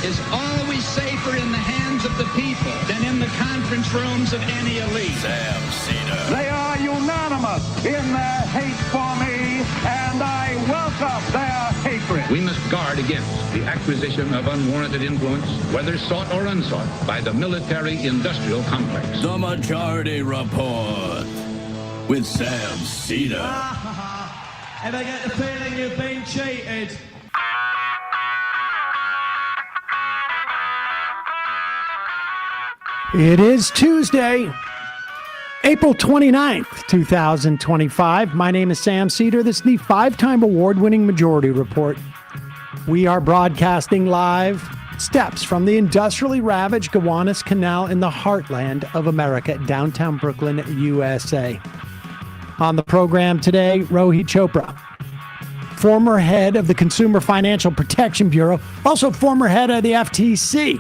is always safer in the hands of the people than in the conference rooms of any elite. Sam Seder. They are unanimous in their hate for me, and I welcome their hatred. We must guard against the acquisition of unwarranted influence, whether sought or unsought, by the military-industrial complex. The Majority Report with Sam Seder. Ever get the feeling you've been cheated? It is Tuesday, April 29th, 2025. My name is Sam Seder. This is the five-time award-winning Majority Report. We are broadcasting live steps from the industrially ravaged Gowanus Canal in the heartland of America, downtown Brooklyn, USA. On the program today, Rohit Chopra, former head of the Consumer Financial Protection Bureau, also former head of the FTC,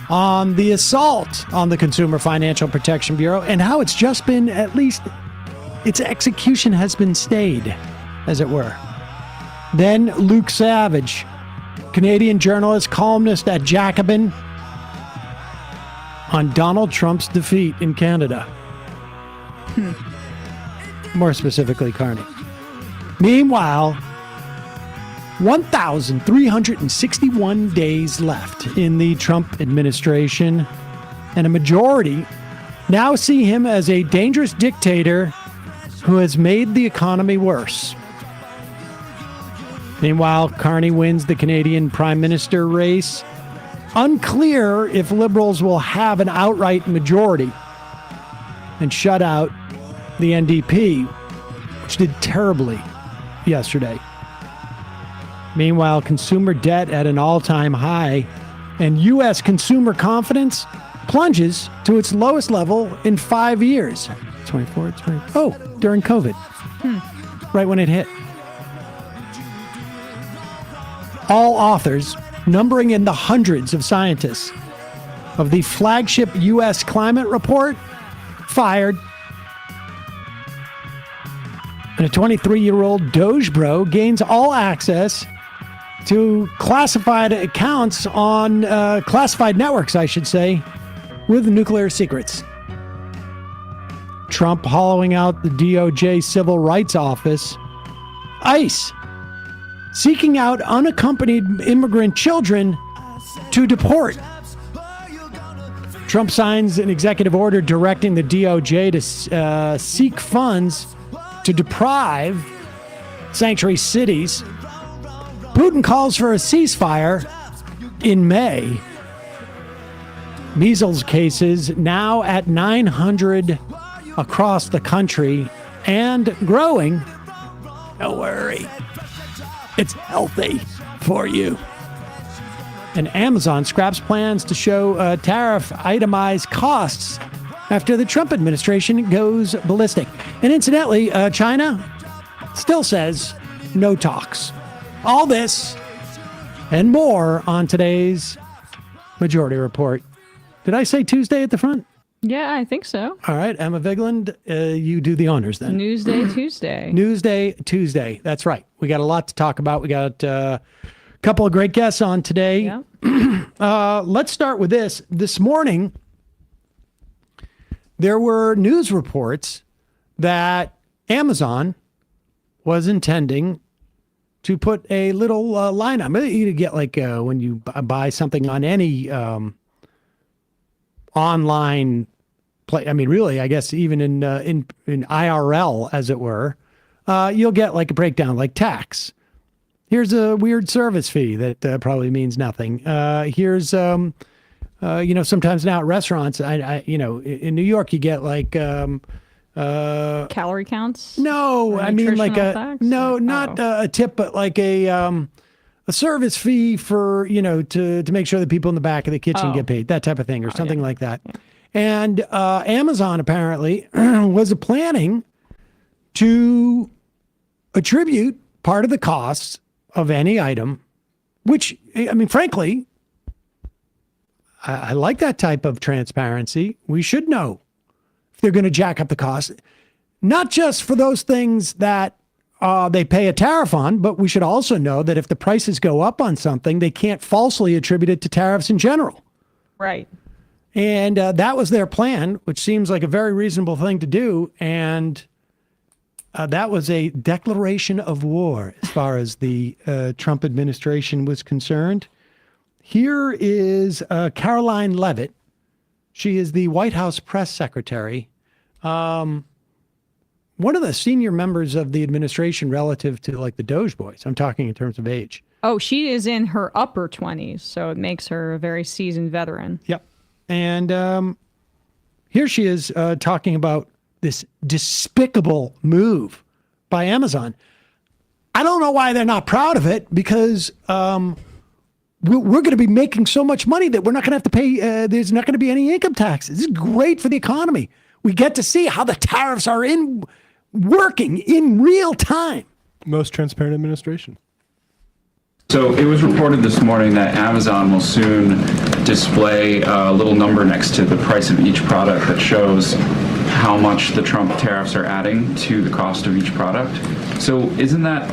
on the assault on the Consumer Financial Protection Bureau and how it's just been, at least its execution has been stayed, as it were. Then Luke Savage, Canadian journalist, columnist at Jacobin, on Donald Trump's defeat in Canada. More specifically, Carney. Meanwhile, 1,361 days left in the Trump administration, and a majority now see him as a dangerous dictator who has made the economy worse. Meanwhile, Carney wins the Canadian Prime Minister race. Unclear if Liberals will have an outright majority and shut out the NDP, which did terribly yesterday. Meanwhile, consumer debt at an all-time high, and U.S. consumer confidence plunges to its lowest level in 5 years. 24, during COVID. Right when it hit. All authors, numbering in the hundreds of scientists, of the flagship U.S. climate report, fired. And a 23-year-old Doge bro gains all access to classified accounts on classified networks, I should say, with nuclear secrets. Trump hollowing out the DOJ Civil Rights Office. ICE seeking out unaccompanied immigrant children to deport. Trump signs an executive order directing the DOJ to seek funds to deprive sanctuary cities. Putin calls for a ceasefire in May. Measles cases now at 900 across the country and growing. Don't worry. It's healthy for you. And Amazon scraps plans to show tariff itemized costs after the Trump administration goes ballistic. And incidentally, China still says no talks. All this and more on today's Majority Report. Did I say Tuesday at the front? Yeah, I think so. All right, Emma Vigeland, you do the honors then. Newsday Tuesday. Newsday Tuesday. That's right. We got a lot to talk about. We got a couple of great guests on today. Yeah. Let's start with this. This morning, there were news reports that Amazon was intending to put a little line on. You get like when you buy something on any online play. I mean, really, I guess even in IRL, as it were, you'll get like a breakdown, like tax. Here's a weird service fee that probably means nothing. Here's sometimes now at restaurants, in New York, you get like calorie counts. No, I mean like facts? Not a tip, but like a service fee for to make sure that people in the back of the kitchen get paid, that type of thing, or something like that. Yeah. And Amazon apparently was planning to attribute part of the costs of any item, which, I mean, frankly, I like that type of transparency. We should know if they're going to jack up the cost, not just for those things that they pay a tariff on, but we should also know that if the prices go up on something, they can't falsely attribute it to tariffs in general. Right. And that was their plan, which seems like a very reasonable thing to do. And that was a declaration of war as far as the Trump administration was concerned. Here is Caroline Leavitt. She is the White House press secretary. One of the senior members of the administration relative to like the Doge Boys. I'm talking in terms of age. Oh, she is in her upper 20s, so it makes her a very seasoned veteran. Yep. And here she is talking about this despicable move by Amazon. I don't know why they're not proud of it, because we're going to be making so much money that we're not going to have to pay. There's not going to be any income taxes. This is great for the economy. We get to see how the tariffs are working in real time. Most transparent administration. So it was reported this morning that Amazon will soon display a little number next to the price of each product that shows how much the Trump tariffs are adding to the cost of each product. So isn't that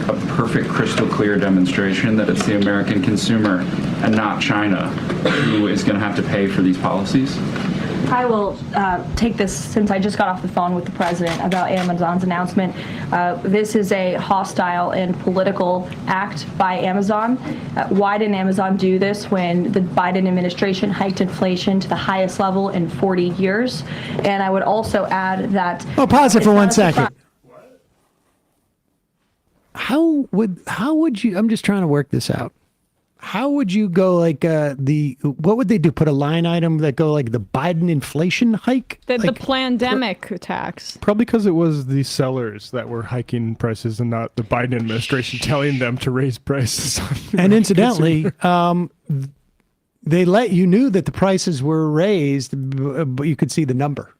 a perfect crystal clear demonstration that it's the American consumer and not China who is going to have to pay for these policies? I will take this since I just got off the phone with the president about Amazon's announcement. This is a hostile and political act by Amazon. Why didn't Amazon do this when the Biden administration hiked inflation to the highest level in 40 years? And I would also add that... Oh, pause it for 1 second. How would you... I'm just trying to work this out. How would you go like what would they do? Put a line item that go like the Biden inflation hike? The pandemic tax. Probably because it was the sellers that were hiking prices and not the Biden administration telling them to raise prices. And incidentally, they knew that the prices were raised, but you could see the number.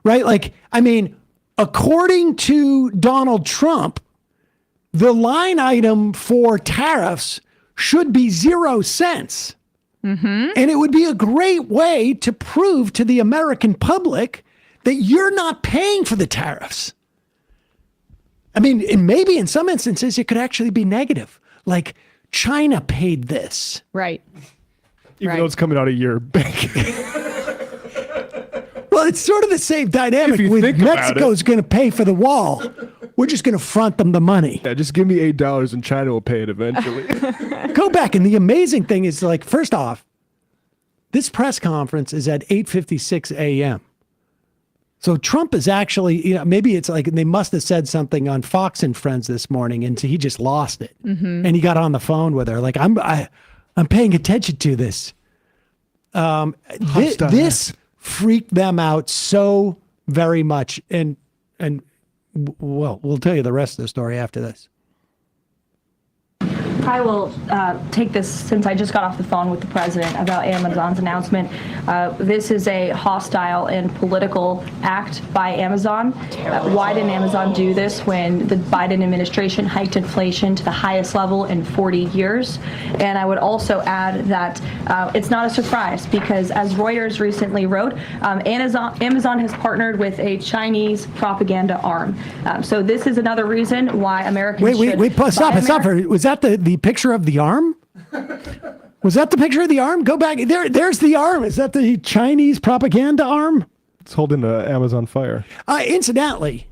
Right? Like, I mean, according to Donald Trump, the line item for tariffs should be 0 cents. Mm-hmm. And it would be a great way to prove to the American public that you're not paying for the tariffs. I mean, and maybe in some instances, it could actually be negative. Like, China paid this. Right. Even though it's coming out of your bank. Well, it's sort of the same dynamic with Mexico's going to pay for the wall. We're just going to front them the money. Yeah, just give me $8 and China will pay it eventually. Go back. And the amazing thing is, like, first off, this press conference is at 8:56 a.m. So Trump is actually, maybe it's like they must have said something on Fox and Friends this morning, and so he just lost it. Mm-hmm. And he got on the phone with her. Like, I'm paying attention to this. This freaked them out so very much. And well, we'll tell you the rest of the story after this. I will take this since I just got off the phone with the president about Amazon's announcement. This is a hostile and political act by Amazon. Why didn't Amazon do this when the Biden administration hiked inflation to the highest level in 40 years? And I would also add that it's not a surprise because, as Reuters recently wrote, Amazon has partnered with a Chinese propaganda arm. So this is another reason why Americans Wait, stop. Was that the picture of the arm? Was that the picture of the arm? Go back. There's the arm. Is that the Chinese propaganda arm? It's holding Amazon Fire. Incidentally,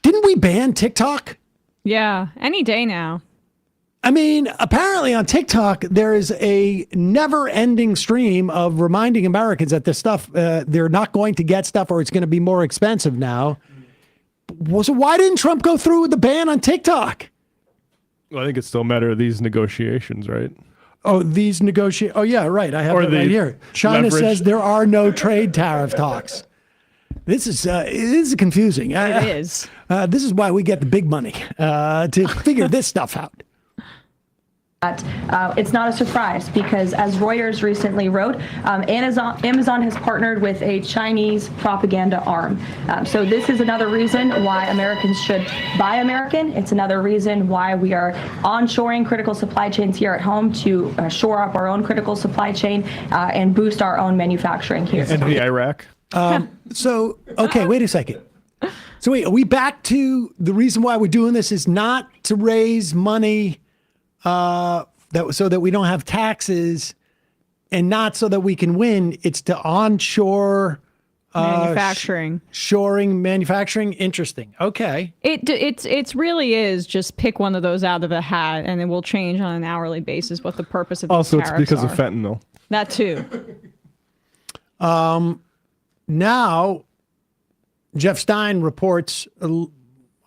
didn't we ban TikTok? Yeah, any day now. I mean, apparently on TikTok, there is a never-ending stream of reminding Americans that this stuff, they're not going to get stuff or it's going to be more expensive now. So why didn't Trump go through with the ban on TikTok? Well, I think it's still a matter of these negotiations, right? Oh, Oh, yeah, right. I have it right here. China says there are no trade tariff talks. This is confusing. It is. This is why we get the big money to figure this stuff out. It's not a surprise because, as Reuters recently wrote, Amazon has partnered with a Chinese propaganda arm. So this is another reason why Americans should buy American. It's another reason why we are onshoring critical supply chains here at home to shore up our own critical supply chain and boost our own manufacturing here. And the Iraq. Okay, wait a second. So wait, are we back to the reason why we're doing this is not to raise money so that we don't have taxes and not so that we can win. It's to onshore Manufacturing. Shoring manufacturing. Interesting. Okay. It's really is just pick one of those out of a hat, and it will change on an hourly basis what the purpose of Also, these it's tariffs because are. of fentanyl. That too. Now, Jeff Stein reports,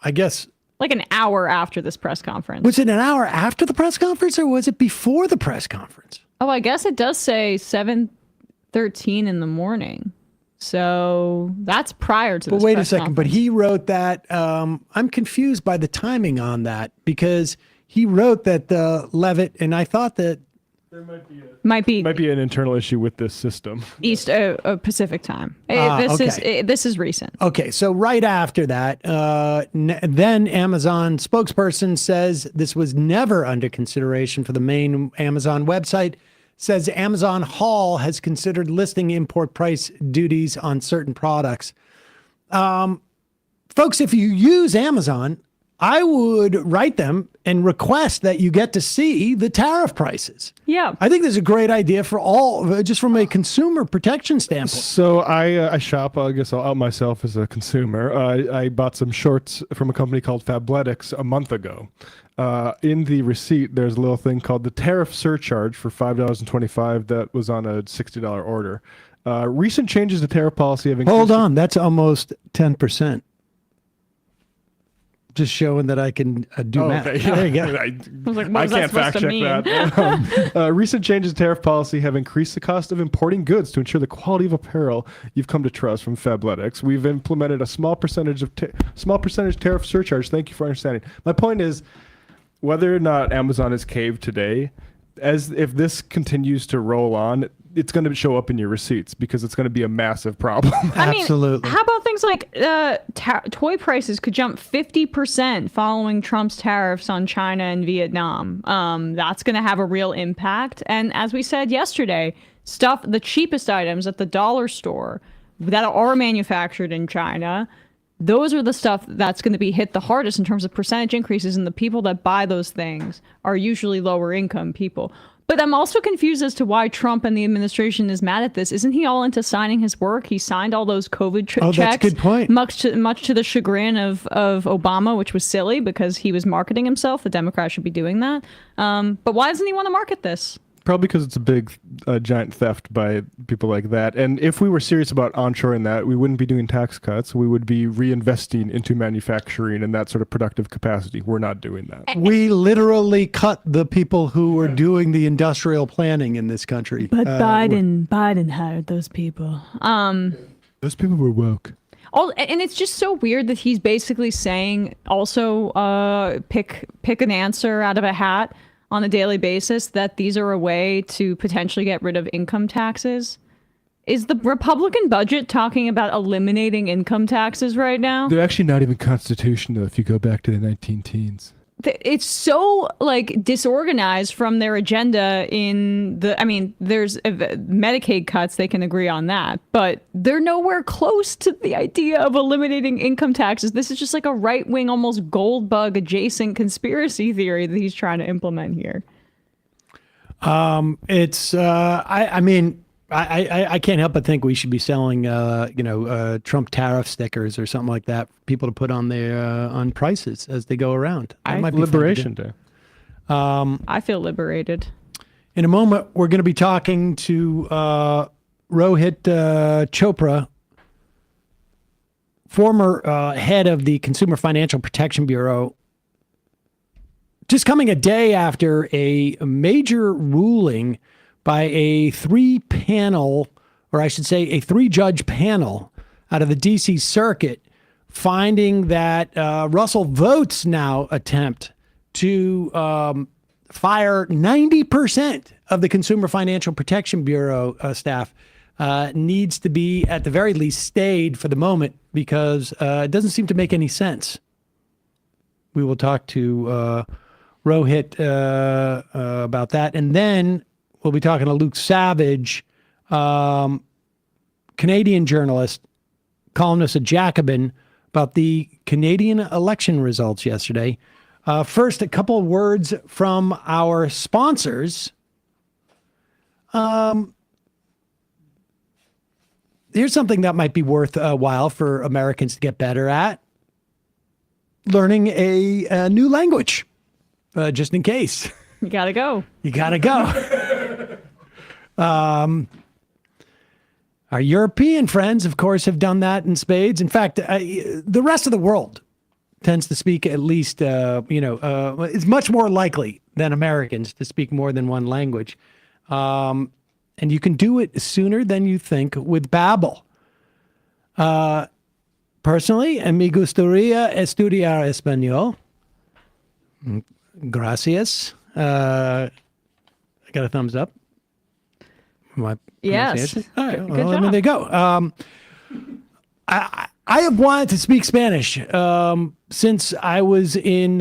I guess. Like an hour after this press conference. Was it an hour after the press conference or was it before the press conference? Oh, I guess it does say 7:13 in the morning. So that's prior to this But wait a press second. But conference. he wrote that. I'm confused by the timing on that because he wrote that Levitt, and I thought that might be an internal issue with this system. East Pacific time. Okay. This is recent. Okay, so right after that, then Amazon spokesperson says this was never under consideration for the main Amazon website. Says Amazon Hall has considered listing import price duties on certain products. Folks, if you use Amazon, I would write them and request that you get to see the tariff prices. Yeah. I think this is a great idea for all, just from a consumer protection standpoint. So I shop, I guess I'll out myself as a consumer. I bought some shorts from a company called Fabletics a month ago. In the receipt, there's a little thing called the tariff surcharge for $5.25 that was on a $60 order. Recent changes to tariff policy have increased. Hold on, that's almost 10%. Just showing that I can do math. Okay. There you go. I can't fact check that. Recent changes to tariff policy have increased the cost of importing goods to ensure the quality of apparel you've come to trust from Fabletics. We've implemented a small percentage tariff surcharge. Thank you for understanding. My point is, whether or not Amazon is caved today, if this continues to roll on, it's going to show up in your receipts because it's going to be a massive problem. Absolutely. How about things like toy prices could jump 50% following Trump's tariffs on China and Vietnam? That's going to have a real impact. And as we said yesterday, the cheapest items at the dollar store that are manufactured in China, those are the stuff that's going to be hit the hardest in terms of percentage increases, and the people that buy those things are usually lower income people. But I'm also confused as to why Trump and the administration is mad at this. Isn't he all into signing his work? He signed all those COVID checks. That's a good point. Much to the chagrin of Obama, which was silly because he was marketing himself. The Democrats should be doing that. But why doesn't he want to market this? Probably because it's a big, giant theft by people like that. And if we were serious about onshoring that, we wouldn't be doing tax cuts. We would be reinvesting into manufacturing and that sort of productive capacity. We're not doing that. We literally cut the people who were doing the industrial planning in this country. But Biden hired those people. Those people were woke. And it's just so weird that he's basically saying also pick an answer out of a hat on a daily basis, that these are a way to potentially get rid of income taxes. Is the Republican budget talking about eliminating income taxes right now? They're actually not even constitutional if you go back to the 19-teens. It's so disorganized from their agenda there's Medicaid cuts, they can agree on that, but they're nowhere close to the idea of eliminating income taxes. This is just like a right-wing, almost gold bug adjacent conspiracy theory that he's trying to implement here. I can't help but think we should be selling, Trump tariff stickers or something like that for people to put on their on prices as they go around. That might be Liberation Day. I feel liberated. In a moment, we're going to be talking to Rohit Chopra, former head of the Consumer Financial Protection Bureau, just coming a day after a major ruling by a three-judge panel out of the D.C. Circuit, finding that Russell Vought's now attempt to fire 90% of the Consumer Financial Protection Bureau staff needs to be, at the very least, stayed for the moment because it doesn't seem to make any sense. We will talk to Rohit about that. And then we'll be talking to Luke Savage, Canadian journalist, columnist at Jacobin, about the Canadian election results yesterday. First, a couple of words from our sponsors. Here's something that might be worth a while for Americans to get better at. Learning a new language, just in case. You gotta go. You gotta go. Our European friends, of course, have done that in spades. In fact, the rest of the world tends to speak at least, it's much more likely than Americans to speak more than one language. And you can do it sooner than you think with Babbel. Personally, me gustaría estudiar español. Gracias. I got a thumbs up. Yes. All right. Good Well, job. there you go. I have wanted to speak Spanish since I was in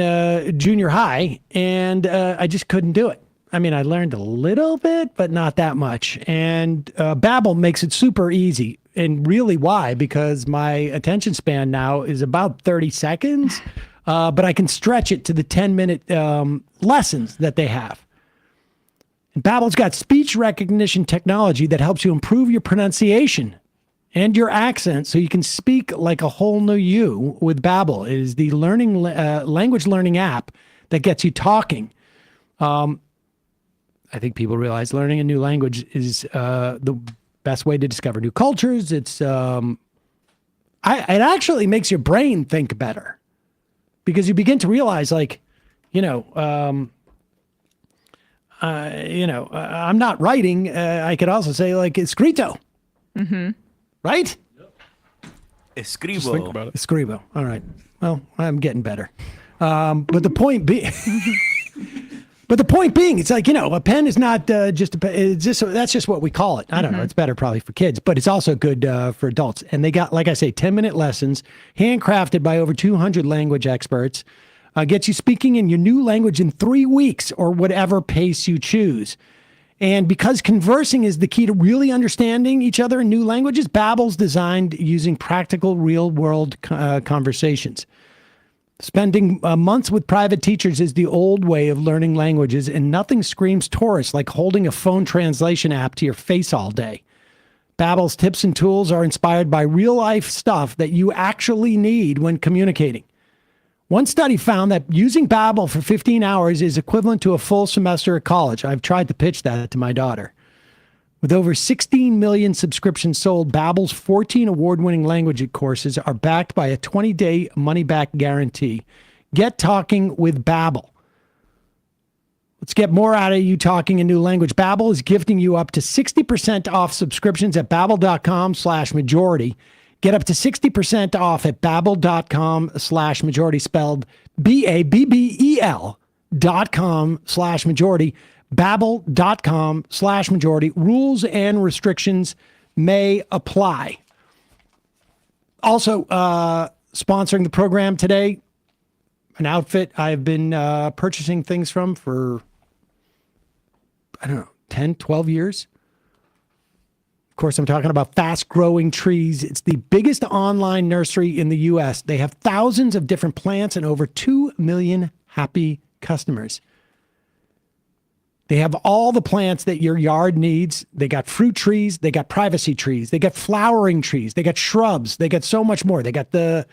junior high, and I just couldn't do it. I mean, I learned a little bit, but not that much. And Babbel makes it super easy. And really why? Because my attention span now is about 30 seconds, but I can stretch it to the 10-minute lessons that they have. And Babbel's got speech recognition technology that helps you improve your pronunciation and your accent so you can speak like a whole new you with Babbel. It is the language learning app that gets you talking. I think people realize learning a new language is the best way to discover new cultures. It actually makes your brain think better because you begin to realize, like, I'm not writing. I could also say, like, escrito. Mm-hmm. Right? Escribo. Just think about it. Escribo. All right. Well, I'm getting better. But the point being, it's like, a pen is not just a pen. It's just, that's just what we call it. I don't know. It's better probably for kids, but it's also good for adults. And they got, like I say, 10-minute lessons, handcrafted by over 200 language experts. Gets you speaking in your new language in 3 weeks or whatever pace you choose. And because conversing is the key to really understanding each other in new languages, Babbel's designed using practical, real-world conversations. Spending months with private teachers is the old way of learning languages, and nothing screams tourist like holding a phone translation app to your face all day. Babbel's tips and tools are inspired by real-life stuff that you actually need when communicating. One study found that using Babbel for 15 hours is equivalent to a full semester at college. I've tried to pitch that to my daughter. With over 16 million subscriptions sold, Babbel's 14 award-winning language courses are backed by a 20-day money-back guarantee. Get talking with Babbel. Let's get more out of you talking a new language. Babbel is gifting you up to 60% off subscriptions at babbel.com/majority. Get up to 60% off at babbel.com/majority, spelled BABBEL.com/majority, babbel.com/majority. Rules and restrictions may apply. Also, sponsoring the program today, an outfit I've been purchasing things from for, 10, 12 years. Of course, I'm talking about Fast Growing Trees. It's the biggest online nursery in the U.S. They have thousands of different plants and over 2 million happy customers. They have all the plants that your yard needs. They got fruit trees. They got privacy trees. They got flowering trees. They got shrubs. They got so much more. They got the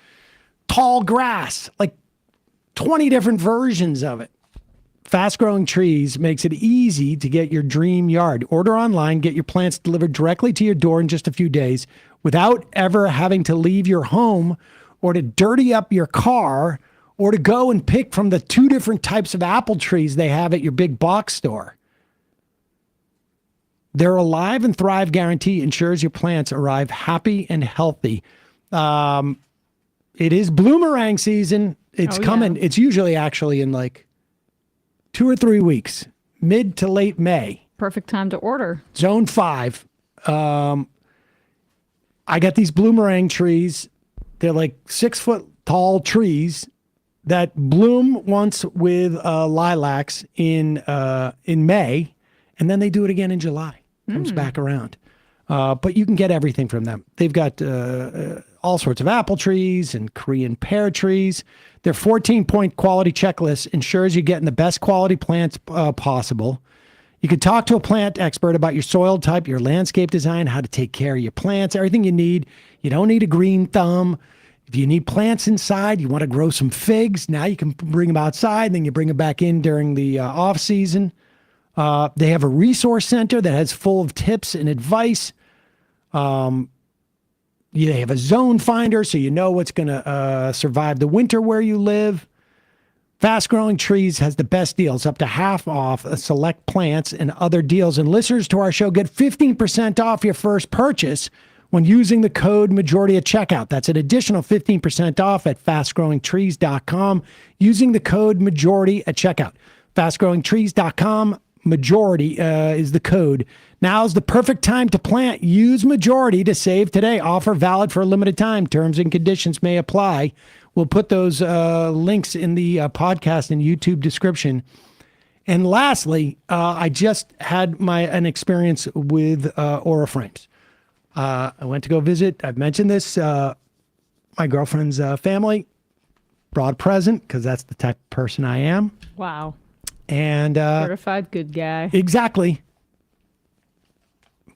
tall grass, like 20 different versions of it. Fast Growing Trees makes it easy to get your dream yard. Order online, get your plants delivered directly to your door in just a few days without ever having to leave your home or to dirty up your car or to go and pick from the 2 different types of apple trees they have at your big box store. Their Alive and Thrive guarantee ensures your plants arrive happy and healthy. It is bloomerang season. It's coming. Yeah. It's usually actually in like 2 or 3 weeks, mid to late May. Perfect time to order. Zone 5. I got these bloomerang trees. They're like 6-foot tall trees that bloom once with lilacs in May, and then they do it again in July. Comes back around. But you can get everything from them. They've got all sorts of apple trees and Korean pear trees. Their 14-point quality checklist ensures you're getting the best quality plants possible. You can talk to a plant expert about your soil type, your landscape design, how to take care of your plants, everything you need. You don't need a green thumb. If you need plants inside, you want to grow some figs, now you can bring them outside, and then you bring them back in during the off season. They have a resource center that has full of tips and advice. They have a zone finder, so you know what's going to survive the winter where you live. Fast Growing Trees has the best deals, up to half off select plants and other deals. And listeners to our show get 15% off your first purchase when using the code majority at checkout. That's an additional 15% off at fastgrowingtrees.com using the code majority at checkout. Fastgrowingtrees.com, majority is the code. Now's the perfect time to plant. Use majority to save today. Offer valid for a limited time. Terms and conditions may apply. We'll put those links in the podcast and YouTube description. And lastly, I just had an experience with Aura Frames. I went to go visit. I've mentioned this. My girlfriend's family brought a present because that's the type of person I am. Wow. And certified good guy. Exactly.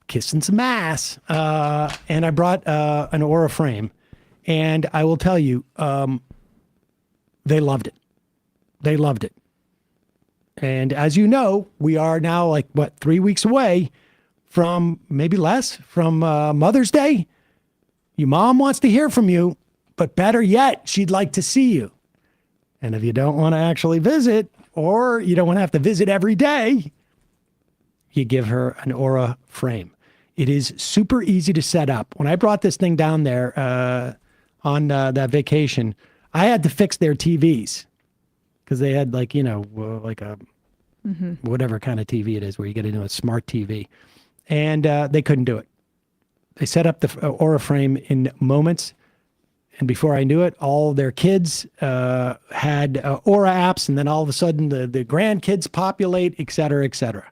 Kissing some ass. And I brought an Aura frame. And I will tell you, they loved it. They loved it. And as you know, we are now 3 weeks away from, maybe less, from Mother's Day. Your mom wants to hear from you, but better yet, she'd like to see you. And if you don't want to actually visit, or you don't want to have to visit every day, you give her an Aura frame. It is super easy to set up. When I brought this thing down there, on that vacation, I had to fix their TVs because they had whatever kind of TV it is where you get into a smart TV, and they couldn't do it. They set up the Aura frame in moments, and before I knew it, all their kids had Aura apps, and then all of a sudden the grandkids populate, et cetera, et cetera.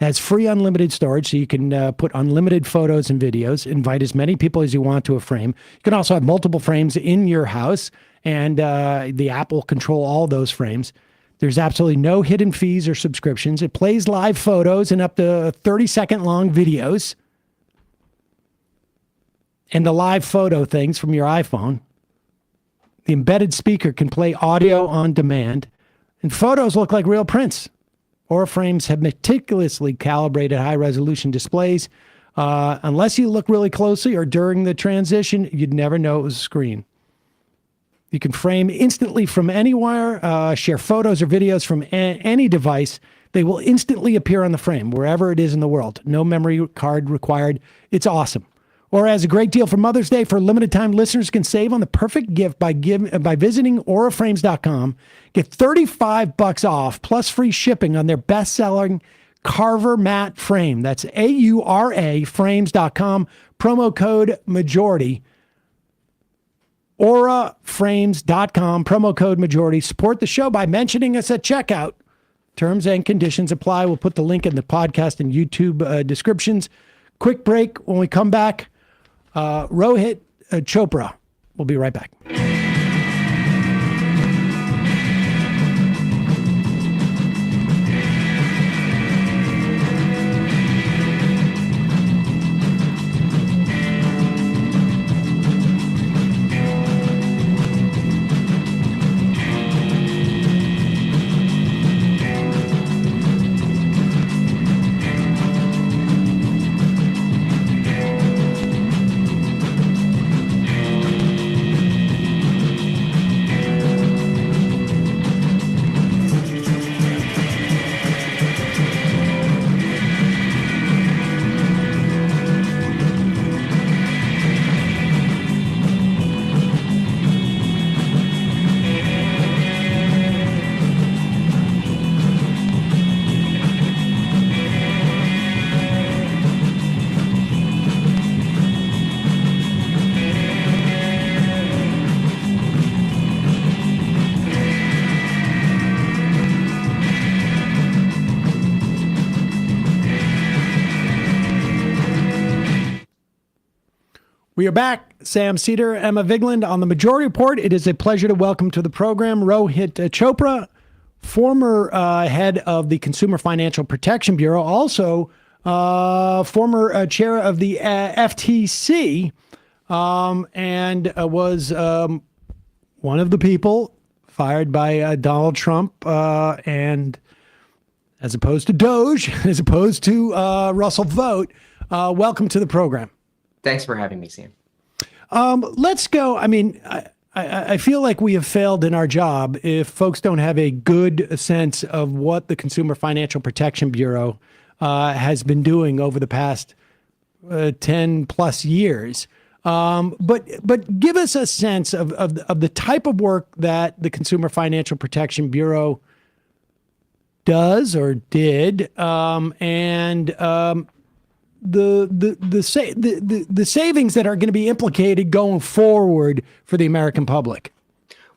It has free unlimited storage, so you can put unlimited photos and videos, invite as many people as you want to a frame. You can also have multiple frames in your house, and the app will control all those frames. There's absolutely no hidden fees or subscriptions. It plays live photos and up to 30-second long videos. And the live photo things from your iPhone. The embedded speaker can play audio on demand, and photos look like real prints. Aura frames have meticulously calibrated high-resolution displays. Unless you look really closely or during the transition, you'd never know it was a screen. You can frame instantly from anywhere, share photos or videos from any device. They will instantly appear on the frame, wherever it is in the world. No memory card required. It's awesome. Aura has a great deal for Mother's Day. For a limited time, listeners can save on the perfect gift by visiting auraframes.com. Get $35 off plus free shipping on their best-selling Carver matte frame. That's AURA frames.com. Promo code majority. auraframes.com. Promo code majority. Support the show by mentioning us at checkout. Terms and conditions apply. We'll put the link in the podcast and YouTube descriptions. Quick break. When we come back, Rohit Chopra. We'll be right back. We are back. Sam Seder, Emma Vigeland on the Majority Report. It is a pleasure to welcome to the program Rohit Chopra, former head of the Consumer Financial Protection Bureau, also former chair of the FTC, and was one of the people fired by Donald Trump, and as opposed to Doge, as opposed to Russell Vogt. Welcome to the program. Thanks for having me, Sam. Let's go. I mean, I feel like we have failed in our job if folks don't have a good sense of what the Consumer Financial Protection Bureau has been doing over the past 10 plus years. But give us a sense of the type of work that the Consumer Financial Protection Bureau does or did, and the savings that are going to be implicated going forward for the American public.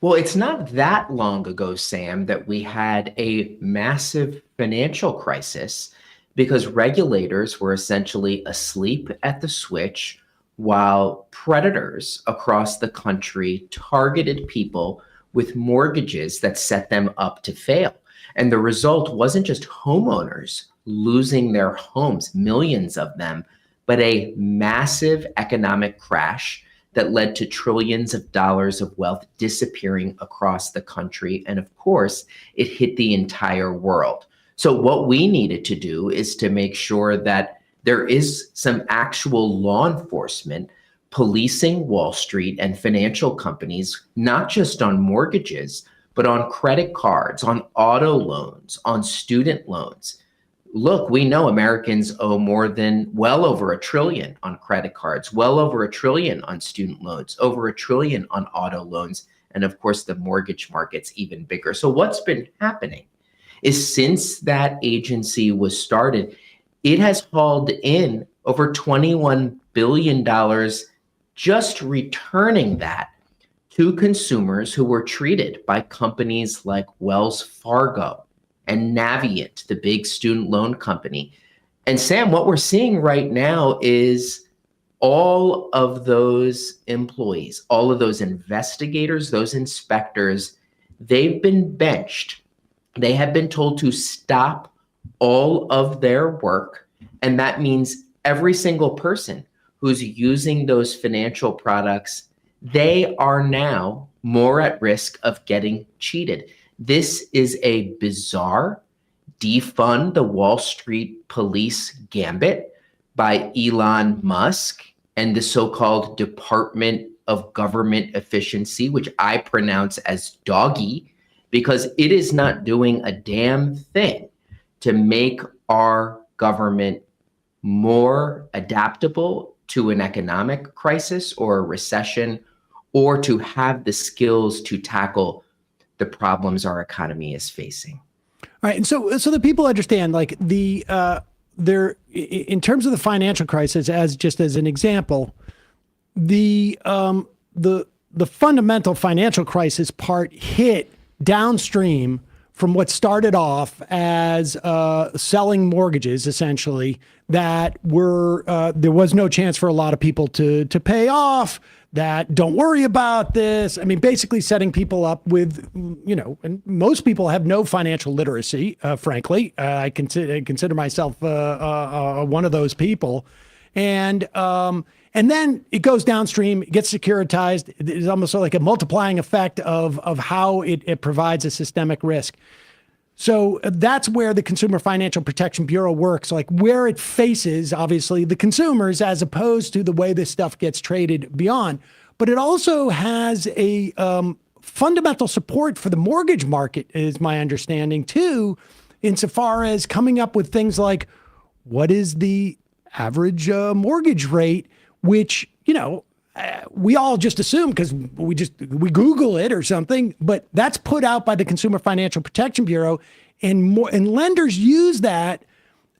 Well, it's not that long ago, Sam, that we had a massive financial crisis because regulators were essentially asleep at the switch while predators across the country targeted people with mortgages that set them up to fail. And the result wasn't just homeowners losing their homes, millions of them, but a massive economic crash that led to trillions of dollars of wealth disappearing across the country. And of course, it hit the entire world. So what we needed to do is to make sure that there is some actual law enforcement policing Wall Street and financial companies, not just on mortgages, but on credit cards, on auto loans, on student loans. Look, we know Americans owe more than well over $1 trillion on credit cards, well over $1 trillion on student loans, over $1 trillion on auto loans, and of course the mortgage market's even bigger. So what's been happening is since that agency was started, it has hauled in over $21 billion just returning that to consumers who were treated by companies like Wells Fargo and Navient, the big student loan company. And Sam, what we're seeing right now is all of those employees, all of those investigators, those inspectors, they've been benched. They have been told to stop all of their work. And that means every single person who's using those financial products, they are now more at risk of getting cheated. This is a bizarre defund the Wall Street police gambit by Elon Musk and the so-called Department of Government Efficiency, which I pronounce as doggy, because it is not doing a damn thing to make our government more adaptable to an economic crisis or a recession, or to have the skills to tackle the problems our economy is facing. All right, and so the people understand, like there in terms of the financial crisis, as just as an example, the fundamental financial crisis part hit downstream from what started off as selling mortgages, essentially, that were there was no chance for a lot of people to pay off, that don't worry about this. I mean, basically setting people up with, you know, and most people have no financial literacy, frankly. I consider myself one of those people. And then it goes downstream, it gets securitized. It's almost like a multiplying effect of how it provides a systemic risk. So that's where the Consumer Financial Protection Bureau works, like where it faces, obviously, the consumers as opposed to the way this stuff gets traded beyond. But it also has a fundamental support for the mortgage market, is my understanding, too, insofar as coming up with things like what is the average mortgage rate, which, you know, we all just assume because we Google it or something, but that's put out by the Consumer Financial Protection Bureau, and lenders use that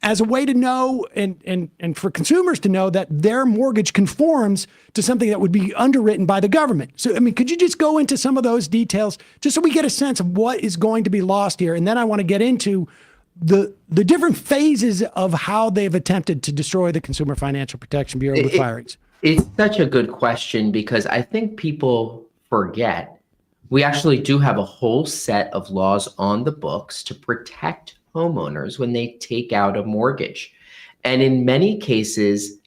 as a way to know and for consumers to know that their mortgage conforms to something that would be underwritten by the government. So, I mean, could you just go into some of those details just so we get a sense of what is going to be lost here? And then I want to get into the different phases of how they've attempted to destroy the Consumer Financial Protection Bureau with firings. It's such a good question because I think people forget we actually do have a whole set of laws on the books to protect homeowners when they take out a mortgage. And in many cases,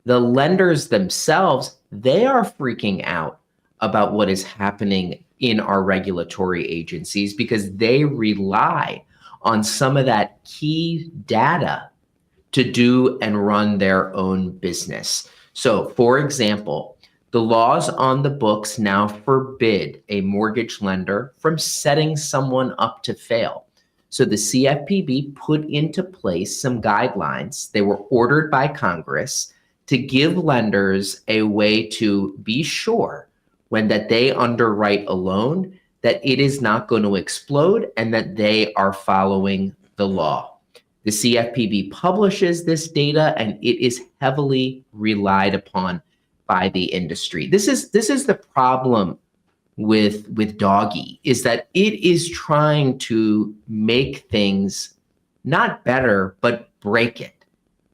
the lenders themselves, they are freaking out about what is happening in our regulatory agencies because they rely on some of that key data to do and run their own business. So, for example, the laws on the books now forbid a mortgage lender from setting someone up to fail. So the CFPB put into place some guidelines. They were ordered by Congress to give lenders a way to be sure when that they underwrite a loan that it is not going to explode and that they are following the law. The CFPB publishes this data and it is heavily relied upon by the industry. This is the problem with Doggy, is that it is trying to make things not better, but break it.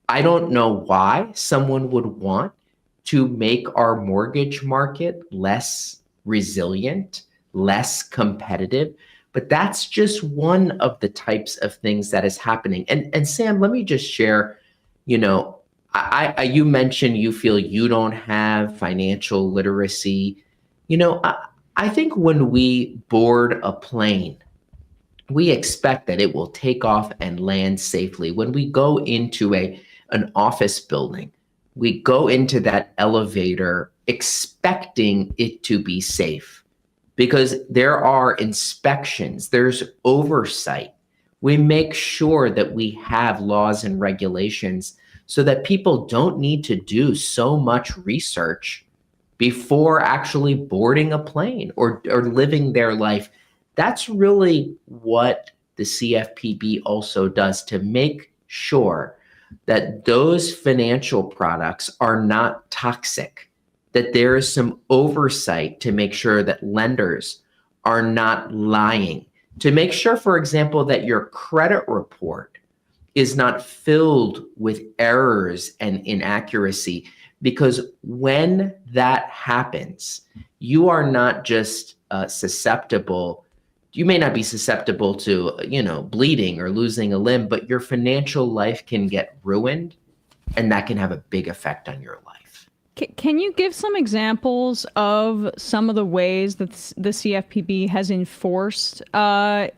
I don't know why someone would want to make our mortgage market less resilient, less competitive, but that's just one of the types of things that is happening. And Sam, let me just share, you know, you mentioned you feel you don't have financial literacy. You know, I think when we board a plane, we expect that it will take off and land safely. When we go into an office building, we go into that elevator expecting it to be safe because there are inspections, there's oversight. We make sure that we have laws and regulations so that people don't need to do so much research before actually boarding a plane or living their life. That's really what the CFPB also does to make sure that those financial products are not toxic, that there is some oversight to make sure that lenders are not lying, to make sure, for example, that your credit report is not filled with errors and inaccuracy, because when that happens, you are not just susceptible. You may not be susceptible to, you know, bleeding or losing a limb, but your financial life can get ruined, and that can have a big effect on your life. Can you give some examples of some of the ways that the CFPB has enforced or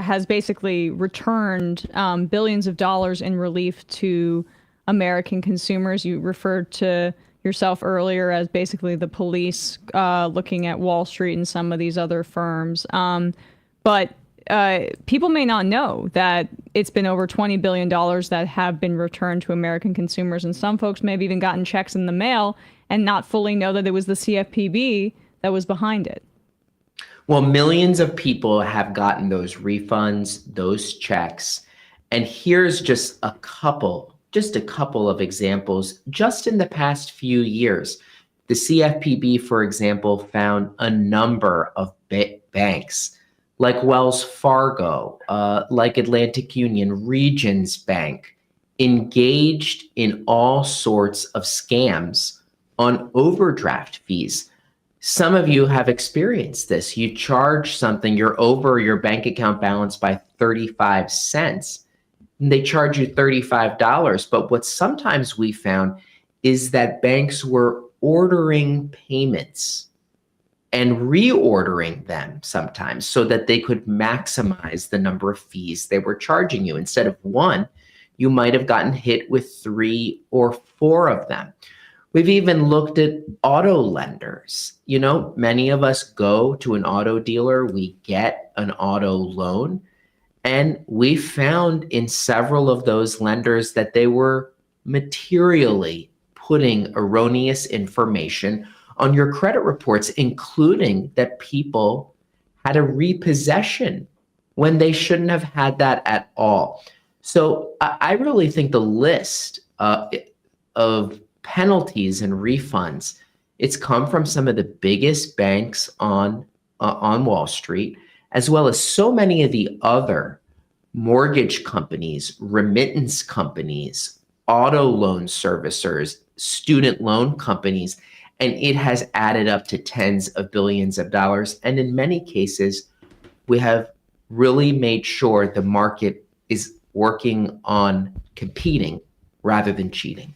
has basically returned billions of dollars in relief to American consumers? You referred to yourself earlier as basically the police looking at Wall Street and some of these other firms. But people may not know that it's been over $20 billion that have been returned to American consumers. And some folks may have even gotten checks in the mail and not fully know that it was the CFPB that was behind it. Well, millions of people have gotten those refunds, those checks. And here's just a couple of examples. Just in the past few years, the CFPB, for example, found a number of banks like Wells Fargo, like Atlantic Union, Regions Bank, engaged in all sorts of scams on overdraft fees. Some of you have experienced this. You charge something, you're over your bank account balance by 35 cents, and they charge you $35. But what sometimes we found is that banks were ordering payments and reordering them sometimes so that they could maximize the number of fees they were charging you. Instead of one, you might have gotten hit with 3 or 4 of them. We've even looked at auto lenders. You know, many of us go to an auto dealer, we get an auto loan, and we found in several of those lenders that they were materially putting erroneous information on your credit reports, including that people had a repossession when they shouldn't have had that at all. So I really think the list of penalties and refunds, it's come from some of the biggest banks on Wall Street, as well as so many of the other mortgage companies, remittance companies, auto loan servicers, student loan companies, and it has added up to tens of billions of dollars. And in many cases, we have really made sure the market is working on competing rather than cheating.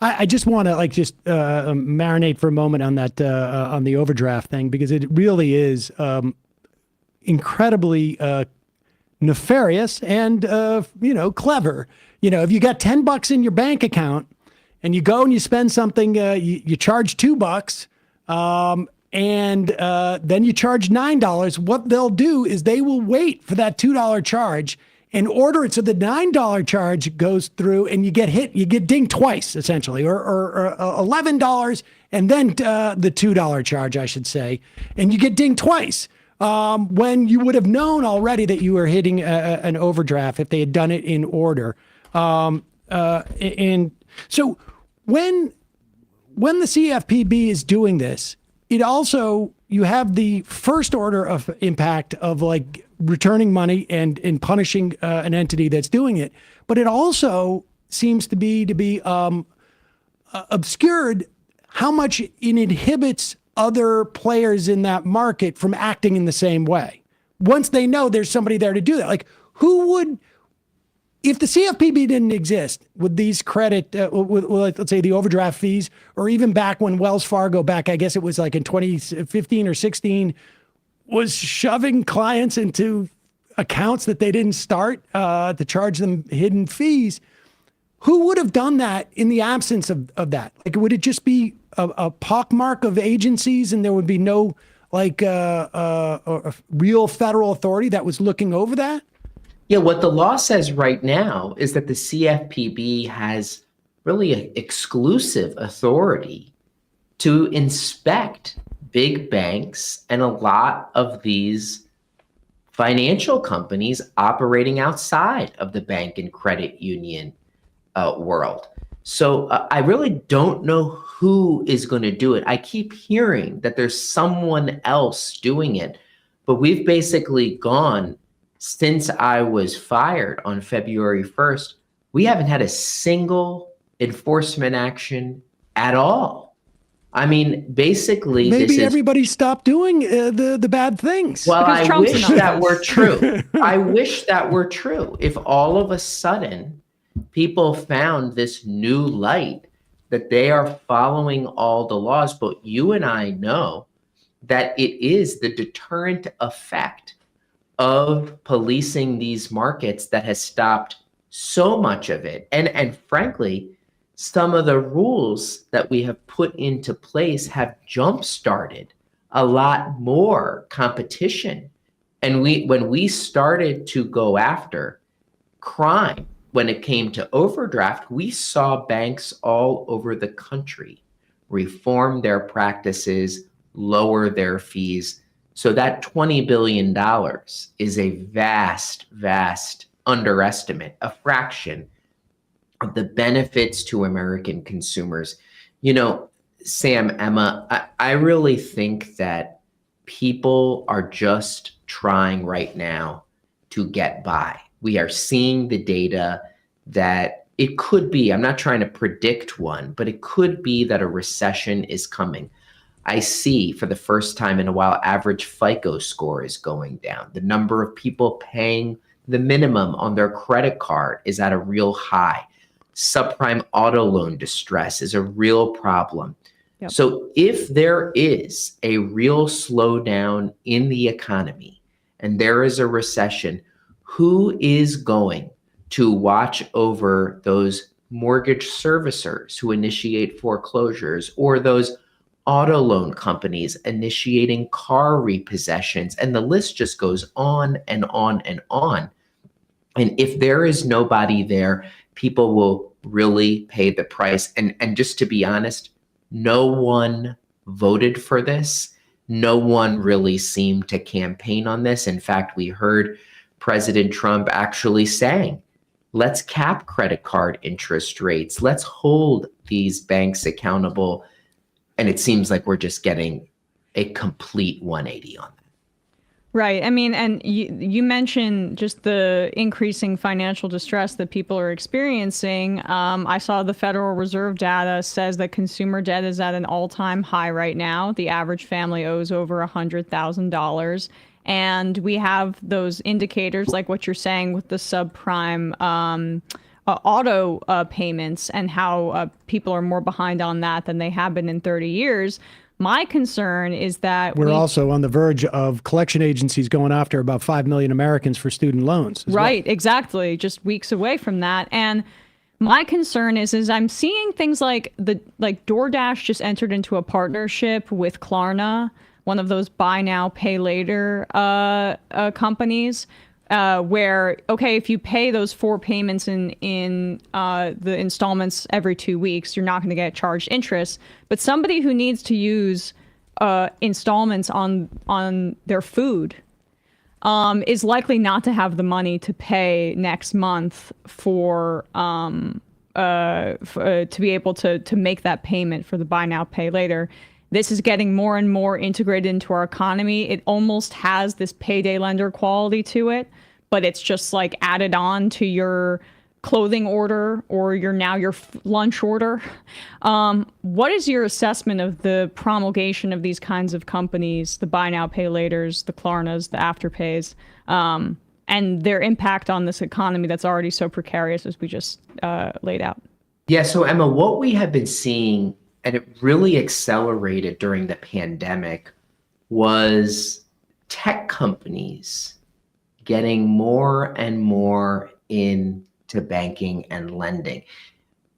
I just want to marinate for a moment on that on the overdraft thing, because it really is incredibly nefarious and clever. If you got $10 in your bank account and you go and you spend something, you charge $2, and then you charge $9. What they'll do is they will wait for that $2 charge and order it so the $9 charge goes through, and you get dinged twice, essentially, or $11 and then the $2 charge, I should say, and you get dinged twice when you would have known already that you were hitting an overdraft if they had done it in order. And so when the CFPB is doing this, it also, you have the first order of impact of like returning money and punishing an entity that's doing it. But it also seems to be obscured how much it inhibits other players in that market from acting in the same way. Once they know there's somebody there to do that, like who would, if the CFPB didn't exist, would these credit, let's say the overdraft fees, or even back when Wells Fargo, I guess it was like in 2015 or 16, was shoving clients into accounts that they didn't start to charge them hidden fees, who would have done that in the absence of that? Like, would it just be a pockmark of agencies and there would be no a real federal authority that was looking over that? Yeah, what the law says right now is that the CFPB has really an exclusive authority to inspect big banks and a lot of these financial companies operating outside of the bank and credit union world. So I really don't know who is going to do it. I keep hearing that there's someone else doing it, but we've basically gone, since I was fired on February 1st, we haven't had a single enforcement action at all. I mean, basically, maybe everybody stopped doing the bad things. Well, I wish that were true. I wish that were true. If all of a sudden people found this new light that they are following all the laws, but you and I know that it is the deterrent effect of policing these markets that has stopped so much of it. And frankly, some of the rules that we have put into place have jump-started a lot more competition. And when we started to go after crime, when it came to overdraft, we saw banks all over the country reform their practices, lower their fees. So that $20 billion is a vast, vast underestimate, a fraction of the benefits to American consumers. You know, Sam, Emma, I really think that people are just trying right now to get by. We are seeing the data that it could be, I'm not trying to predict one, but it could be that a recession is coming. I see for the first time in a while, average FICO score is going down. The number of people paying the minimum on their credit card is at a real high. Subprime auto loan distress is a real problem. Yep. So if there is a real slowdown in the economy and there is a recession, who is going to watch over those mortgage servicers who initiate foreclosures, or those auto loan companies initiating car repossessions? And the list just goes on and on and on. And if there is nobody there, people will really pay the price. And just to be honest, no one voted for this. No one really seemed to campaign on this. In fact, we heard President Trump actually saying, let's cap credit card interest rates. Let's hold these banks accountable. And it seems like we're just getting a complete 180 on that. Right. I mean, and you mentioned just the increasing financial distress that people are experiencing. I saw the Federal Reserve data says that consumer debt is at an all-time high right now. The average family owes over $100,000. And we have those indicators like what you're saying with the subprime auto payments and how people are more behind on that than they have been in 30 years. My concern is that we're also on the verge of collection agencies going after about 5 million Americans for student loans. Right, exactly. Just weeks away from that. And my concern is I'm seeing things like DoorDash just entered into a partnership with Klarna, one of those buy now, pay later companies. Where, okay, if you pay those 4 payments in the installments every 2 weeks, you're not going to get charged interest. But somebody who needs to use installments on their food is likely not to have the money to pay next month to be able to make that payment for the buy now, pay later. This is getting more and more integrated into our economy. It almost has this payday lender quality to it, but it's just like added on to your clothing order or your lunch order. What is your assessment of the promulgation of these kinds of companies, the buy now, pay laters, the Klarnas, the Afterpays, and their impact on this economy that's already so precarious as we just laid out? Yeah, so Emma, what we have been seeing, and it really accelerated during the pandemic, was tech companies getting more and more into banking and lending.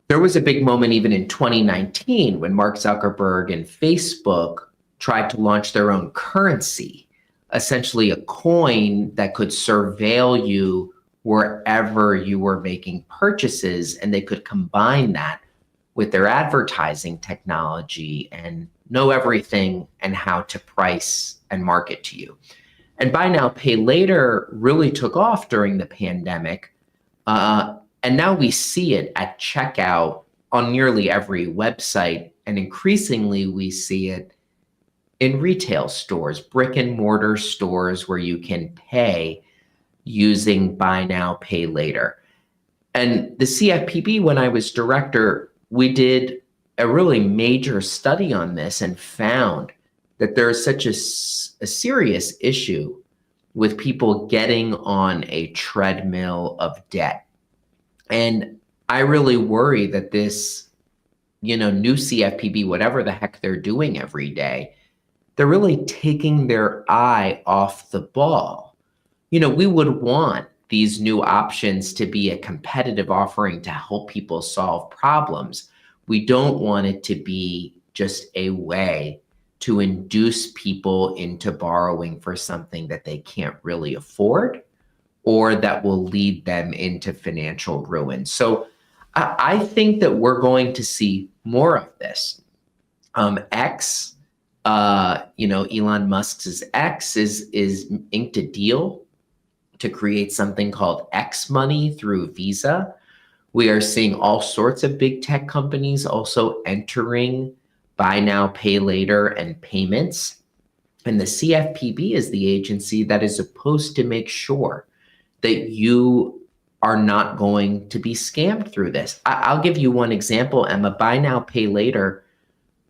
There was a big moment even in 2019 when Mark Zuckerberg and Facebook tried to launch their own currency, essentially a coin that could surveil you wherever you were making purchases, and they could combine that with their advertising technology and know everything and how to price and market to you. And buy now, pay later really took off during the pandemic. And now we see it at checkout on nearly every website. And increasingly, we see it in retail stores, brick and mortar stores where you can pay using buy now, pay later. And the CFPB, when I was director, we did a really major study on this and found that there is such a serious issue with people getting on a treadmill of debt. And I really worry that this, new CFPB, whatever the heck they're doing every day, they're really taking their eye off the ball. We would want these new options to be a competitive offering to help people solve problems. We don't want it to be just a way to induce people into borrowing for something that they can't really afford or that will lead them into financial ruin. So I think that we're going to see more of this. X, Elon Musk's X is inked a deal to create something called X money through Visa. We are seeing all sorts of big tech companies also entering buy now, pay later and payments. And the CFPB is the agency that is supposed to make sure that you are not going to be scammed through this. I'll give you one example, Emma. Buy now, pay later.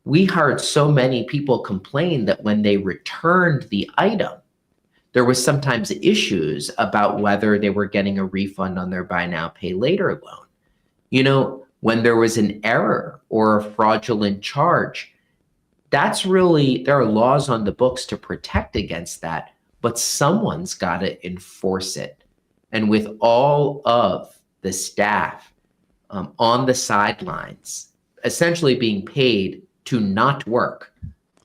We heard so many people complain that when they returned the item, there was sometimes issues about whether they were getting a refund on their buy now, pay later loan. When there was an error or a fraudulent charge, there are laws on the books to protect against that, but someone's got to enforce it. And with all of the staff on the sidelines, essentially being paid to not work,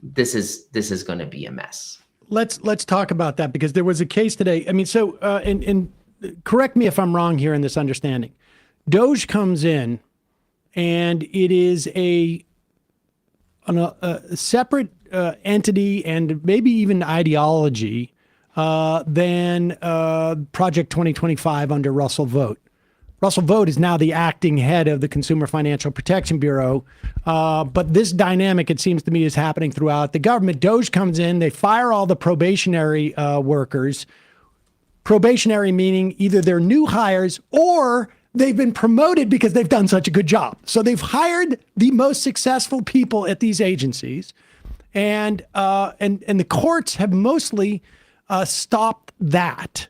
this is going to be a mess. Let's talk about that, because there was a case today. I mean, so and correct me if I'm wrong here in this understanding. Doge comes in, and it is a separate entity and maybe even ideology than Project 2025 under Russell Vogt, Russell Vought is now the acting head of the Consumer Financial Protection Bureau. But this dynamic, it seems to me, is happening throughout the government. DOJ comes in, they fire all the probationary workers. Probationary meaning either they're new hires or they've been promoted because they've done such a good job. So they've hired the most successful people at these agencies. And the courts have mostly stopped that.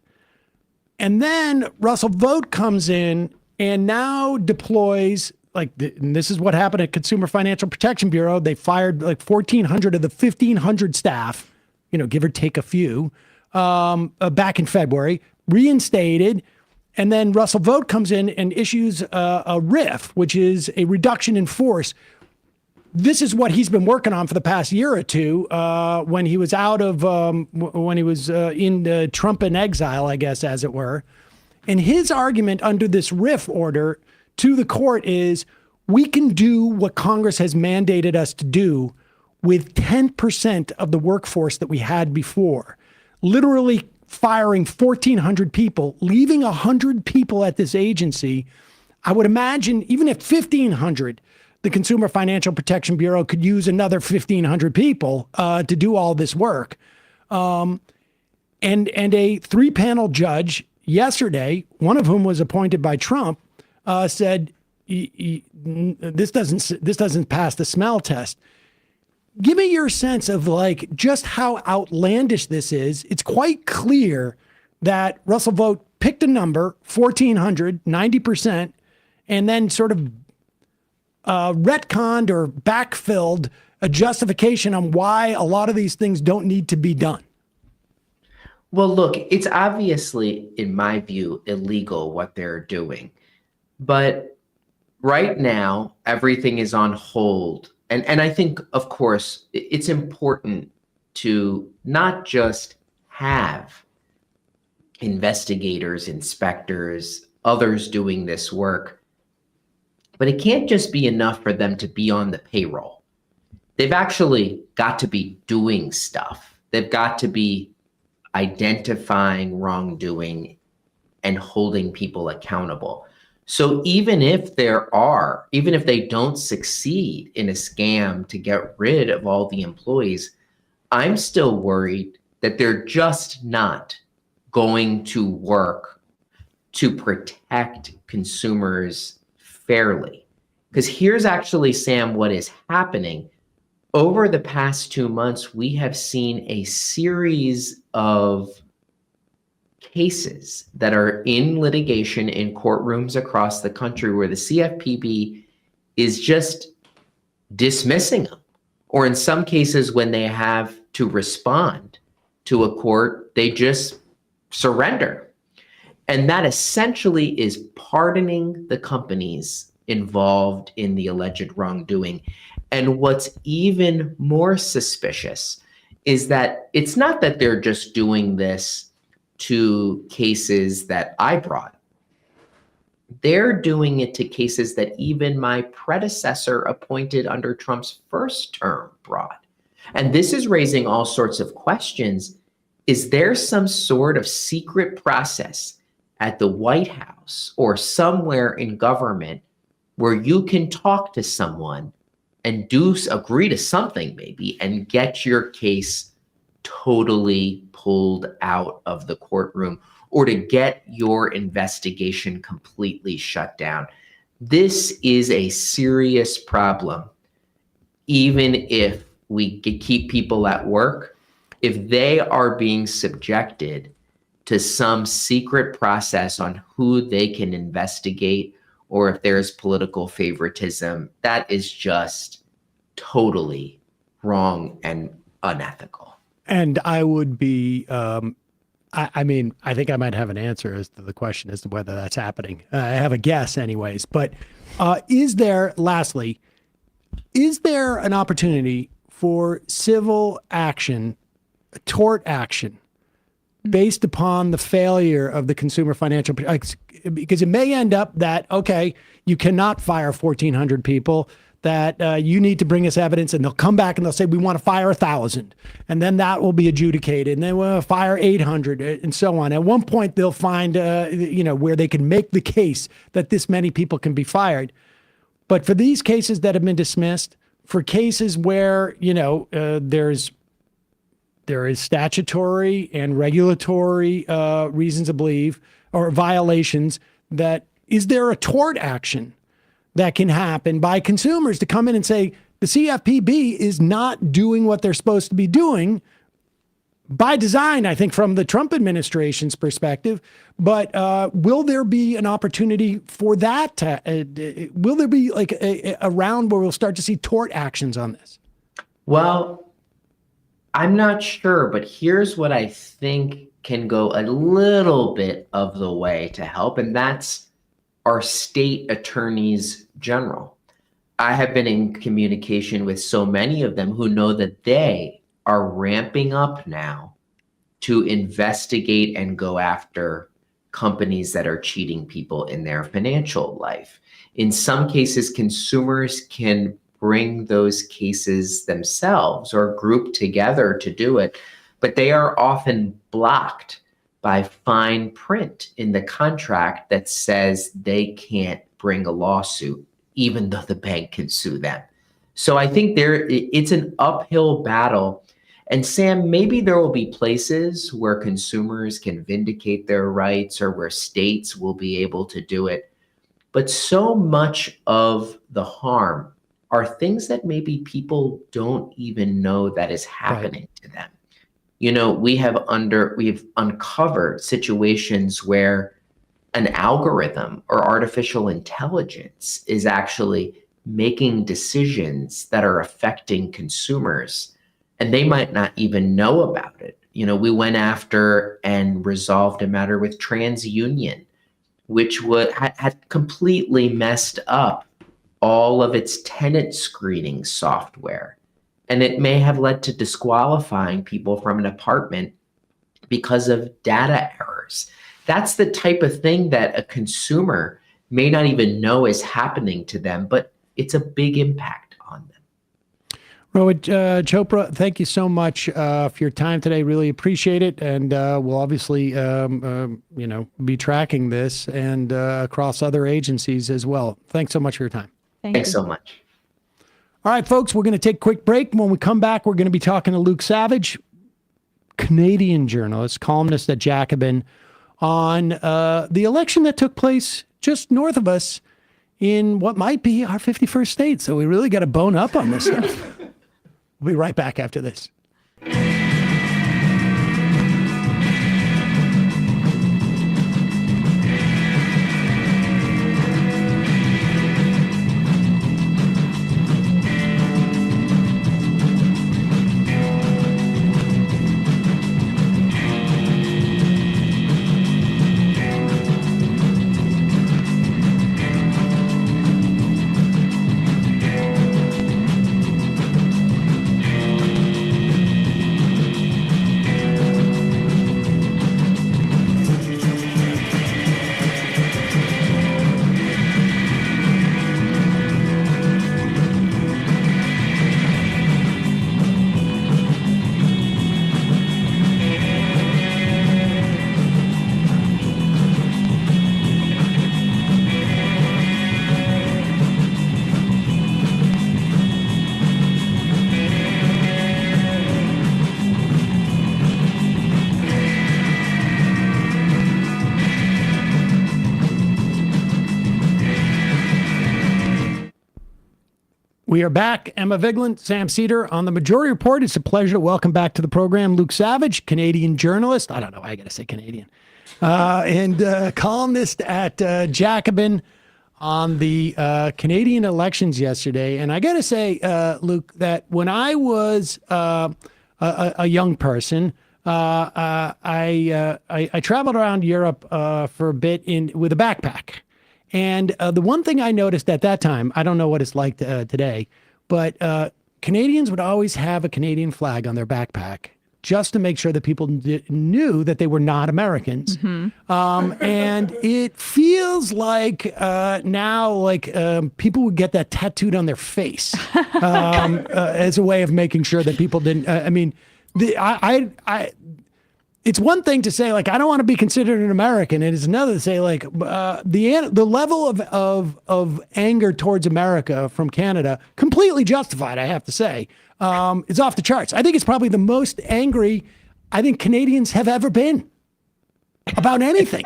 And then Russell Vought comes in and now deploys, and this is what happened at Consumer Financial Protection Bureau. They fired like 1,400 of the 1,500 staff, give or take a few, back in February, reinstated. And then Russell Vought comes in and issues a RIF, which is a reduction in force. This is what he's been working on for the past year or two when he was in Trump in exile, I guess, as it were. And his argument under this RIF order to the court is we can do what Congress has mandated us to do with 10% of the workforce that we had before, literally firing 1,400 people, leaving 100 people at this agency. I would imagine even at 1,500, the Consumer Financial Protection Bureau could use another 1,500 people to do all this work. And a 3-panel judge yesterday, one of whom was appointed by Trump, said this doesn't pass the smell test. Give me your sense of just how outlandish this is. It's quite clear that Russell Vought picked a number, 1,400, 90%, and then sort of retconned or backfilled a justification on why a lot of these things don't need to be done. Well, look, it's obviously, in my view, illegal what they're doing. But right now, everything is on hold. And I think, of course, it's important to not just have investigators, inspectors, others doing this work, but it can't just be enough for them to be on the payroll. They've actually got to be doing stuff. They've got to be identifying wrongdoing and holding people accountable. So even if they don't succeed in a scam to get rid of all the employees, I'm still worried that they're just not going to work to protect consumers fairly. Because here's actually, Sam, what is happening. Over the past 2 months, we have seen a series of cases that are in litigation in courtrooms across the country where the CFPB is just dismissing them. Or in some cases, when they have to respond to a court, they just surrender. And that essentially is pardoning the companies involved in the alleged wrongdoing. And what's even more suspicious is that it's not that they're just doing this to cases that I brought. They're doing it to cases that even my predecessor appointed under Trump's first term brought. And this is raising all sorts of questions. Is there some sort of secret process at the White House or somewhere in government where you can talk to someone and agree to something maybe and get your case totally pulled out of the courtroom or to get your investigation completely shut down? This is a serious problem. Even if we keep people at work, if they are being subjected to some secret process on who they can investigate, or if there's political favoritism, that is just totally wrong and unethical. And I would be, I think I might have an answer as to the question as to whether that's happening. I have a guess anyways, but is there an opportunity for civil action, tort action, based upon the failure of the Consumer Financial Protection? Because it may end up that, okay, you cannot fire 1,400 people. that you need to bring us evidence, and they'll come back and they'll say, we want to fire 1,000, and then that will be adjudicated, and then we'll fire 800, and so on. At one point, they'll find, where they can make the case that this many people can be fired. But for these cases that have been dismissed, for cases where, there is statutory and regulatory reasons to believe, or violations, that is there a tort action that can happen by consumers to come in and say, the CFPB is not doing what they're supposed to be doing by design, I think, from the Trump administration's perspective. But will there be an opportunity for that? Will there be like a round where we'll start to see tort actions on this? Well, I'm not sure, but here's what I think can go a little bit of the way to help, and that's our state attorneys general. I have been in communication with so many of them who know that they are ramping up now to investigate and go after companies that are cheating people in their financial life. In some cases, consumers can bring those cases themselves or group together to do it, but they are often blocked by fine print in the contract that says they can't bring a lawsuit, even though the bank can sue them. So I think it's an uphill battle. And Sam, maybe there will be places where consumers can vindicate their rights or where states will be able to do it. But so much of the harm are things that maybe people don't even know that is happening to them. We've uncovered situations where an algorithm or artificial intelligence is actually making decisions that are affecting consumers, and they might not even know about it. We went after and resolved a matter with TransUnion, which had completely messed up all of its tenant screening software. And it may have led to disqualifying people from an apartment because of data errors. That's the type of thing that a consumer may not even know is happening to them, but it's a big impact on them. Rohit Chopra, thank you so much for your time today. Really appreciate it. And we'll obviously, be tracking this and across other agencies as well. Thanks so much for your time. Thanks so much. All right, folks, we're going to take a quick break. When we come back, we're going to be talking to Luke Savage, Canadian journalist, columnist at Jacobin, on the election that took place just north of us in what might be our 51st state. So we really got to bone up on this stuff. We'll be right back after this. We are back. Emma Vigeland, Sam Seder on the Majority Report. It's a pleasure to welcome back to the program Luke Savage, Canadian journalist. I don't know. I got to say Canadian. And columnist at Jacobin on the Canadian elections yesterday. And I got to say, Luke, that when I was a young person, I traveled around Europe for a bit with a backpack. And the one thing I noticed at that time, I don't know what it's like today, but Canadians would always have a Canadian flag on their backpack just to make sure that people knew that they were not Americans. And it feels like now, like people would get that tattooed on their face as a way of making sure that people didn't. It's one thing to say, like, I don't want to be considered an American. It is another to say, like, the level of anger towards America from Canada, completely justified, I have to say, is off the charts. I think it's probably the most angry I think Canadians have ever been about anything.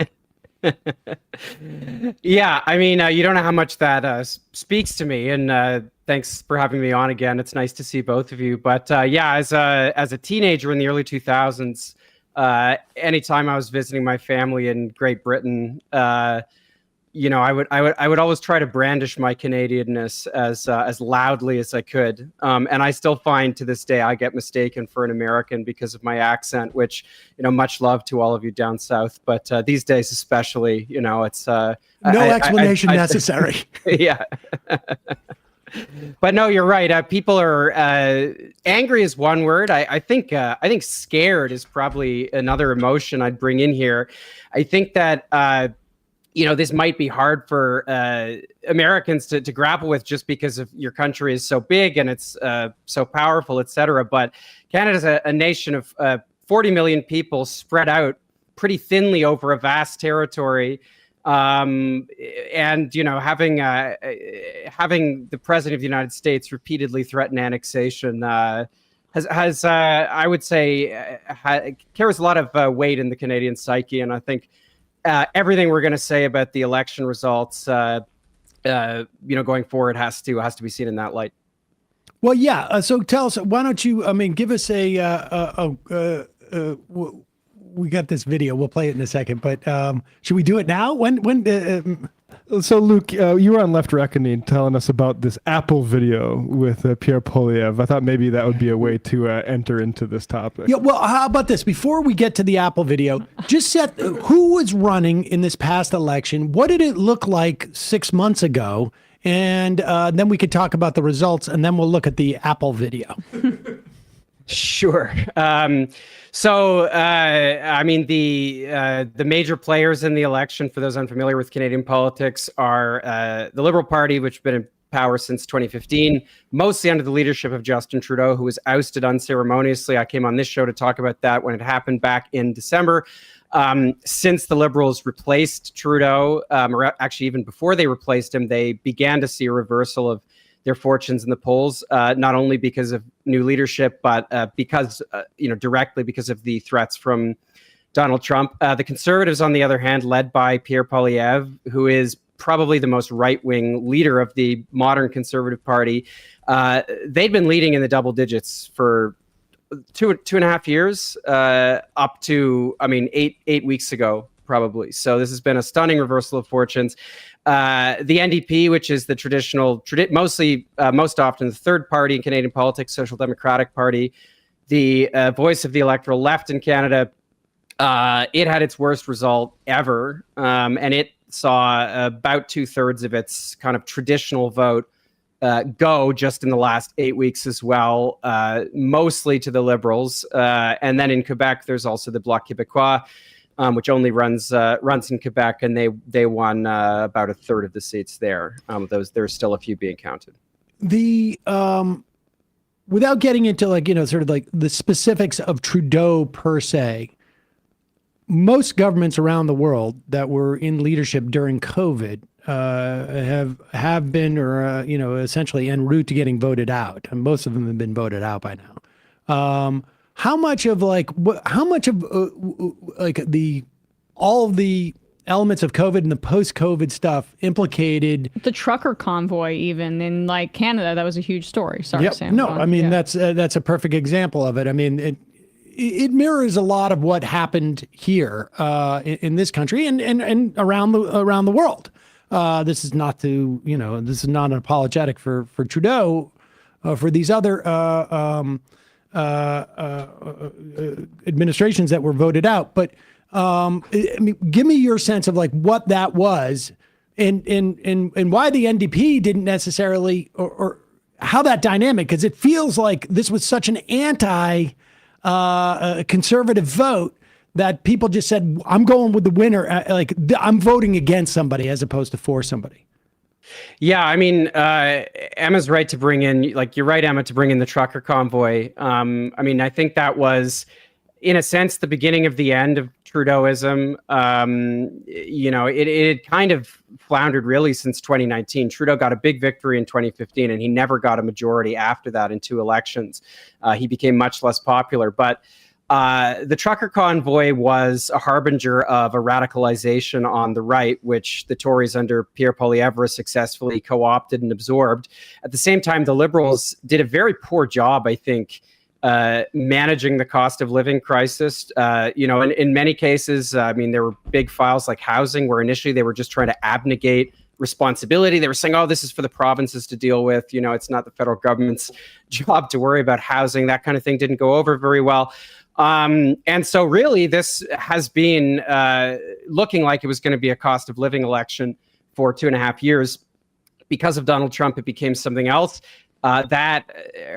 Yeah, I mean, you don't know how much that speaks to me, and thanks for having me on again. It's nice to see both of you. But yeah, as a teenager in the early 2000s, anytime I was visiting my family in Great Britain, you know, I would always try to brandish my Canadianness as loudly as I could. And I still find to this day I get mistaken for an American because of my accent, which, you know, much love to all of you down south. But these days especially, you know, it's no explanation necessary. Yeah. But no, you're right. People are angry is one word. I think scared is probably another emotion I'd bring in here. I think that you know, this might be hard for Americans to grapple with just because of your country is so big and it's so powerful, et cetera. But Canada's a nation of 40 million people spread out pretty thinly over a vast territory. And, you know, having the president of the United States repeatedly threaten annexation has I would say, carries a lot of weight in the Canadian psyche. And I think everything we're going to say about the election results, you know, going forward has to be seen in that light. Well, yeah. So tell us, why don't you, I mean, give us we got this video. We'll play it in a second, but should we do it now? So, Luke, you were on Left Reckoning telling us about this Apple video with Pierre Poilievre. I thought maybe that would be a way to enter into this topic. Yeah, well, how about this? Before we get to the Apple video, just set who was running in this past election. What did it look like 6 months ago? And then we could talk about the results, and then we'll look at the Apple video. Sure. So, I mean, the major players in the election, for those unfamiliar with Canadian politics, are the Liberal Party, which has been in power since 2015, mostly under the leadership of Justin Trudeau, who was ousted unceremoniously. I came on this show to talk about that when it happened back in December. Since the Liberals replaced Trudeau, or actually even before they replaced him, they began to see a reversal of their fortunes in the polls, not only because of new leadership, but because, you know, directly because of the threats from Donald Trump. The Conservatives, on the other hand, led by Pierre Poilievre, who is probably the most right-wing leader of the modern Conservative Party, they'd been leading in the double digits for two and a half years, up to, I mean, eight weeks ago, probably. So this has been a stunning reversal of fortunes. The NDP, which is the traditional, most often the third party in Canadian politics, Social Democratic Party, the voice of the electoral left in Canada, it had its worst result ever, and it saw about 2/3 of its kind of traditional vote go just in the last 8 weeks as well, mostly to the Liberals. And then in Quebec, there's also the Bloc Québécois, which only runs in Quebec, and they won about 1/3 of the seats there. There's still a few being counted. The without getting into, like, you know, sort of like the specifics of Trudeau per se, most governments around the world that were in leadership during COVID have been, or you know, essentially en route to getting voted out, and most of them have been voted out by now. How much of like all of the elements of COVID and the post-COVID stuff implicated the trucker convoy, even in like Canada? That was a huge story. Sorry, yep. Sam. No, I mean, that's a perfect example of it. I mean, it mirrors a lot of what happened here in this country and around the world. This is not an apologetic for Trudeau, for these other administrations that were voted out. But I mean, give me your sense of like what that was, and why the NDP didn't necessarily, or how that dynamic, because it feels like this was such an anti conservative vote that people just said, I'm going with the winner. I'm voting against somebody as opposed to for somebody. Yeah, I mean, Emma's right to bring in, you're right, Emma, to bring in the trucker convoy. I mean, I think that was, in a sense, the beginning of the end of Trudeauism. It kind of floundered really since 2019. Trudeau got a big victory in 2015, and he never got a majority after that in 2 elections. He became much less popular. But the trucker convoy was a harbinger of a radicalization on the right, which the Tories under Pierre Poilievre successfully co-opted and absorbed. At the same time, the Liberals did a very poor job, I think, managing the cost of living crisis. In many cases, I mean, there were big files like housing, where initially they were just trying to abnegate responsibility. They were saying, oh, this is for the provinces to deal with. It's not the federal government's job to worry about housing. That kind of thing didn't go over very well. And so really, this has been looking like it was going to be a cost of living election for 2.5 years. Because of Donald Trump, it became something else. That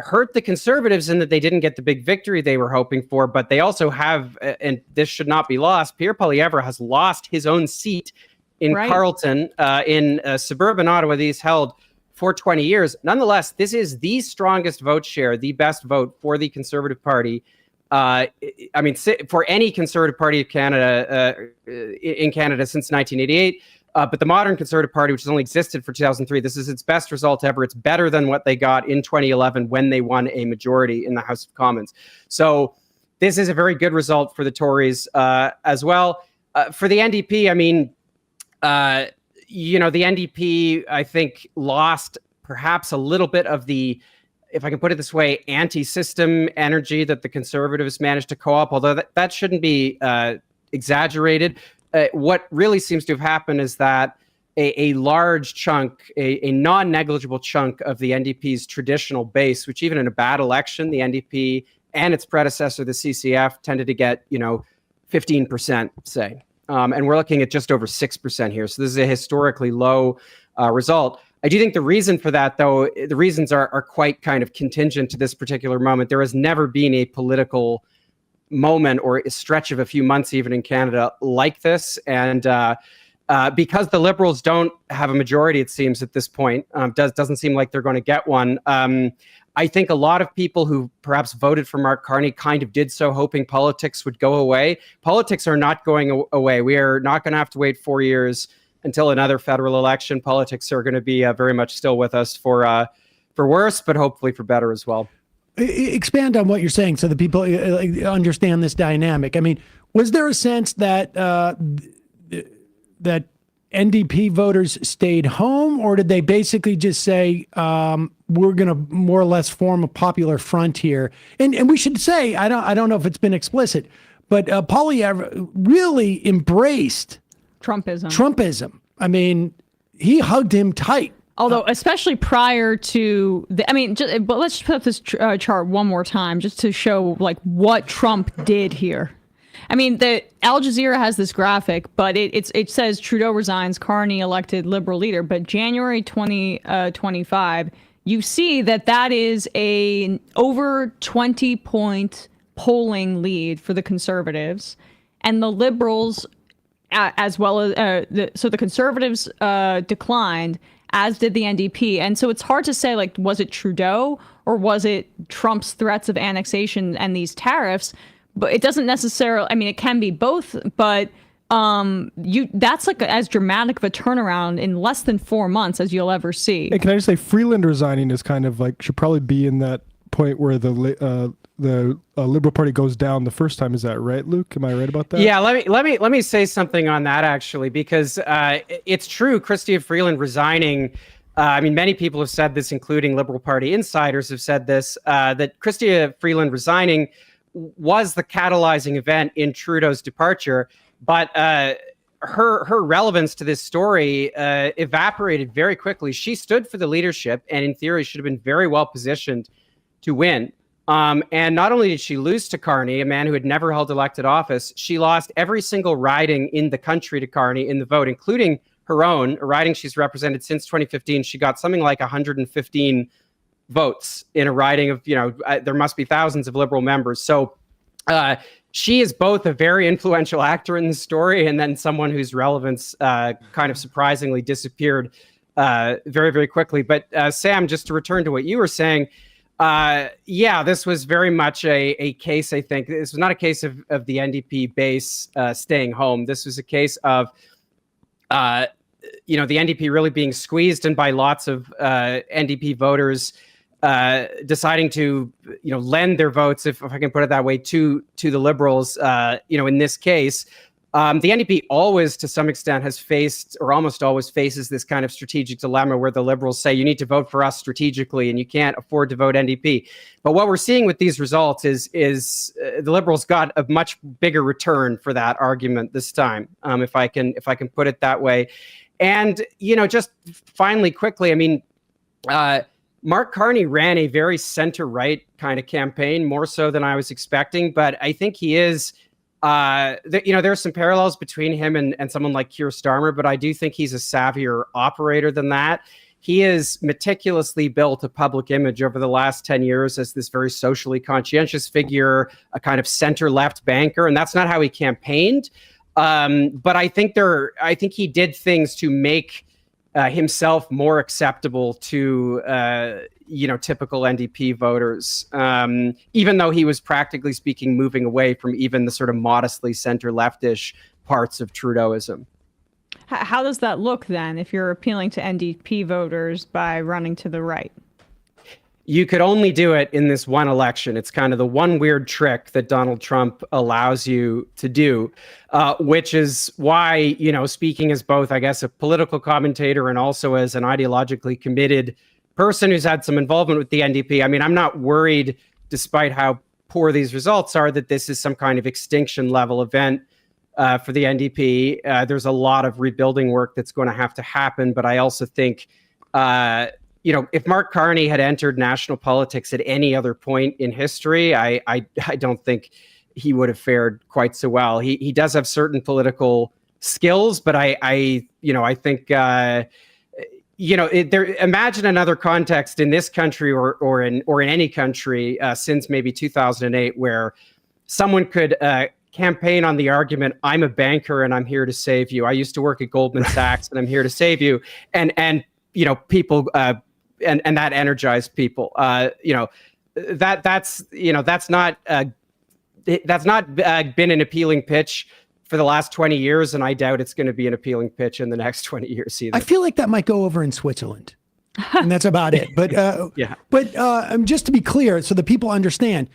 hurt the Conservatives in that they didn't get the big victory they were hoping for, but they also have, and this should not be lost, Pierre Poilievre has lost his own seat in Carleton, in suburban Ottawa that he's held for 20 years. Nonetheless, this is the strongest vote share, the best vote for the Conservative Party. For any Conservative Party of Canada, in Canada since 1988. But the modern Conservative Party, which has only existed for 2003, this is its best result ever. It's better than what they got in 2011 when they won a majority in the House of Commons. So this is a very good result for the Tories as well. For the NDP, I mean, the NDP, I think, lost perhaps a little bit of the, if I can put it this way, anti-system energy that the Conservatives managed to co-op, although that shouldn't be exaggerated. What really seems to have happened is that a large chunk, a non-negligible chunk of the NDP's traditional base, which even in a bad election, the NDP and its predecessor, the CCF, tended to get, 15%, say. And we're looking at just over 6% here. So this is a historically low result. I do think the reason for that, though, the reasons are quite kind of contingent to this particular moment. There has never been a political moment or a stretch of a few months even in Canada like this. And because the Liberals don't have a majority, it seems, at this point, doesn't seem like they're going to get one. I think a lot of people who perhaps voted for Mark Carney kind of did so hoping politics would go away. Politics are not going away. We are not going to have to wait 4 years until another federal election. Politics are going to be very much still with us for worse, but hopefully for better as well. Expand on what you're saying so that people understand this dynamic. I mean, was there a sense that that NDP voters stayed home, or did they basically just say, we're going to more or less form a popular front here? And we should say, I don't know if it's been explicit, but Poilievre really embraced Trumpism. I mean, he hugged him tight. Although, especially prior to but let's just put up this chart one more time just to show what Trump did here. I mean, the Al Jazeera has this graphic, but it says Trudeau resigns, Carney elected Liberal leader. But January 2025, you see that is a over 20-point polling lead for the Conservatives, and the Liberals, as well as the Conservatives declined, as did the NDP. And so it's hard to say, was it Trudeau or was it Trump's threats of annexation and these tariffs? But it doesn't necessarily, it can be both, but that's as dramatic of a turnaround in less than 4 months as you'll ever see. And can I just say, Freeland resigning is kind of should probably be in that point where the Liberal Party goes down the first time. Is that right, Luke? Am I right about that? Yeah, let me say something on that, actually, because it's true. Chrystia Freeland resigning. Many people have said this, including Liberal Party insiders have said this, that Chrystia Freeland resigning was the catalyzing event in Trudeau's departure. But her relevance to this story evaporated very quickly. She stood for the leadership and in theory should have been very well positioned to win. And not only did she lose to Carney, a man who had never held elected office, she lost every single riding in the country to Carney in the vote, including her own, a riding she's represented since 2015. She got something like 115 votes in a riding of, there must be thousands of Liberal members. So she is both a very influential actor in the story and then someone whose relevance kind of surprisingly disappeared very, very quickly. But Sam, just to return to what you were saying, this was very much a case, I think. This was not a case of the NDP base staying home. This was a case of, the NDP really being squeezed and by lots of NDP voters deciding to, lend their votes, if I can put it that way, to the Liberals, in this case. The NDP always, to some extent, has faced, or almost always faces, this kind of strategic dilemma where the Liberals say, you need to vote for us strategically and you can't afford to vote NDP. But what we're seeing with these results is the Liberals got a much bigger return for that argument this time, if I can put it that way. And, just finally, quickly, I mean, Mark Carney ran a very center-right kind of campaign, more so than I was expecting, but I think he is... there's some parallels between him and someone like Keir Starmer, but I do think he's a savvier operator than that. He has meticulously built a public image over the last 10 years as this very socially conscientious figure, a kind of center-left banker, and that's not how he campaigned. But I think he did things to make himself more acceptable to typical NDP voters, even though he was practically speaking moving away from even the sort of modestly center-leftish parts of Trudeauism. How does that look then if you're appealing to NDP voters by running to the right? You could only do it in this one election. It's kind of the one weird trick that Donald Trump allows you to do, which is why, speaking as both, I guess, a political commentator and also as an ideologically committed person who's had some involvement with the NDP, I mean, I'm not worried, despite how poor these results are, that this is some kind of extinction level event for the NDP. There's a lot of rebuilding work that's going to have to happen, but I also think... if Mark Carney had entered national politics at any other point in history, I don't think he would have fared quite so well. He does have certain political skills, but I think imagine another context in this country or in any country since maybe 2008 where someone could campaign on the argument, I'm a banker and I'm here to save you. I used to work at Goldman Sachs and I'm here to save you, and people. And that energized people. That's not been an appealing pitch for the last 20 years, and I doubt it's going to be an appealing pitch in the next 20 years either. I feel like that might go over in Switzerland, and that's about it. But just to be clear, so that people understand,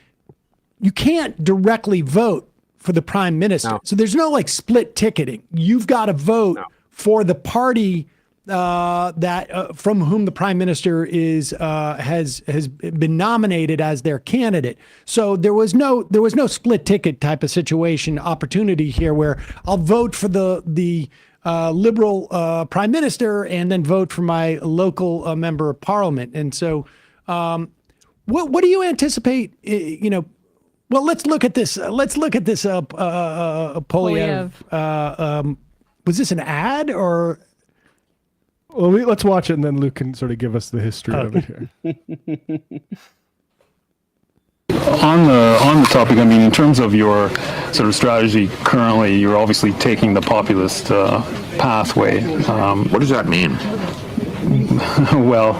you can't directly vote for the prime minister. No. So there's no split ticketing. You've got to vote for the party that from whom the prime minister has been nominated as their candidate. So there was no split ticket type of opportunity here where I'll vote for the Liberal prime minister and then vote for my local member of parliament. And so, what do you anticipate? Well, let's look at this. Poilievre. Was this an ad or? Well, let's watch it, and then Luke can sort of give us the history of it here. On the topic, I mean, in terms of your sort of strategy currently, you're obviously taking the populist pathway. What does that mean? Well,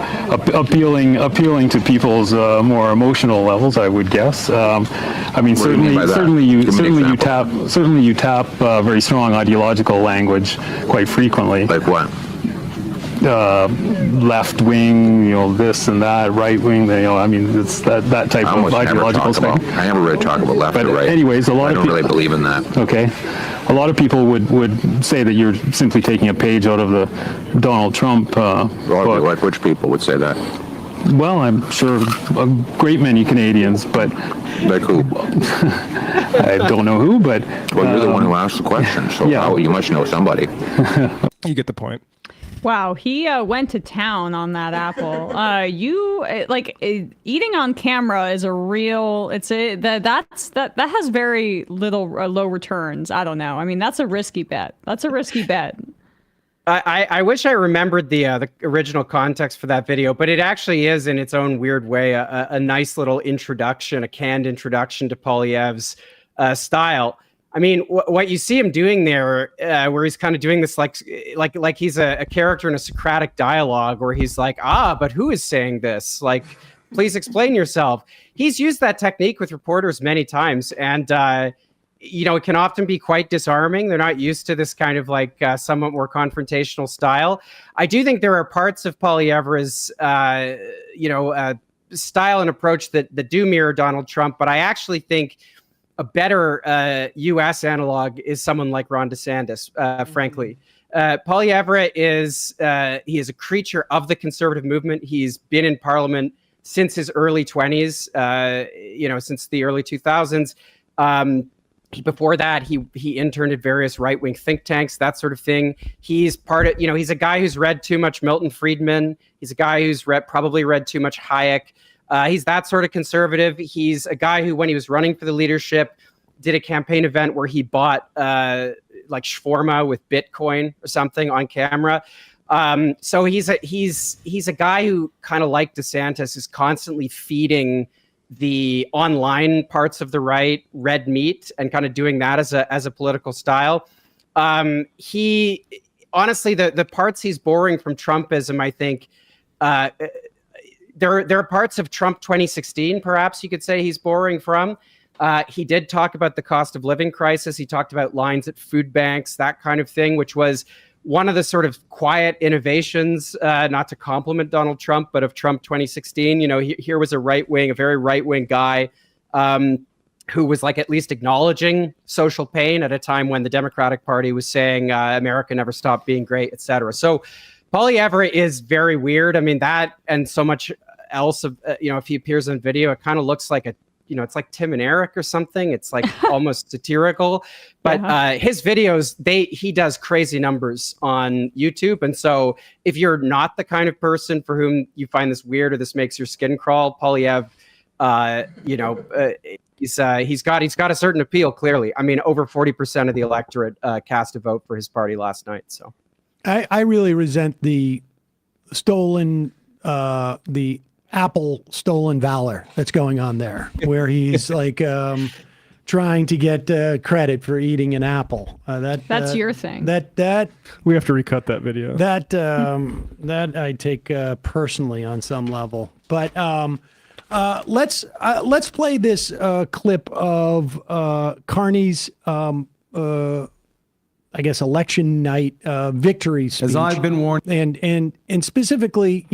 appealing to people's more emotional levels, I would guess. I mean, certainly you tap very strong ideological language quite frequently. Like what? Left wing, this and that, right wing. I mean, it's that type of ideological stuff. I never really talk about left or right. Anyways, I don't really believe in that. Okay, a lot of people would say that you're simply taking a page out of the Donald Trump book. Like which people would say that? Well, I'm sure a great many Canadians, but like who? I don't know who, but well, you're the one who asked the question, so you must know somebody. You get the point. Wow, he went to town on that apple. Eating on camera is a real. That has very little low returns. I don't know. I mean, that's a risky bet. I wish I remembered the original context for that video, but it actually is, in its own weird way, a nice little introduction, a canned introduction to Poilievre's style. I mean, what you see him doing there, where he's kind of doing this like he's a character in a Socratic dialogue, where he's like, but who is saying this? Like, please explain yourself. He's used that technique with reporters many times, and it can often be quite disarming. They're not used to this kind of like somewhat more confrontational style. I do think there are parts of Poilievre's, style and approach that do mirror Donald Trump, but I actually think a better U.S. analog is someone like Ron DeSantis, frankly. Poilievre he is a creature of the conservative movement. He's been in Parliament since his early 20s, since the early 2000s. Before that, he interned at various right-wing think tanks, that sort of thing. He's he's a guy who's read too much Milton Friedman. He's a guy who's probably read too much Hayek. He's that sort of conservative. He's a guy who, when he was running for the leadership, did a campaign event where he bought like shawarma with Bitcoin or something on camera. So he's a guy who, kind of like DeSantis, is constantly feeding the online parts of the right red meat and kind of doing that as a political style. He honestly, the parts he's borrowing from Trumpism, I think, there are parts of Trump 2016, perhaps you could say, he's borrowing from. He did talk about the cost of living crisis. He talked about lines at food banks, that kind of thing, which was one of the sort of quiet innovations, not to compliment Donald Trump, but of Trump 2016. Here was a very right-wing guy who was like at least acknowledging social pain at a time when the Democratic Party was saying America never stopped being great, et cetera. So Poilievre is very weird. I mean, that and so much else of, if he appears on video, it kind of looks like it's like Tim and Eric or something. It's like almost satirical, but his videos, he does crazy numbers on YouTube. And so if you're not the kind of person for whom you find this weird or this makes your skin crawl, Poilievre, he's got a certain appeal, clearly. I mean, over 40% of the electorate cast a vote for his party last night. So I really resent the Apple stolen valor that's going on there, where he's like trying to get credit for eating an apple. That's your thing. That we have to recut that video. That I take personally on some level. But let's play this clip of Carney's I guess election night victory speech. As I've been warned, and specifically, I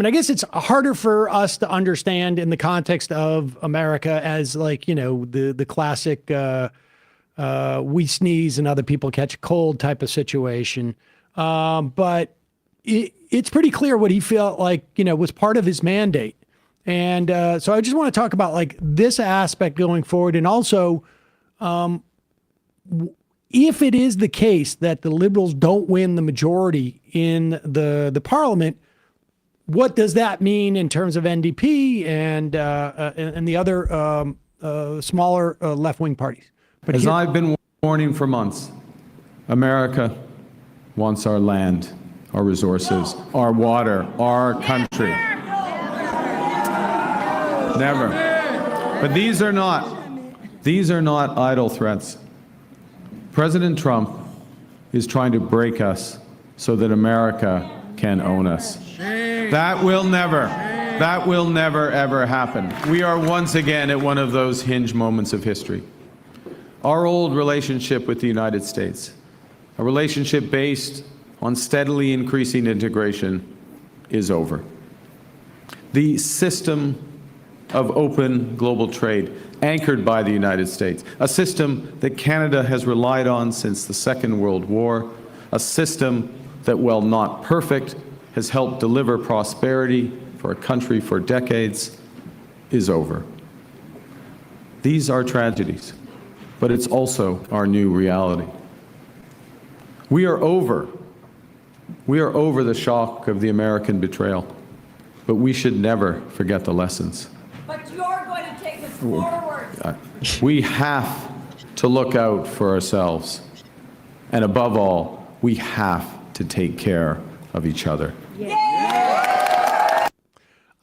guess it's harder for us to understand in the context of America as like, the classic we sneeze and other people catch a cold type of situation. But it's pretty clear what he felt like, was part of his mandate. And so I just want to talk about like this aspect going forward. And also, if it is the case that the Liberals don't win the majority in the Parliament, what does that mean in terms of NDP and the other smaller left-wing parties? But as I've been warning for months, America wants our land, our resources, our water, our country. Never. But these are not idle threats. President Trump is trying to break us so that America can own us. That will never, ever happen. We are once again at one of those hinge moments of history. Our old relationship with the United States, a relationship based on steadily increasing integration, is over. The system of open global trade, anchored by the United States, a system that Canada has relied on since the Second World War, a system that, while not perfect, has helped deliver prosperity for a country for decades, is over. These are tragedies, but it's also our new reality. We are over the shock of the American betrayal, but we should never forget the lessons. But you're going to take us forward. We have to look out for ourselves. And above all, we have to take care of each other.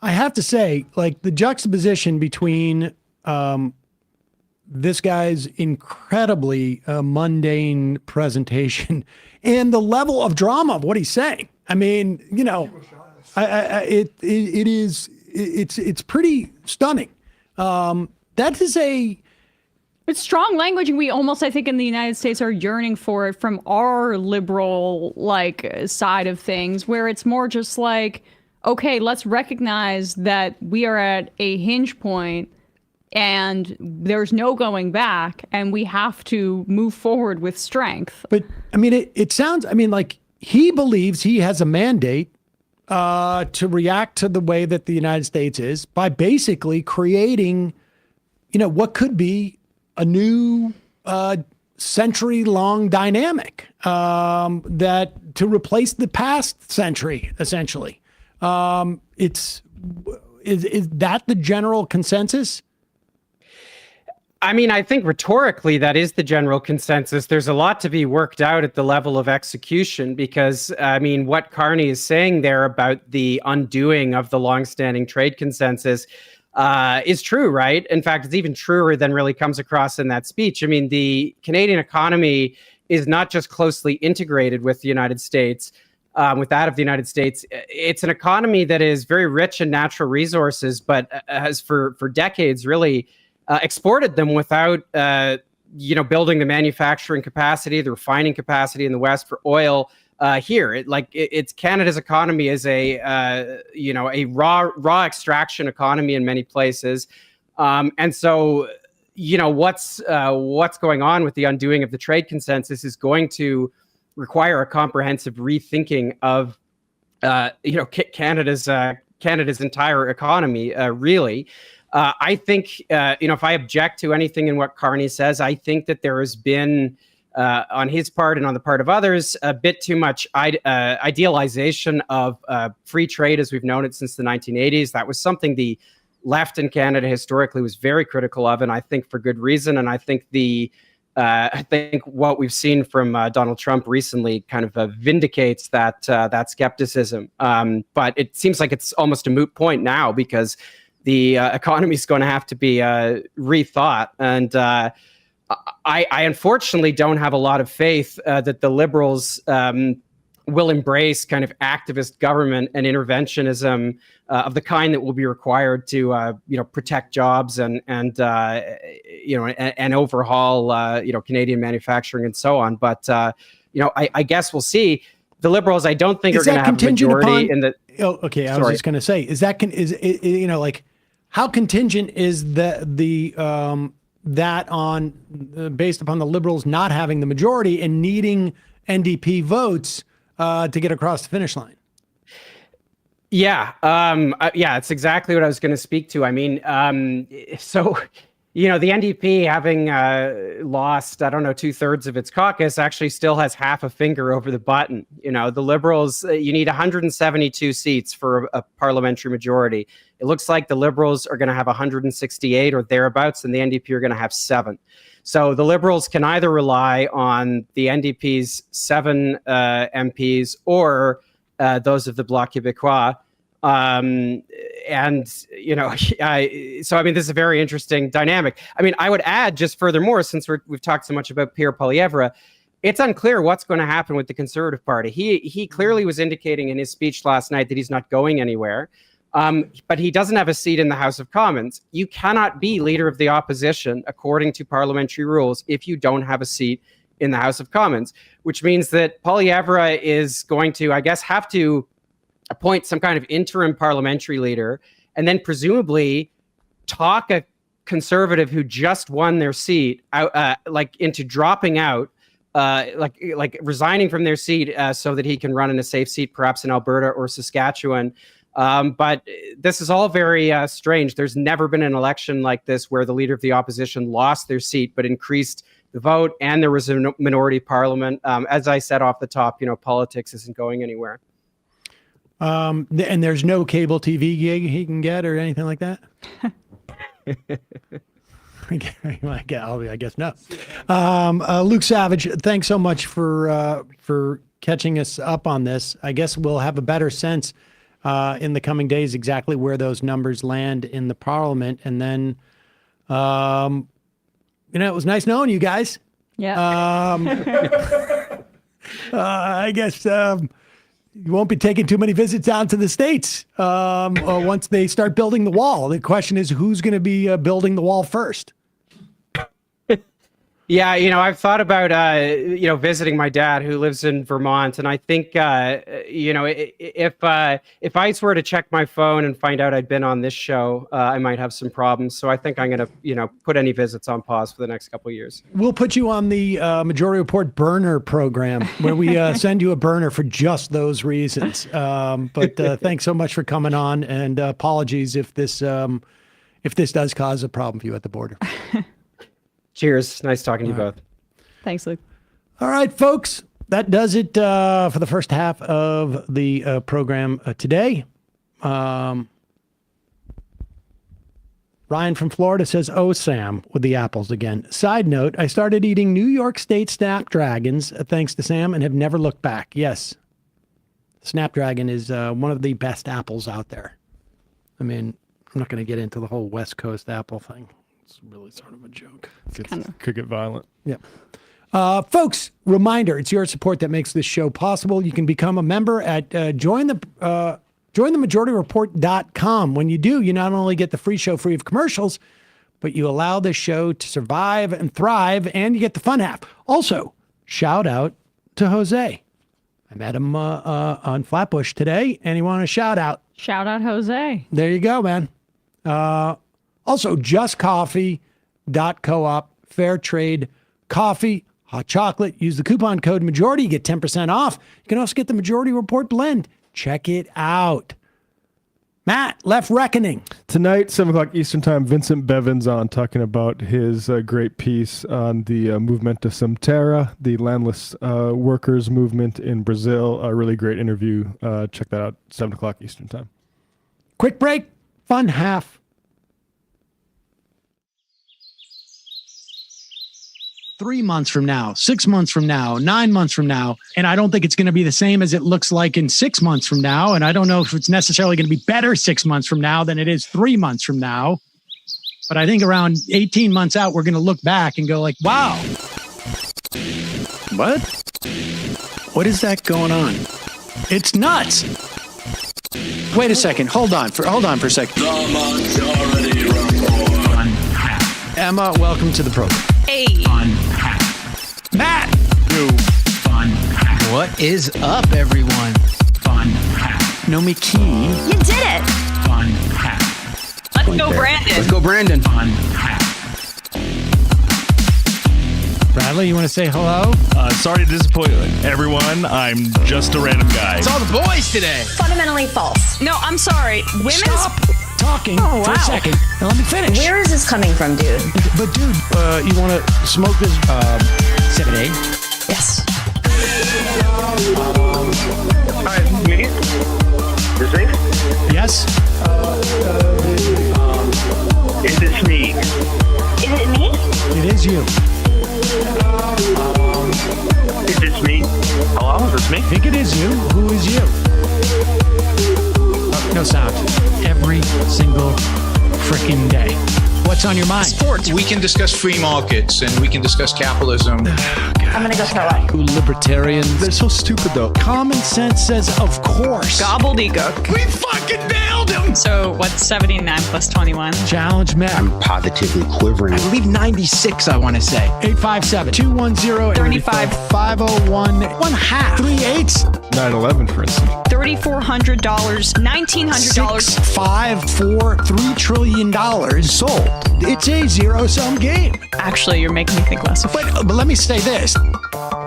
I have to say, like the juxtaposition between this guy's incredibly mundane presentation and the level of drama of what he's saying. I mean, you know, it's pretty stunning. That is it's strong language, and we almost, I think, in the United States are yearning for it from our liberal side of things, where it's more just like, okay, let's recognize that we are at a hinge point and there's no going back, and we have to move forward with strength. But I mean, it sounds, I mean, like he believes he has a mandate to react to the way that the United States is by basically creating, you know, what could be a new century-long dynamic that to replace the past century, essentially. Is that the general consensus? I mean, I think rhetorically that is the general consensus. There's a lot to be worked out at the level of execution because, I mean, what Carney is saying there about the undoing of the longstanding trade consensus is true, right? In fact, it's even truer than really comes across in that speech. I mean, the Canadian economy is not just closely integrated with the United States, with that of the United States. It's an economy that is very rich in natural resources, but has for decades really exported them without, building the manufacturing capacity, the refining capacity in the West for oil here. It's Canada's economy is a raw extraction economy in many places, and so what's going on with the undoing of the trade consensus is going to require a comprehensive rethinking of Canada's entire economy, really. I think, if I object to anything in what Carney says, I think that there has been, on his part and on the part of others, a bit too much idealization of free trade as we've known it since the 1980s. That was something the left in Canada historically was very critical of, and I think for good reason. And I think what we've seen from Donald Trump recently kind of vindicates that skepticism. But it seems like it's almost a moot point now because the economy is going to have to be rethought. And I unfortunately don't have a lot of faith that the Liberals will embrace kind of activist government and interventionism of the kind that will be required to protect jobs and overhaul Canadian manufacturing and so on. But I guess we'll see. The Liberals, I don't think, are going to have a majority in the. Oh, okay. I was just going to say, how contingent is that on based upon the Liberals not having the majority and needing NDP votes to get across the finish line? Yeah, it's exactly what I was going to speak to. I mean, the NDP having lost, 2/3 of its caucus, actually still has half a finger over the button. The Liberals, you need 172 seats for a parliamentary majority. It looks like the Liberals are going to have 168 or thereabouts, and the NDP are going to have 7. So the Liberals can either rely on the NDP's 7 MPs or those of the Bloc Québécois. This is a very interesting dynamic. I mean, I would add just furthermore, since we've talked so much about Pierre Poilievre, it's unclear what's going to happen with the Conservative Party. He clearly was indicating in his speech last night that he's not going anywhere. But he doesn't have a seat in the House of Commons. You cannot be leader of the opposition, according to parliamentary rules, if you don't have a seat in the House of Commons, which means that Poilievre is going to, I guess, have to appoint some kind of interim parliamentary leader and then presumably talk a Conservative who just won their seat out, into dropping out, resigning from their seat so that he can run in a safe seat, perhaps in Alberta or Saskatchewan. But this is all very strange. There's never been an election like this where the leader of the opposition lost their seat but increased the vote, and there was a minority parliament. As I said off the top, politics isn't going anywhere. And there's no cable TV gig he can get or anything like that? I guess no. Luke Savage, thanks so much for catching us up on this. I guess we'll have a better sense in the coming days exactly where those numbers land in the parliament. And then, it was nice knowing you guys. Yeah. I guess you won't be taking too many visits out to the States once they start building the wall. The question is, who's going to be building the wall first? Yeah, I've thought about, visiting my dad who lives in Vermont. And I think, if ICE were to check my phone and find out I'd been on this show, I might have some problems. So I think I'm going to, put any visits on pause for the next couple of years. We'll put you on the Majority Report burner program where we send you a burner for just those reasons. But thanks so much for coming on, and apologies if this does cause a problem for you at the border. Cheers. Nice talking to you both. Thanks, Luke. All right, folks. That does it for the first half of the program today. Ryan from Florida says, "Oh, Sam, with the apples again. Side note, I started eating New York State Snapdragons thanks to Sam and have never looked back." Yes. Snapdragon is one of the best apples out there. I mean, I'm not going to get into the whole West Coast apple thing. It's really sort of a joke. Could get violent. Yeah. Folks, reminder, it's your support that makes this show possible. You can become a member at jointhemajority.report.com. When you do, you not only get the free show free of commercials, but you allow the show to survive and thrive, and you get the fun half. Also, shout out to Jose. I met him on Flatbush today, and he wanted a shout out. Shout out Jose. There you go, man. Also, justcoffee.coop, fair trade coffee, hot chocolate. Use the coupon code MAJORITY, you get 10% off. You can also get the Majority Report blend. Check it out. Matt, Left Reckoning. Tonight, 7 o'clock Eastern Time, Vincent Bevin's on talking about his great piece on the Movimento Sem Terra, the landless workers movement in Brazil. A really great interview. Check that out, 7 o'clock Eastern Time. Quick break, fun half. 3 months from now, 6 months from now, 9 months from now. And I don't think it's going to be the same as it looks like in 6 months from now. And I don't know if it's necessarily going to be better 6 months from now than it is 3 months from now. But I think around 18 months out, we're going to look back and go like, wow. What? What is that going on? It's nuts. Wait a second. Hold on for a second. The Majority Report. Emma, welcome to the program. Hey. Matt. What is up, everyone? Nomi Key. You did it. Let's go, Brandon. Let's go, Brandon. Bradley, you want to say hello? Sorry to disappoint everyone. I'm just a random guy. It's all the boys today. Fundamentally false. No, I'm sorry. Women's Stop talking for a second. Now let me finish. Where is this coming from, dude? But dude, you want to smoke this 7A? Yes. Hi, me? Is it? Yes. Is this me? Is it me? It is you. Is this me? Hello, is this me? I think it is you. Who is you? No sound. Every single freaking day. What's on your mind? Sports. We can discuss free markets and we can discuss capitalism. I'm gonna go start watching. Libertarians. They're so stupid, though. Common sense says, of course. gobbledygook. We fucking nailed him. So what's 79 plus 21? Challenge Matt. I'm positively quivering. I believe 96, I want to say. 857-210-501. 1/2. 3/8. 9/11, for instance. $3,400, $1,900. 6, 5, 4, $3 trillion sold. It's a zero-sum game. Actually, you're making me think less of it. But let me say this.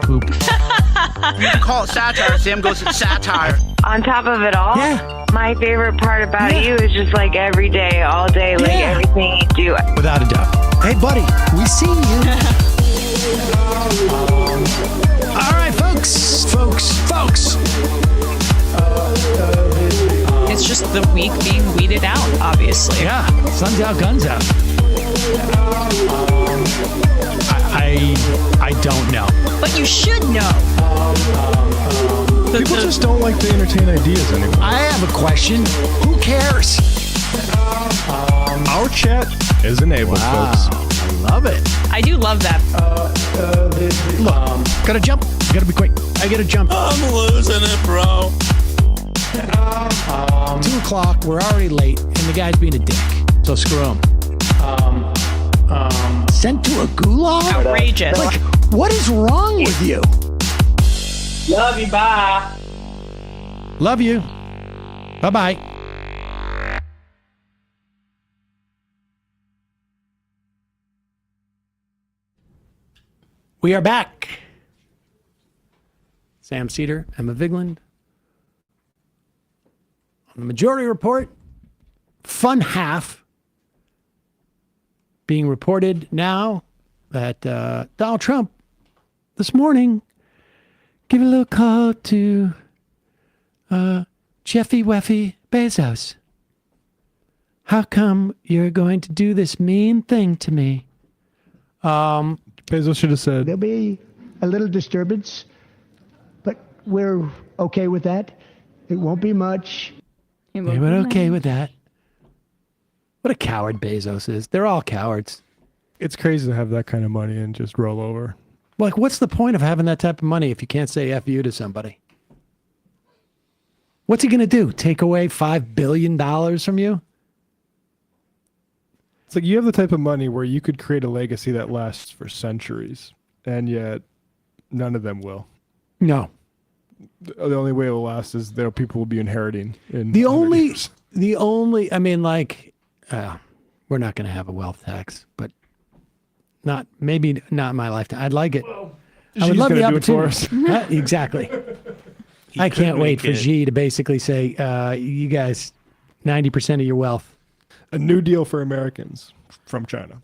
Poop. You can call it satire. Sam goes, it's satire. On top of it all, my favorite part about you is just like every day, all day, like everything you do. Without a doubt. Hey, buddy, we see you. All right, folks. It's just the weak being weeded out, obviously. Yeah, sun's out, guns out. I I don't know. But you should know. People just don't like to entertain ideas anymore. I have a question. Who cares? Our chat is enabled, folks. I love it. I do love that. Look, gotta jump. Gotta be quick. I gotta jump. I'm losing it, bro. 2 o'clock. We're already late, and the guy's being a dick. So screw him. Sent to a gulag? Outrageous. Like, what is wrong with you? Love you, bye. Love you. Bye-bye. We are back. Sam Seder, Emma Vigeland. On the Majority Report, fun half being reported now that Donald Trump this morning gave a little call to Jeffy Weffy Bezos. How come you're going to do this mean thing to me? Bezos should have said, there'll be a little disturbance, but we're okay with that. It won't be much. They were okay with that. What a coward Bezos is. They're all cowards. It's crazy to have that kind of money and just roll over. Like, what's the point of having that type of money if you can't say F you to somebody? What's he going to do? Take away $5 billion from you? It's like you have the type of money where you could create a legacy that lasts for centuries, and yet none of them will. No. The only way it will last is there people will be inheriting in The 100 years. I mean, like, we're not going to have a wealth tax, but maybe not in my lifetime. I'd like it. I would love the opportunity. Exactly. I can't wait for Xi to basically say, you guys, 90% of your wealth. A new deal for Americans from China.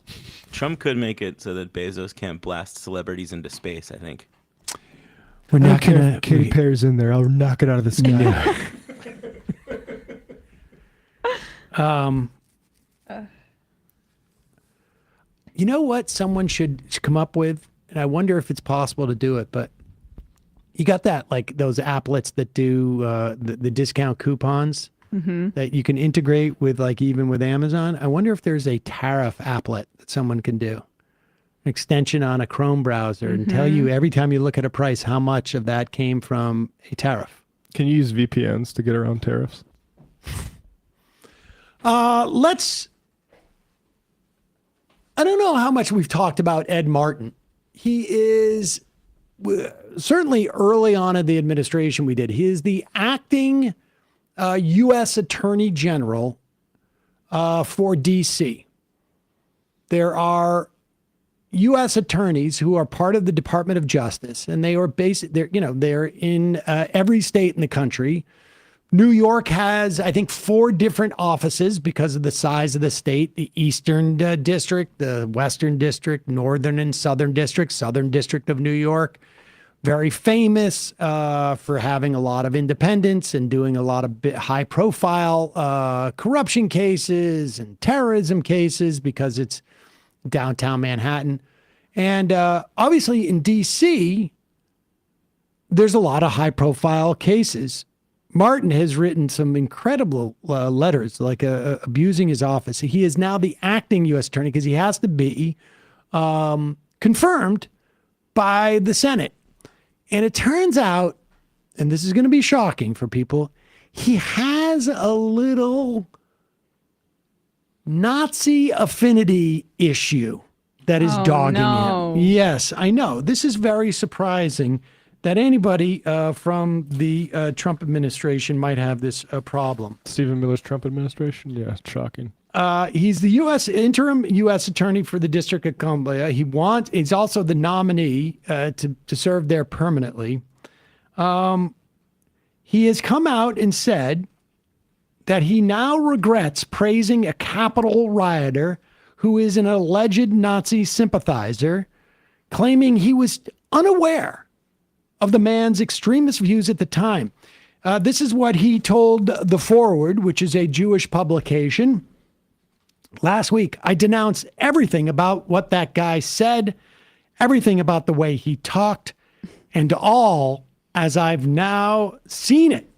Trump could make it so that Bezos can't blast celebrities into space, I think. We're not going to. Katy Perry's in there. I'll knock it out of the sky. You know what someone should come up with? And I wonder if it's possible to do it, but you got that, like those applets that do the discount coupons that you can integrate with, like, even with Amazon. I wonder if there's a tariff applet that someone can do. An extension on a Chrome browser and tell you every time you look at a price how much of that came from a tariff. Can you use VPNs to get around tariffs? I don't know how much we've talked about Ed Martin. He is certainly early on in the administration he is the acting U.S. Attorney General for D.C. There are U.S. attorneys who are part of the Department of Justice, and they are they're in every state in the country. New York has, I think, 4 different offices because of the size of the state: the Eastern District, the Western District, Northern and Southern District, Southern District of New York. Very famous for having a lot of independents and doing a lot of high-profile corruption cases and terrorism cases because it's downtown Manhattan. And obviously in D.C., there's a lot of high-profile cases. Martin has written some incredible letters, like abusing his office. He is now the acting U.S. attorney because he has to be confirmed by the Senate. And it turns out, and this is going to be shocking for people, he has a little Nazi affinity issue that is dogging him. Yes, I know. This is very surprising that anybody from the Trump administration might have this problem. Stephen Miller's Trump administration? Yeah, it's shocking. He's the interim U.S. attorney for the District of Columbia. He's also the nominee to serve there permanently. He has come out and said that he now regrets praising a Capitol rioter who is an alleged Nazi sympathizer, claiming he was unaware of the man's extremist views at the time. This is what he told The Forward, which is a Jewish publication. Last week, I denounced everything about what that guy said everything about the way he talked and all as I've now seen it.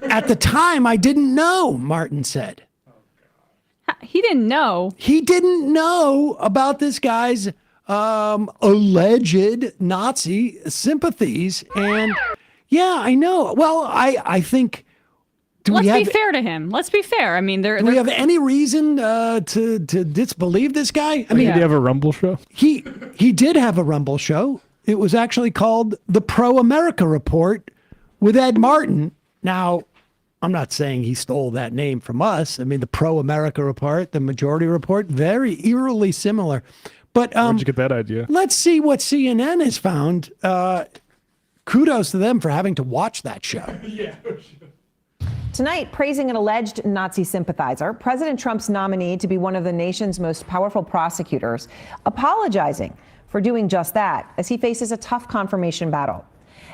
At the time, I didn't know, Martin said. He didn't know. He didn't know about this guy's alleged Nazi sympathies. And yeah, I know. Well, I think... Let's be fair to him. Let's be fair. I mean, do we have any reason to disbelieve this guy? I mean, did he have a Rumble show? He did have a Rumble show. It was actually called the Pro America Report with Ed Martin. Now, I'm not saying he stole that name from us. I mean, the Pro America Report, the Majority Report, very eerily similar. But where'd you get that idea? Let's see what CNN has found. Kudos to them for having to watch that show. Yeah. Tonight, praising an alleged Nazi sympathizer, President Trump's nominee to be one of the nation's most powerful prosecutors, apologizing for doing just that as he faces a tough confirmation battle.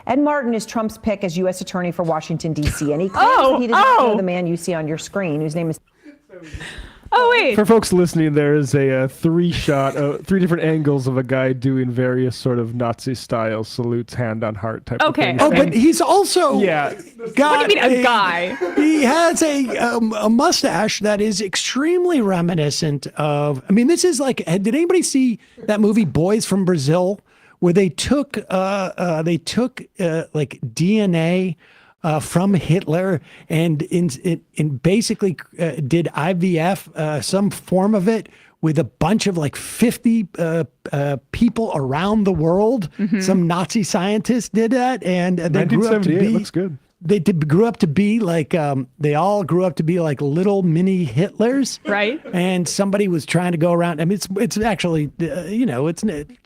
Ed Martin is Trump's pick as U.S. Attorney for Washington, D.C., and he claims that he does not know the man you see on your screen, whose name is... Oh, wait. For folks listening, there is a three different angles of a guy doing various sort of Nazi style salutes, hand on heart type of things. Oh, but he's also got What do you mean, a guy? He has a mustache that is extremely reminiscent of... I mean, this is like... Did anybody see that movie Boys from Brazil, where they took like DNA from Hitler and in basically did IVF, some form of it, with a bunch of like 50 people around the world. Mm-hmm. Some Nazi scientists did that, and they grew up to be. Looks good. They grew up to be like they all grew up to be like little mini Hitlers, right? And somebody was trying to go around. I mean, it's actually it's.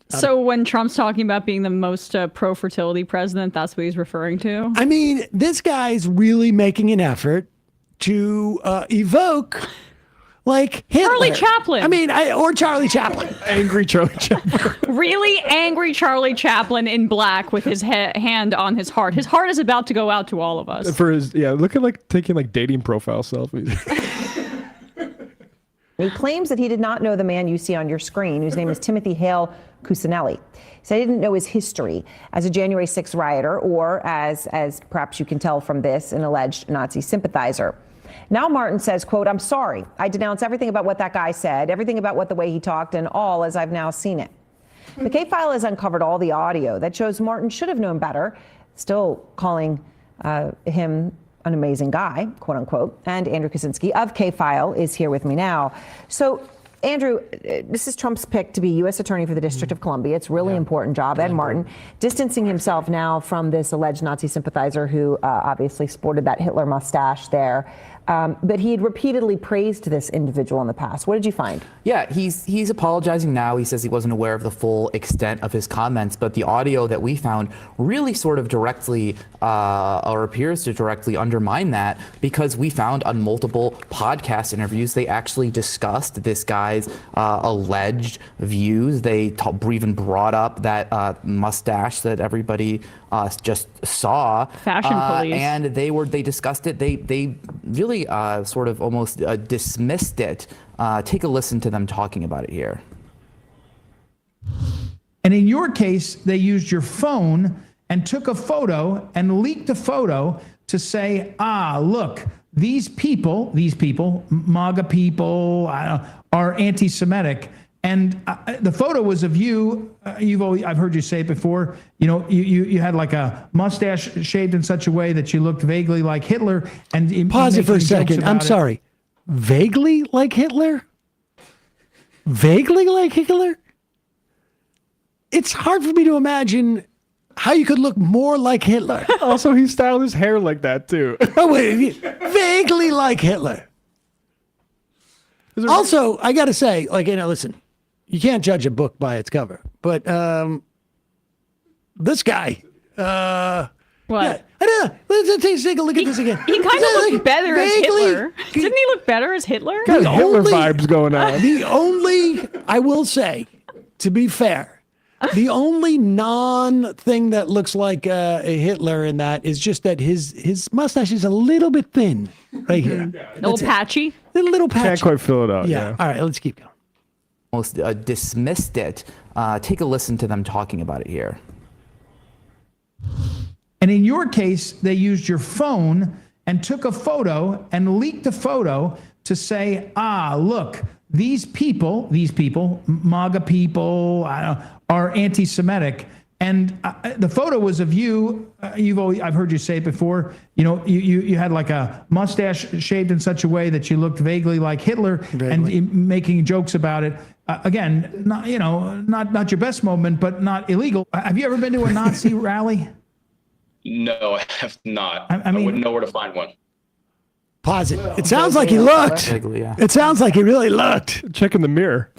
So when Trump's talking about being the most pro-fertility president, that's what he's referring to? I mean, this guy's really making an effort to evoke, like, Hitler. Charlie Chaplin. I mean, or Charlie Chaplin. Angry Charlie Chaplin. Really angry Charlie Chaplin in black with his hand on his heart. His heart is about to go out to all of us. For his, looking like taking like dating profile selfies. He claims that he did not know the man you see on your screen, whose name is Timothy Hale Cusinelli. He said he didn't know his history as a January 6th rioter or as perhaps you can tell from this, an alleged Nazi sympathizer. Now Martin says, quote, "I'm sorry. I denounce everything about what that guy said, everything about what the way he talked, and all as I've now seen it." The K-File has uncovered all the audio that shows Martin should have known better, still calling him an amazing guy, quote unquote. And Andrew Kaczynski of K-File is here with me now. So, Andrew, this is Trump's pick to be U.S. Attorney for the District of Columbia. It's a really important job. Ed Martin distancing himself now from this alleged Nazi sympathizer who obviously sported that Hitler mustache there. But he had repeatedly praised this individual in the past. What did you find? Yeah, he's apologizing now. He says he wasn't aware of the full extent of his comments, but the audio that we found really sort of directly or appears to directly undermine that, because we found on multiple podcast interviews they actually discussed this guy's alleged views. They even brought up that mustache that everybody just saw. Fashion police. And they discussed it. They really sort of almost dismissed it. Take a listen to them talking about it here. And in your case, they used your phone and took a photo and leaked a photo to say, look, these people, MAGA people, are anti-Semitic. And the photo was of you. I've heard you say it before. You had like a mustache shaved in such a way that you looked vaguely like Hitler. And pause it for a second. I'm sorry. Vaguely like Hitler? Vaguely like Hitler? It's hard for me to imagine how you could look more like Hitler. Also, he styled his hair like that too. Oh wait, vaguely like Hitler. Also, I got to say, listen, you can't judge a book by its cover, but this guy, what? Yeah, let's take a look at this again. He kind of looked better as Hitler. Didn't he look better as Hitler? Got Hitler vibes going on. The only, I will say, to be fair, the only non-thing that looks like a Hitler in that is just that his mustache is a little bit thin right here. A little patchy? A little patchy. Can't quite fill it out. Yeah. All right, let's keep going. Almost dismissed it. Take a listen to them talking about it here. And in your case, they used your phone and took a photo and leaked the photo to say, look, these people, MAGA people, are anti-Semitic. And the photo was of you. I've heard you say it before. You had like a mustache shaved in such a way that you looked vaguely like Hitler, and making jokes about it. Again, not your best moment, but not illegal. Have you ever been to a Nazi rally? No, I have not. I wouldn't know where to find one. Pause it. It sounds like he looked. It sounds like he really looked. Check in the mirror.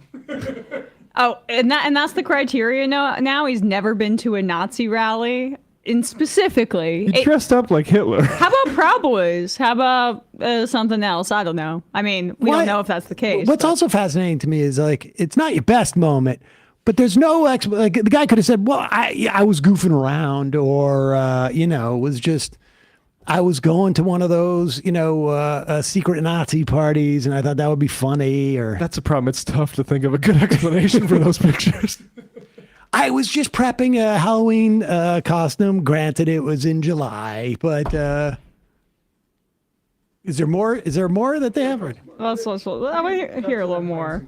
Oh, and that's the criteria now. He's never been to a Nazi rally. And specifically, He dressed up like Hitler. How about Proud Boys? How about something else? I don't know. I mean, we don't know if that's the case. What's also fascinating to me is like it's not your best moment, but there's no like the guy could have said, "Well, I was goofing around," or it was just I was going to one of those secret Nazi parties, and I thought that would be funny. Or that's the problem. It's tough to think of a good explanation for those pictures. I was just prepping a Halloween costume. Granted, it was in July, but is there more? Is there more that they have? Let's I want to hear a little more.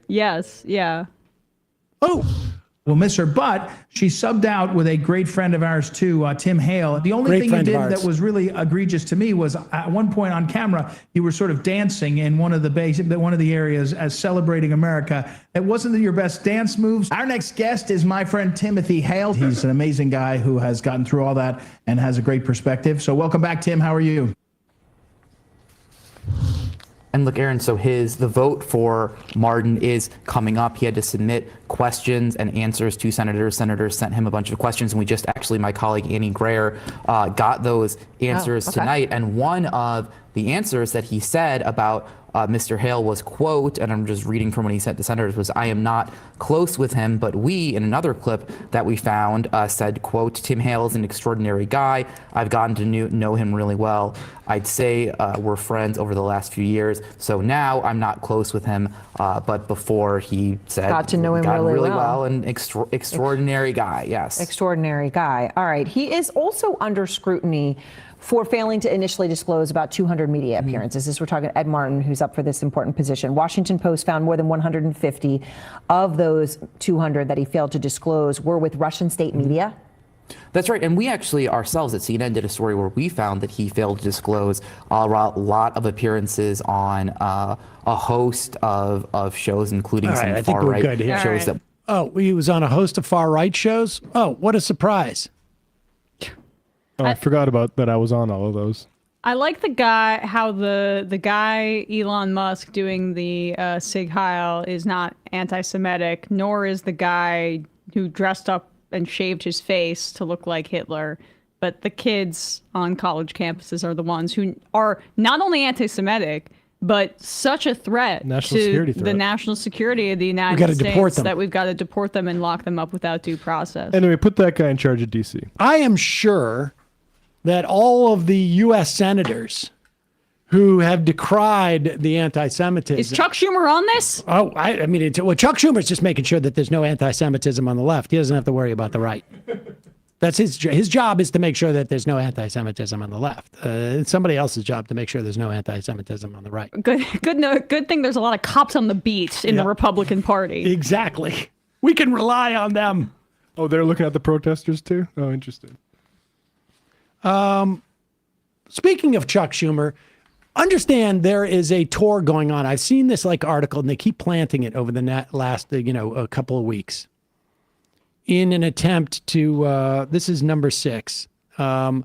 Yes, yeah. Oh, we'll miss her, but she subbed out with a great friend of ours too, Tim Hale. The only thing you did that was really egregious to me was at one point on camera, you were sort of dancing in one of the areas as celebrating America. It wasn't your best dance moves. Our next guest is my friend Timothy Hale. He's an amazing guy who has gotten through all that and has a great perspective. So welcome back, Tim. How are you? And look, Aaron, so the vote for Martin is coming up. He had to submit questions and answers to senators. Senators sent him a bunch of questions, and my colleague Annie Grayer got those answers tonight. And one of the answers that he said about Mr. Hale was, quote, and I'm just reading from what he said to senators, was, "I am not close with him, but we," in another clip that we found, said, quote, "Tim Hale is an extraordinary guy. I've gotten to know him really well. I'd say we're friends over the last few years. So now I'm not close with him, but before he said got to know him really well and extraordinary guy." Yes. Extraordinary guy. All right. He is also under scrutiny for failing to initially disclose about 200 media appearances. We're talking Ed Martin, who's up for this important position. Washington Post found more than 150 of those 200 that he failed to disclose were with Russian state media. That's right. And we actually ourselves at CNN did a story where we found that he failed to disclose a lot of appearances on a host of shows, including some far-right shows. Right. Oh, he was on a host of far-right shows? Oh, what a surprise. Oh, I forgot about that. I was on all of those. I like the guy Elon Musk doing the Sig Heil is not anti-Semitic, nor is the guy who dressed up and shaved his face to look like Hitler. But the kids on college campuses are the ones who are not only anti-Semitic, but such a threat to the national security of the United States that we've got to deport them and lock them up without due process. Anyway, put that guy in charge of D.C. I am sure that all of the U.S. senators who have decried the anti-Semitism. Is Chuck Schumer on this? Oh, I mean, Chuck Schumer's just making sure that there's no anti-Semitism on the left. He doesn't have to worry about the right. That's his job is to make sure that there's no anti-Semitism on the left. It's somebody else's job to make sure there's no anti-Semitism on the right. Good thing there's a lot of cops on the beat in the Republican Party. Exactly. We can rely on them. Oh, they're looking at the protesters too? Oh, interesting. Speaking of Chuck Schumer, understand there is a tour going on. I've seen this article, and they keep planting it over the last a couple of weeks in an attempt to this is number 6 to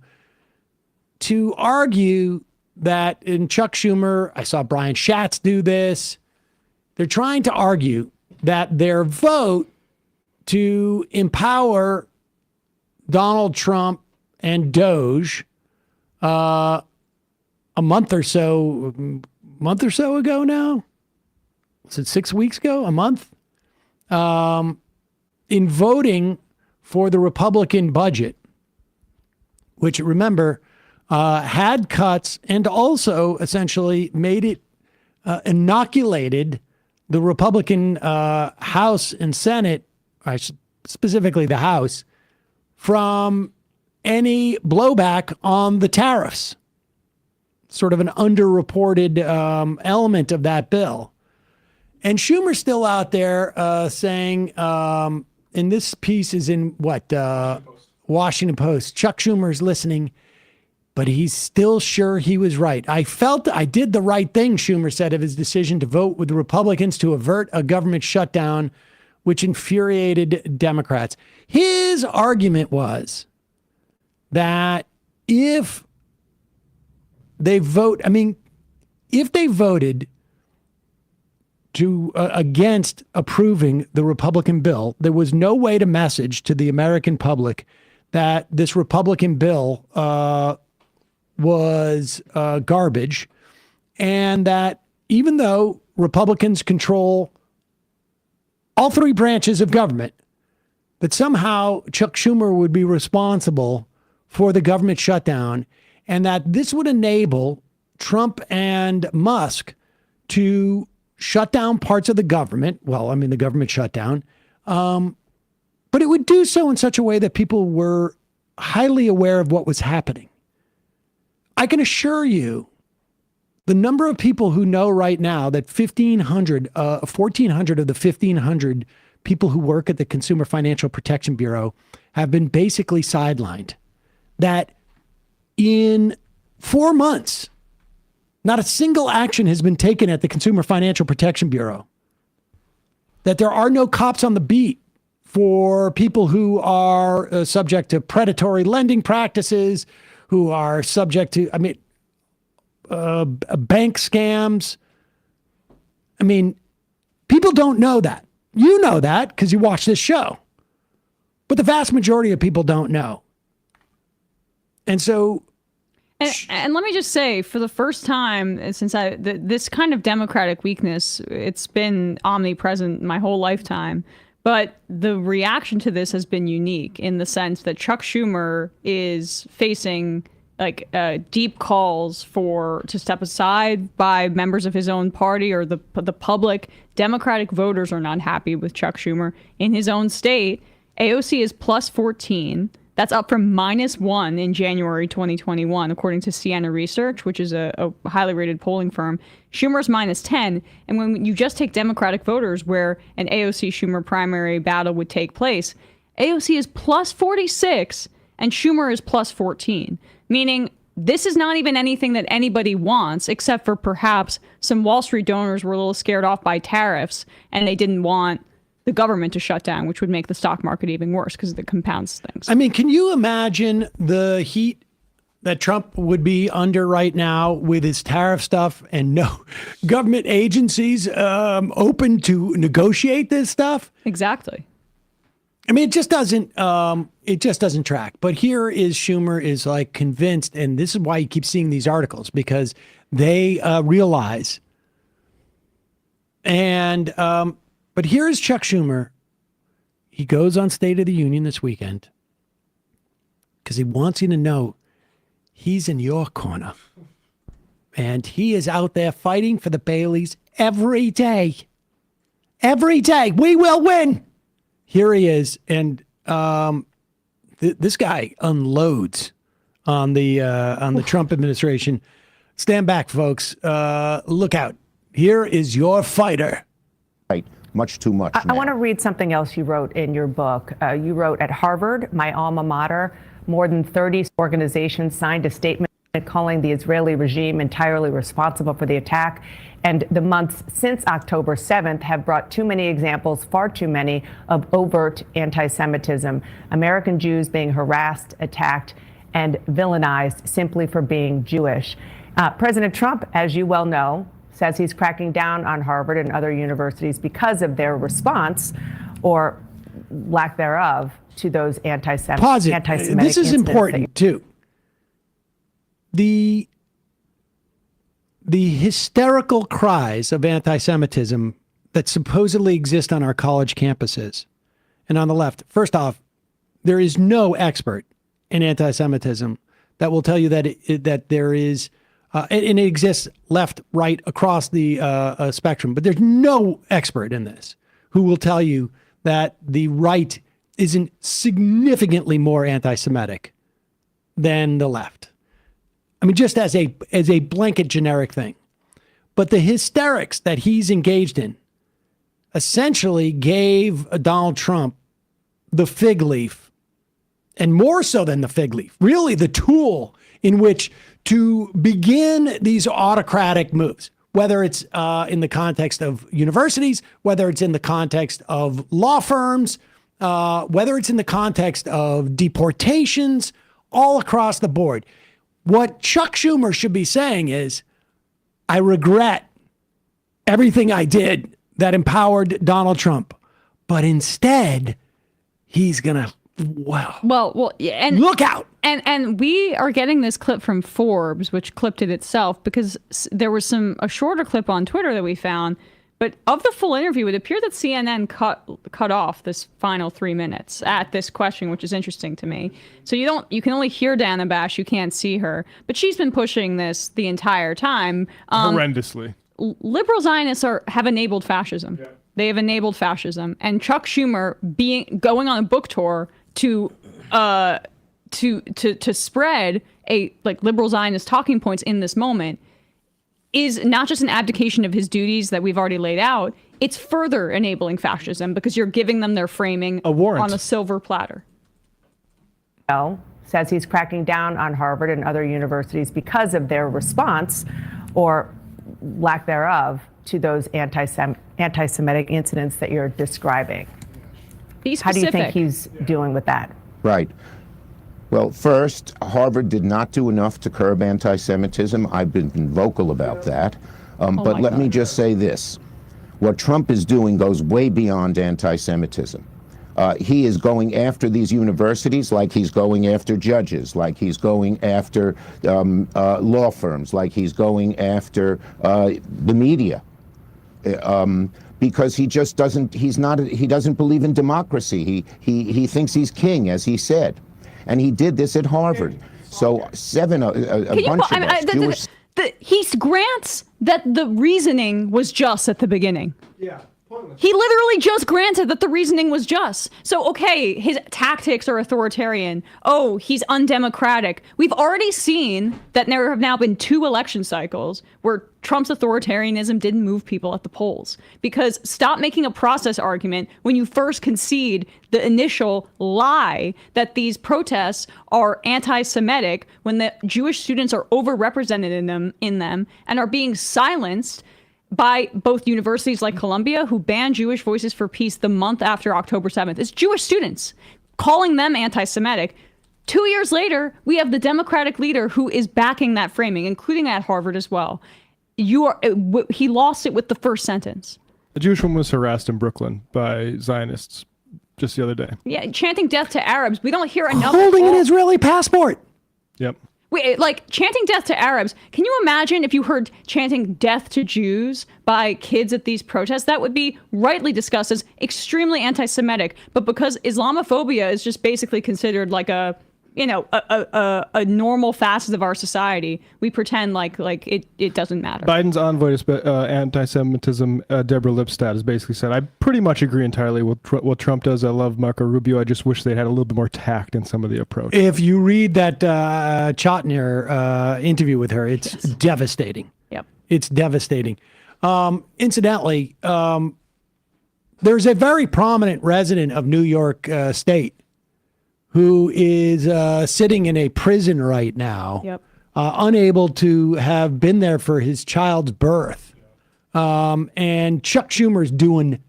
argue that in Chuck Schumer, I saw Brian Schatz do this. They're trying to argue that their vote to empower Donald Trump and Doge a month or so ago now. Was it 6 weeks ago? A month? In voting for the Republican budget, which, remember, had cuts and also essentially made it inoculated the Republican House and Senate specifically the House, from any blowback on the tariffs. Sort of an underreported element of that bill. And Schumer's still out there saying, and this piece is in Washington Post. Chuck Schumer's listening, but he's still sure he was right. I felt I did the right thing, Schumer said of his decision to vote with the Republicans to avert a government shutdown, which infuriated Democrats. His argument was that if they voted to against approving the Republican bill, there was no way to message to the American public that this Republican bill was garbage, and that even though Republicans control all three branches of government, that somehow Chuck Schumer would be responsible for the government shutdown, and that this would enable Trump and Musk to shut down parts of the government. Well, I mean, the government shutdown. But it would do so in such a way that people were highly aware of what was happening. I can assure you, the number of people who know right now that 1,400 of the 1,500 people who work at the Consumer Financial Protection Bureau have been basically sidelined. That in 4 months, not a single action has been taken at the Consumer Financial Protection Bureau. That there are no cops on the beat for people who are subject to predatory lending practices, who are subject to, bank scams. I mean, people don't know that. You know that because you watch this show. But the vast majority of people don't know. And so... And let me just say, for the first time since this kind of democratic weakness, it's been omnipresent my whole lifetime. But the reaction to this has been unique in the sense that Chuck Schumer is facing deep calls to step aside by members of his own party or the public. Democratic voters are not happy with Chuck Schumer. In his own state, AOC is plus 14. That's up from -1 in January 2021, according to Siena Research, which is a highly rated polling firm. Schumer's -10. And when you just take Democratic voters where an AOC Schumer primary battle would take place, AOC is plus 46 and Schumer is plus 14, meaning this is not even anything that anybody wants, except for perhaps some Wall Street donors were a little scared off by tariffs and they didn't want the government to shut down, which would make the stock market even worse because it compounds things. I mean, can you imagine the heat that Trump would be under right now with his tariff stuff and no government agencies open to negotiate this stuff? Exactly. I mean, it just doesn't track. But here is Schumer is convinced, and this is why you keep seeing these articles, because they realize. And but here's Chuck Schumer. He goes on State of the Union this weekend because he wants you to know he's in your corner. And he is out there fighting for the Baileys every day. Every day. We will win. Here he is. And this guy unloads on the Trump administration. Stand back, folks. Look out. Here is your fighter. Right. Much too much. I want to read something else you wrote in your book. You wrote, at Harvard, my alma mater, more than 30 organizations signed a statement calling the Israeli regime entirely responsible for the attack. And the months since October 7th have brought too many examples, far too many, of overt anti-Semitism. American Jews being harassed, attacked, and villainized simply for being Jewish. President Trump, as you well know, says he's cracking down on Harvard and other universities because of their response, or lack thereof, to those anti-Semitic This is important, too. The hysterical cries of anti-Semitism that supposedly exist on our college campuses and on the left. First off, there is no expert in anti-Semitism that will tell you that there is... and it exists left, right, across the spectrum. But there's no expert in this who will tell you that the right isn't significantly more anti-Semitic than the left. I mean, just as a blanket generic thing. But the hysterics that he's engaged in essentially gave Donald Trump the fig leaf, and more so than the fig leaf, really the tool in which to begin these autocratic moves, whether it's in the context of universities, whether it's in the context of law firms, whether it's in the context of deportations, all across the board. What Chuck Schumer should be saying is, I regret everything I did that empowered Donald Trump, but instead, he's gonna and look out. And we are getting this clip from Forbes, which clipped it itself, because there was a shorter clip on Twitter that we found. But of the full interview, it appeared that CNN cut off this final 3 minutes at this question, which is interesting to me. So you can only hear Dana Bash, you can't see her, but she's been pushing this the entire time. Horrendously. Liberal Zionists have enabled fascism. Yeah. They have enabled fascism, and Chuck Schumer going on a book tour to spread liberal Zionist talking points in this moment is not just an abdication of his duties that we've already laid out. It's further enabling fascism because you're giving them their framing on a silver platter. Says he's cracking down on Harvard and other universities because of their response, or lack thereof, to those anti-Semitic incidents that you're describing. Be specific. How do you think he's doing with that? Right. Well, first, Harvard did not do enough to curb anti-Semitism. I've been vocal about that. But let me just say this. What Trump is doing goes way beyond anti-Semitism. He is going after these universities like he's going after judges, like he's going after law firms, like he's going after the media. Because he just doesn't, he doesn't believe in democracy. He thinks he's king, as he said. And he did this at Harvard. So a bunch of us, Jewish... He grants that the reasoning was just at the beginning. Yeah. He literally just granted that the reasoning was just. So, okay, his tactics are authoritarian. Oh, he's undemocratic. We've already seen that there have now been 2 election cycles where Trump's authoritarianism didn't move people at the polls. Because stop making a process argument when you first concede the initial lie that these protests are anti-Semitic when the Jewish students are overrepresented in them and are being silenced by both universities like Columbia, who banned Jewish Voices for Peace the month after October 7th. It's Jewish students calling them anti-Semitic. 2 years later, we have the Democratic leader who is backing that framing, including at Harvard as well. He lost it with the first sentence. A Jewish woman was harassed in Brooklyn by Zionists just the other day. Yeah, chanting death to Arabs. We don't hear enough. Holding an Israeli passport. Yep. Wait, like chanting death to Arabs. Can you imagine if you heard chanting death to Jews by kids at these protests? That would be rightly discussed as extremely anti-Semitic. But because Islamophobia is just basically considered like a a normal facet of our society, we pretend like it doesn't matter. Biden's envoy to anti-Semitism, Deborah Lipstadt, has basically said, I pretty much agree entirely with what Trump does. I love Marco Rubio. I just wish they'd had a little bit more tact in some of the approach. If you read that Chotiner interview with her, it's devastating. Yep. It's devastating. Incidentally, there's a very prominent resident of New York State who is sitting in a prison right now, unable to have been there for his child's birth. And Chuck Schumer's doing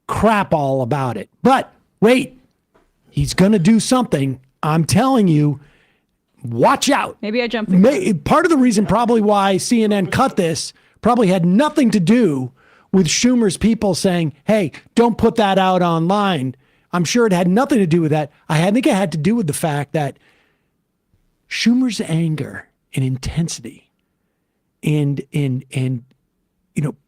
crap all about it. But wait, he's going to do something. I'm telling you, watch out. Maybe I jumped. Part of the reason probably why CNN cut this probably had nothing to do with Schumer's people saying, hey, don't put that out online. I'm sure it had nothing to do with that. I think it had to do with the fact that Schumer's anger and intensity and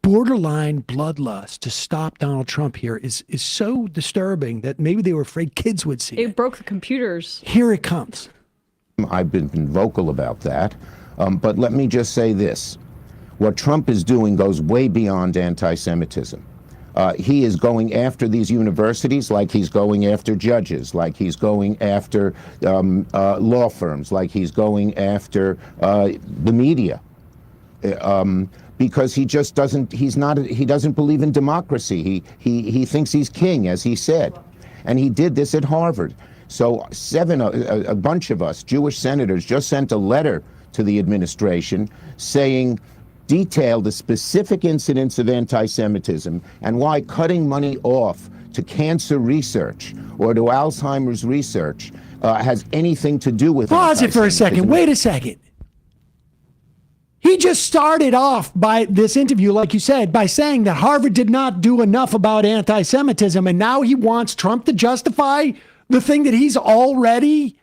borderline bloodlust to stop Donald Trump here is so disturbing that maybe they were afraid kids would see it. It broke the computers. Here it comes. I've been vocal about that. But let me just say this. What Trump is doing goes way beyond anti-Semitism. He is going after these universities like he's going after judges, like he's going after law firms, like he's going after the media. Because he just doesn't, he doesn't believe in democracy. He thinks he's king, as he said. And he did this at Harvard. So a bunch of us, Jewish senators, just sent a letter to the administration saying, detail the specific incidents of anti-Semitism and why cutting money off to cancer research or to Alzheimer's research has anything to do with Pause it for a second. Wait a second. He just started off by this interview, like you said, by saying that Harvard did not do enough about anti-Semitism, and now he wants Trump to justify the thing that he's already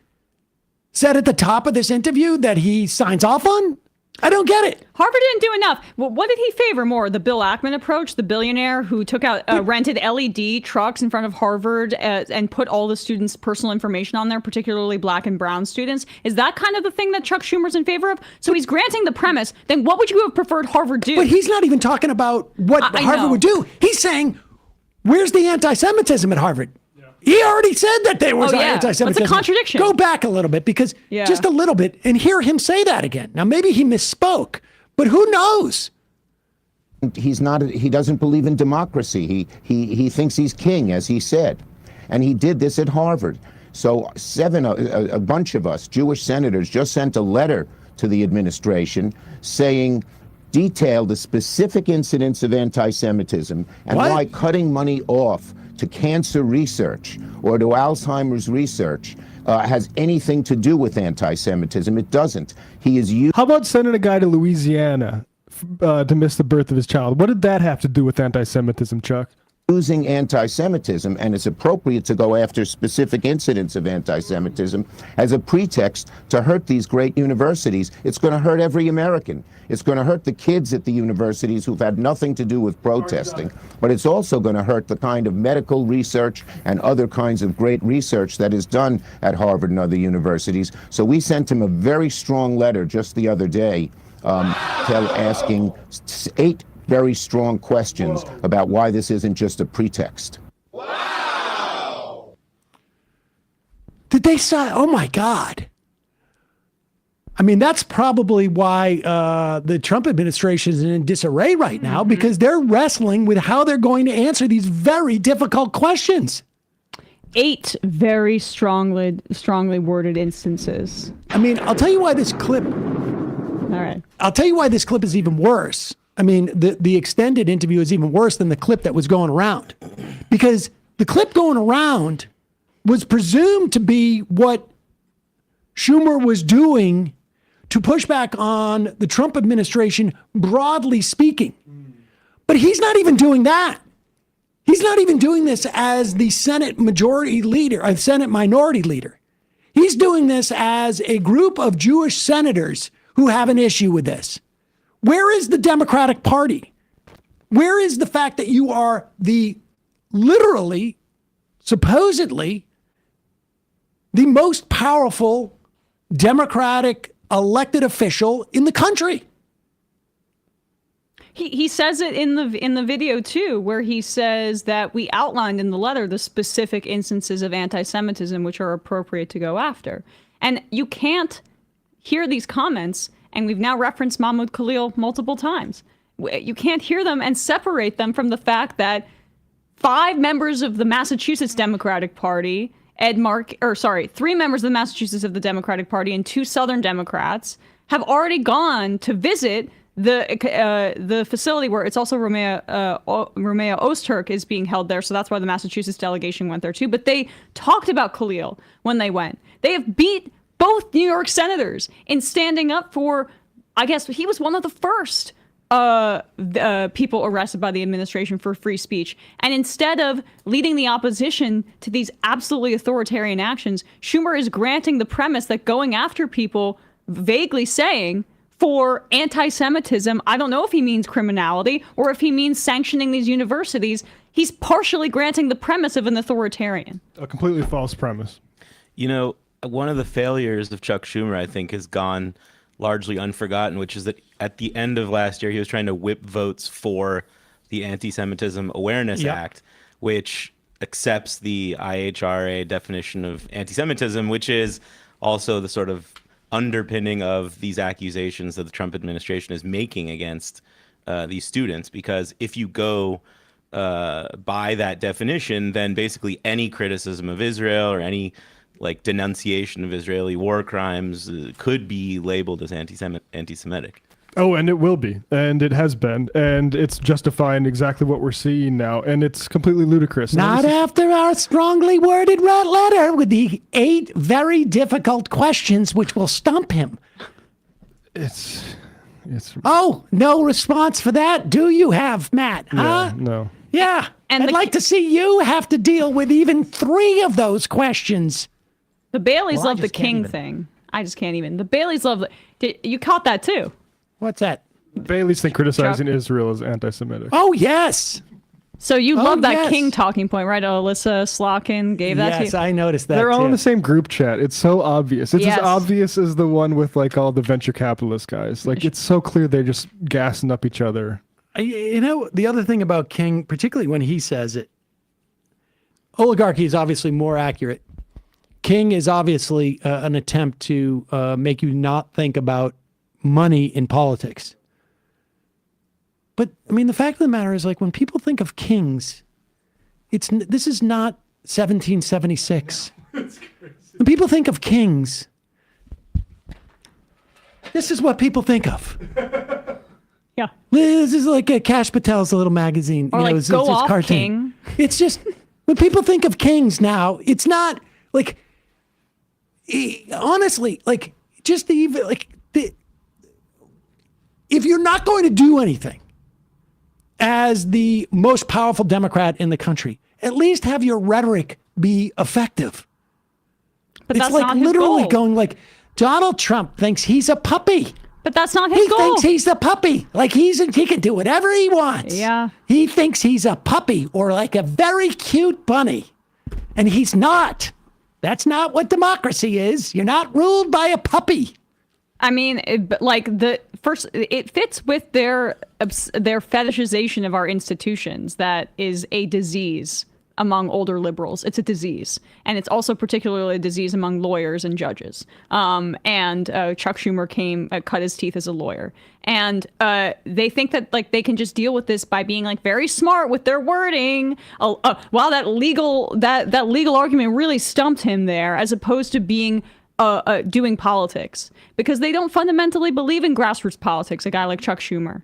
said at the top of this interview that he signs off on? I don't get it. Harvard didn't do enough. Well, what did he favor more? The Bill Ackman approach, the billionaire who took out rented LED trucks in front of Harvard and put all the students' personal information on there, particularly black and brown students. Is that kind of the thing that Chuck Schumer's in favor of? So he's granting the premise. Then what would you have preferred Harvard do? But he's not even talking about what Harvard would do. He's saying, where's the anti-Semitism at Harvard? He already said that there was anti-Semitism. It's a contradiction. Go back a little bit, because just a little bit, and hear him say that again. Now, maybe he misspoke, but who knows? He doesn't believe in democracy. He thinks he's king, as he said. And he did this at Harvard. So a bunch of us, Jewish senators, just sent a letter to the administration saying, detail the specific incidents of anti-Semitism and why cutting money off to cancer research or to Alzheimer's research has anything to do with anti-Semitism. It doesn't. How about sending a guy to Louisiana to miss the birth of his child? What did that have to do with anti-Semitism, Chuck? Using anti-Semitism, and it's appropriate to go after specific incidents of anti-Semitism as a pretext to hurt these great universities. It's going to hurt every American. It's going to hurt the kids at the universities who've had nothing to do with protesting, but it's also going to hurt the kind of medical research and other kinds of great research that is done at Harvard and other universities. So we sent him a very strong letter just the other day asking 8 very strong questions about why this isn't just a pretext. Wow! Did they say, oh my God. I mean, that's probably why the Trump administration is in disarray right now, because they're wrestling with how they're going to answer these very difficult questions. 8 very strongly worded instances. I mean, I'll tell you why this clip. All right. I'll tell you why this clip is even worse. I mean, the extended interview is even worse than the clip that was going around, because the clip going around was presumed to be what Schumer was doing to push back on the Trump administration, broadly speaking. But he's not even doing that. He's not even doing this as the Senate majority leader, Senate minority leader. He's doing this as a group of Jewish senators who have an issue with this. Where is the Democratic Party? Where is the fact that you are the literally, supposedly, the most powerful Democratic elected official in the country? He says it in the video too, where he says that we outlined in the letter the specific instances of anti-Semitism which are appropriate to go after. And you can't hear these comments, and we've now referenced Mahmoud Khalil multiple times. You can't hear them and separate them from the fact that 5 members of the Massachusetts Democratic Party, 3 members of the Massachusetts of the Democratic Party and 2 Southern Democrats have already gone to visit the facility where it's also Romeo Ozturk is being held there. So that's why the Massachusetts delegation went there too. But they talked about Khalil when they went. They have beat both New York senators in standing up for, I guess he was one of the first people arrested by the administration for free speech. And instead of leading the opposition to these absolutely authoritarian actions, Schumer is granting the premise that going after people, vaguely saying, for anti-Semitism, I don't know if he means criminality or if he means sanctioning these universities. He's partially granting the premise of an authoritarian. A completely false premise. You know, one of the failures of Chuck Schumer, I think, has gone largely unforgotten, which is that at the end of last year, he was trying to whip votes for the Anti-Semitism Awareness Act, which accepts the IHRA definition of anti-Semitism, which is also the sort of underpinning of these accusations that the Trump administration is making against these students. Because if you go by that definition, then basically any criticism of Israel or any like denunciation of Israeli war crimes could be labeled as anti-Semitic. Oh, and it will be, and it has been, and it's justifying exactly what we're seeing now, and it's completely ludicrous. Not after our strongly worded letter with the 8 very difficult questions which will stump him. It's. Oh, no response for that? Do you have, Matt? Huh? Yeah, no. Yeah, and I'd like to see you have to deal with even 3 of those questions. The Baileys love the king thing. I just can't even. The Baileys love you caught that too. What's that? Baileys think criticizing Israel is anti-Semitic. Oh, yes. So you love that king talking point, right? Alyssa Slotkin gave that to you. Yes, I noticed that. They're all in the same group chat. It's so obvious. It's Yes. as obvious as the one with like all the venture capitalist guys. Like it's so clear they're just gassing up each other. You know, the other thing about King, particularly when he says it, oligarchy is obviously more accurate. King is obviously an attempt to make you not think about money in politics. But I mean, the fact of the matter is, like, when people think of kings, this is not 1776. When people think of kings, this is what people think of. Yeah. This is like Kash Patel's little magazine. Or like, it's go off, cartoon. king. It's just, when people think of kings now, it's not like, honestly, like, just even like, if you're not going to do anything as the most powerful Democrat in the country, at least have your rhetoric be effective. But it's that's like not his literally goal. going like, Donald Trump thinks he's a puppy. But that's not his He goal. thinks he's the puppy. Like he can do whatever he wants. Yeah. He thinks he's a puppy or like a very cute bunny. And he's not. That's not what democracy is. You're not ruled by a puppy. I mean, it fits with their fetishization of our institutions. That is a disease among older liberals. It's a disease, and it's also particularly a disease among lawyers and judges. And Chuck Schumer cut his teeth as a lawyer, and they think that like they can just deal with this by being like very smart with their wording. Wow, that legal argument really stumped him there, as opposed to being doing politics, because they don't fundamentally believe in grassroots politics. A guy like Chuck Schumer,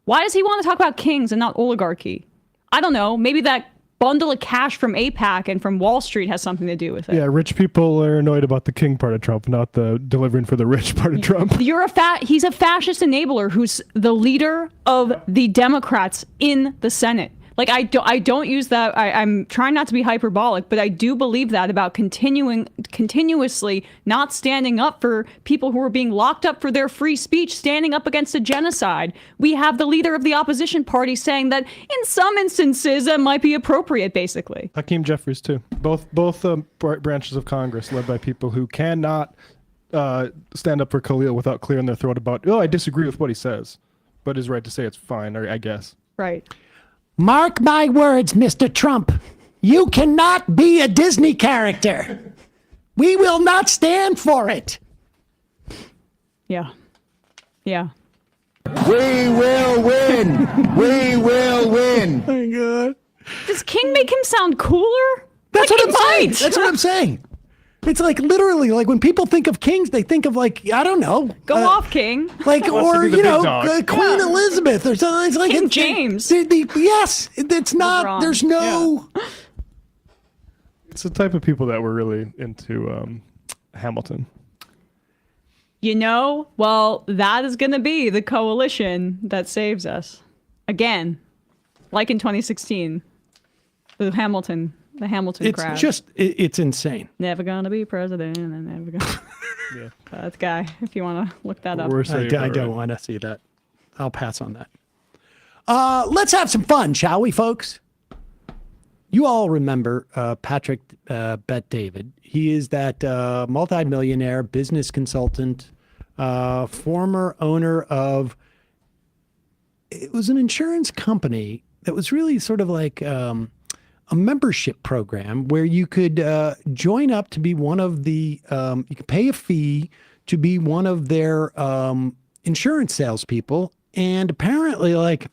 why does he want to talk about kings and not oligarchy? I don't know. Maybe that bundle of cash from AIPAC and from Wall Street has something to do with it. Yeah, rich people are annoyed about the king part of Trump, not the delivering for the rich part of Trump. He's a fascist enabler who's the leader of the Democrats in the Senate. Like, I don't use that. I'm trying not to be hyperbolic, but I do believe that about continuously not standing up for people who are being locked up for their free speech, standing up against a genocide. We have the leader of the opposition party saying that in some instances that might be appropriate, basically. Hakeem Jeffries, too. Both branches of Congress led by people who cannot stand up for Khalil without clearing their throat about, I disagree with what he says, but is right to say it's fine, or I guess. Right. Mark my words, Mr. Trump. You cannot be a Disney character. We will not stand for it. Yeah. Yeah. We will win. We will win. Oh my God. Does King make him sound cooler? That's Like, what I'm he saying. might. That's what I'm saying. It's like literally like when people think of kings, they think of like, I don't know. Go off, King. Like, or, be the you big know, dog. Queen Elizabeth or something. It's like King James. Yes. It's not, wrong. there's no. Yeah. It's the type of people that were really into Hamilton. You know, well, that is going to be the coalition that saves us. Again, like in 2016, the Hamilton crowd. It's insane. Never gonna be president and never gonna. Yeah. That guy, if you want to look that up. I don't want to see that. I'll pass on that. Let's have some fun, shall we, folks? You all remember Patrick Bet-David. He is that multimillionaire business consultant, former owner of, it was an insurance company that was really sort of like a membership program where you could join up to be one of the, you could pay a fee to be one of their insurance salespeople. And apparently, like,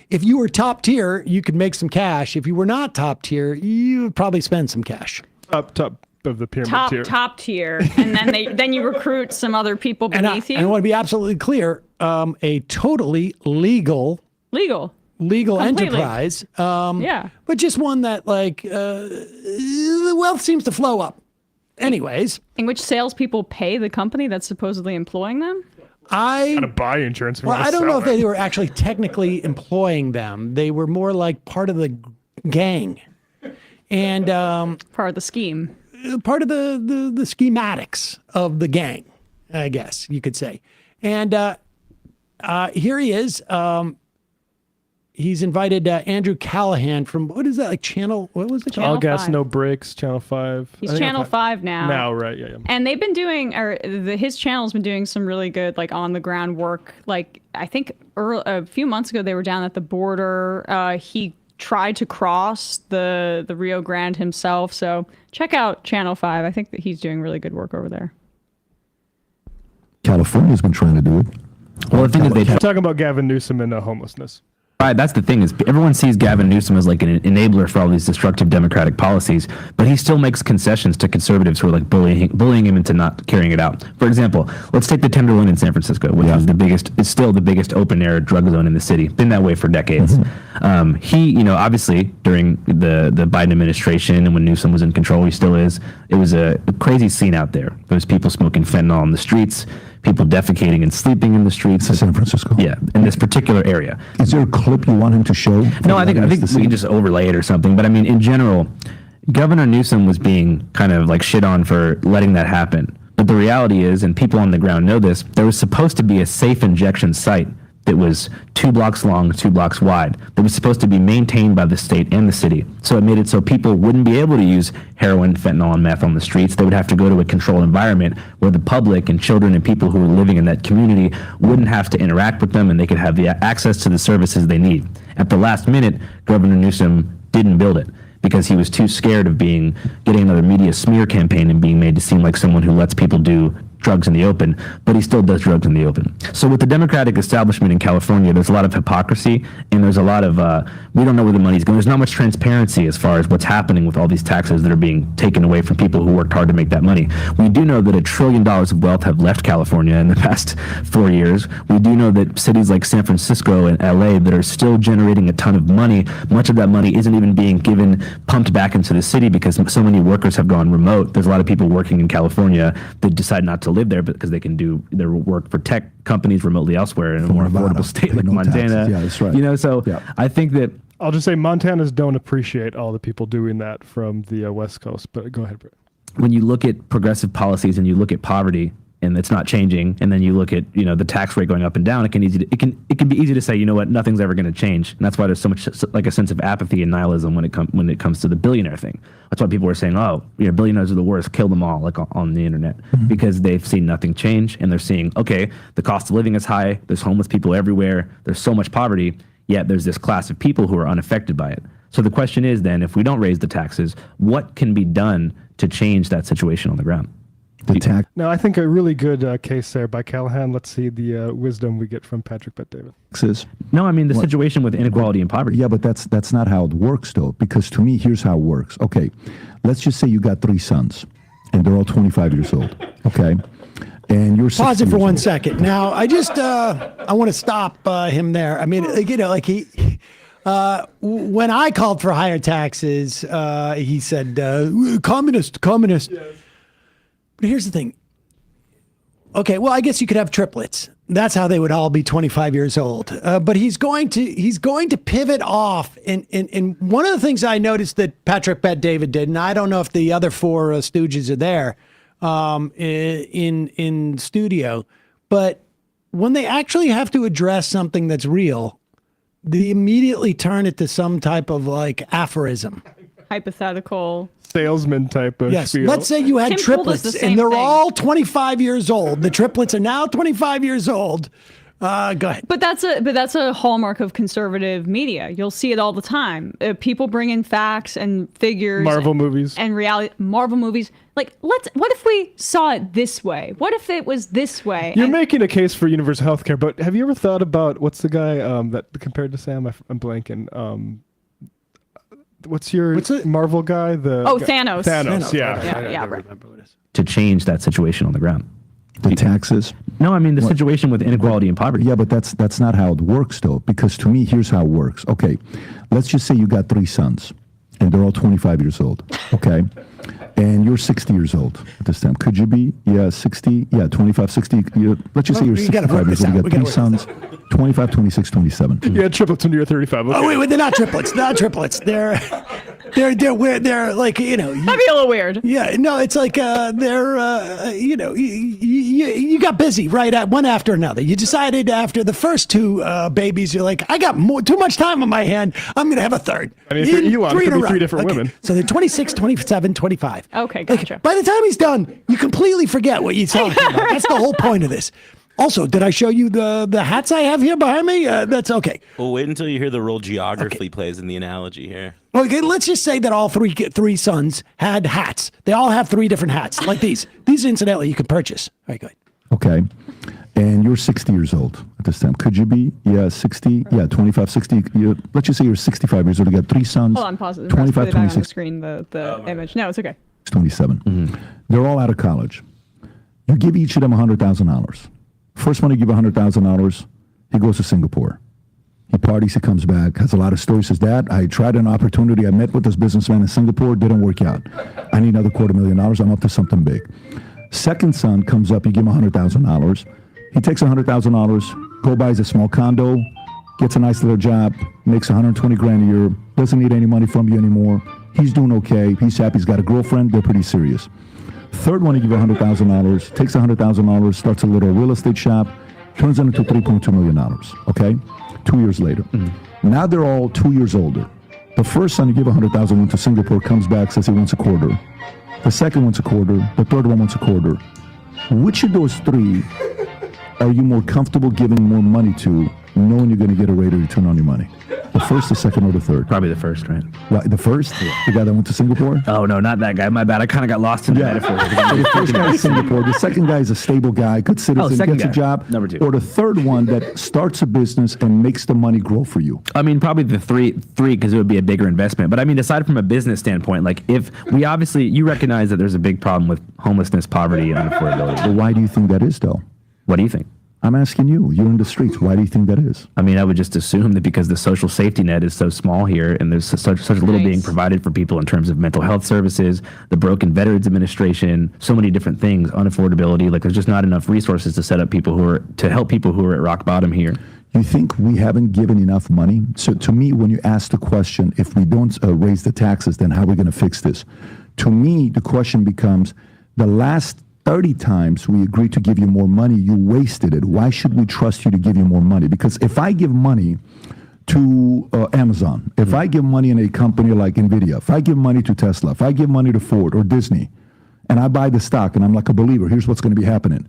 if you were top tier, you could make some cash. If you were not top tier, you would probably spend some cash. Top of the pyramid tier. Top tier, and then you recruit some other people beneath you. And I want to be absolutely clear: a totally legal Completely. enterprise. Yeah, but just one that the wealth seems to flow up. Anyways, in which salespeople pay the company that's supposedly employing them. Gotta buy insurance. Well, I don't know if they were actually technically employing them. They were more like part of the gang, and part of the scheme. Part of the schematics of the gang, I guess you could say. And here he is. He's invited Andrew Callahan from, what is that, like Channel, what was it? All Gas, No Breaks, Channel 5. He's Channel 5 now. Now, right, yeah. And they've been doing, his channel's been doing some really good, like, on-the-ground work. Like, I think a few months ago, they were down at the border. He tried to cross the Rio Grande himself. So check out Channel 5. I think that he's doing really good work over there. California's been trying to do it. Well, the thing is, We're talking about Gavin Newsom and homelessness. Right, that's the thing is everyone sees Gavin Newsom as like an enabler for all these destructive democratic policies, but he still makes concessions to conservatives who are like bullying him into not carrying it out. For example, let's take the Tenderloin in San Francisco, which is still the biggest open air drug zone in the city. Been that way for decades. He, obviously during the Biden administration and when Newsom was in control, he still is. It was a crazy scene out there. There was people smoking fentanyl on the streets. People defecating and sleeping in the streets. In San Francisco. Yeah, in this particular area. Is there a clip you want him to show? No, I think we can just overlay it or something. But I mean, in general, Governor Newsom was being kind of like shit on for letting that happen. But the reality is, and people on the ground know this, there was supposed to be a safe injection site that was 2 blocks long, 2 blocks wide, that was supposed to be maintained by the state and the city. So it made it so people wouldn't be able to use heroin, fentanyl, and meth on the streets. They would have to go to a controlled environment where the public and children and people who were living in that community wouldn't have to interact with them and they could have the access to the services they need. At the last minute, Governor Newsom didn't build it because he was too scared of getting another media smear campaign and being made to seem like someone who lets people do drugs in the open, but he still does drugs in the open. So with the Democratic establishment in California, there's a lot of hypocrisy and there's a lot of, we don't know where the money's going. There's not much transparency as far as what's happening with all these taxes that are being taken away from people who worked hard to make that money. We do know that $1 trillion of wealth have left California in the past 4 years. We do know that cities like San Francisco and LA that are still generating a ton of money, much of that money isn't even being pumped back into the city because so many workers have gone remote. There's a lot of people working in California that decide not to live there because they can do their work for tech companies remotely elsewhere in a more affordable state like Montana. Taxes. Yeah, that's right. So I think that I'll just say Montanans don't appreciate all the people doing that from the West Coast. But go ahead, Brett. When you look at progressive policies and you look at poverty and it's not changing, and then you look at the tax rate going up and down, it can be easy to say, you know what, nothing's ever going to change, and that's why there's so much like a sense of apathy and nihilism when it comes to the billionaire thing. That's why people are saying, billionaires are the worst, kill them all, like on the internet, because they've seen nothing change, and they're seeing, okay, the cost of living is high, there's homeless people everywhere, there's so much poverty, yet there's this class of people who are unaffected by it. So the question is then, if we don't raise the taxes, what can be done to change that situation on the ground? No, I think a really good case there by Callahan. Let's see the wisdom we get from Patrick Bet-David. No, I mean the situation with inequality and poverty. Yeah, but that's not how it works, though. Because to me, here's how it works. Okay, let's just say you got 3 sons, and they're all 25 years old. Okay, and you're pause it for 1 second. Now, I just I want to stop him there. I mean, like he. When I called for higher taxes, he said, communist. Yes. But here's the thing. Okay, well, I guess you could have triplets. That's how they would all be 25 years old. But he's going to pivot off. And one of the things I noticed that Patrick Bet-David did, and I don't know if the other 4 stooges are there in studio, but when they actually have to address something that's real, they immediately turn it to some type of like aphorism. Hypothetical. Salesman type of spiel. Let's say you had triplets and they're all 25 years old. The triplets are now 25 years old. Go ahead. But that's a hallmark of conservative media. You'll see it all the time. People bring in facts and figures. Marvel movies. And reality. Marvel movies. Like, what if we saw it this way? What if it was this way? You're making a case for universal health care, but have you ever thought about what's the guy that compared to Sam? I'm blanking. What's the Marvel guy? Thanos. Thanos. Yeah. Yeah. Remember what it is. To change that situation on the ground. The taxes? No, I mean the situation with inequality and poverty. Yeah, but that's not how it works, though, because to me, here's how it works. Okay, let's just say you got 3 sons, and they're all 25 years old, okay? And you're 60 years old at this time. Could you be? Yeah, 60, 25, 60. Let's just say you're 65 years old. You got 3 sons, 25, 26, 27. You had triplets when you were 35. Okay. Oh, wait, they're not triplets. Not triplets. They're like, That'd be a little weird. Yeah, no, it's like you got busy right at one after another. You decided after the first 2 babies, you're like, I got too much time on my hand. I'm going to have a third. I mean, if you want, it could be 3 different women. So they're 26, 27, 25. Okay, gotcha. By the time he's done, you completely forget what you talking about. That's the whole point of this. Also, did I show you the hats I have here behind me? That's okay. Well, wait until you hear the role geography plays in the analogy here. Okay, let's just say that all three sons had hats. They all have 3 different hats, like these. These, incidentally, you can purchase. All right, go ahead. Okay, and you're 60 years old at this time. Could you be? Yeah, 60, 25, 60. Let's just say you're 65 years old. You got 3 sons. Hold on, pause it. 25, 26. On the screen, the image. No, it's okay. 27. Mm-hmm. They're all out of college. You give each of them $100,000. First one to give $100,000, he goes to Singapore. He parties, he comes back, has a lot of stories. Says, Dad, I tried an opportunity. I met with this businessman in Singapore. Didn't work out. I need another $250,000. I'm up to something big. Second son comes up. You give him $100,000. He takes $100,000, go buys a small condo, gets a nice little job, makes $120,000 a year, doesn't need any money from you anymore. He's doing okay. He's happy. He's got a girlfriend. They're pretty serious. Third one, you give $100,000, takes $100,000, starts a little real estate shop, turns it into $3.2 million, okay? 2 years later. Mm-hmm. Now they're all 2 years older. The first son, you give $100,000, went to Singapore, comes back, says he wants a quarter. The second wants a quarter. The third one wants a quarter. Which of those 3 are you more comfortable giving more money to, knowing you're going to get a rate of return on your money? The first, the second, or the third? Probably the first, right? Right, the first? Yeah. The guy that went to Singapore? Oh, no, not that guy. My bad. I kind of got lost in the metaphor. The first guy is Singapore. The second guy is a stable guy, good citizen, gets a job. Number 2. Or the third one that starts a business and makes the money grow for you. I mean, probably the three because it would be a bigger investment. But I mean, aside from a business standpoint, like if we obviously, you recognize that there's a big problem with homelessness, poverty, and unaffordability. Well, why do you think that is, though? What do you think? I'm asking you. You're in the streets. Why do you think that is? I mean, I would just assume that because the social safety net is so small here and there's such little being provided for people in terms of mental health services, the broken Veterans Administration, so many different things, unaffordability, like there's just not enough resources to set up to help people who are at rock bottom here. You think we haven't given enough money? So to me, when you ask the question, if we don't raise the taxes, then how are we going to fix this? To me, the question becomes, the last 30 times we agreed to give you more money, you wasted it. Why should we trust you to give you more money? Because if I give money to Amazon, if I give money in a company like NVIDIA, if I give money to Tesla, if I give money to Ford or Disney, and I buy the stock and I'm like a believer, here's what's going to be happening.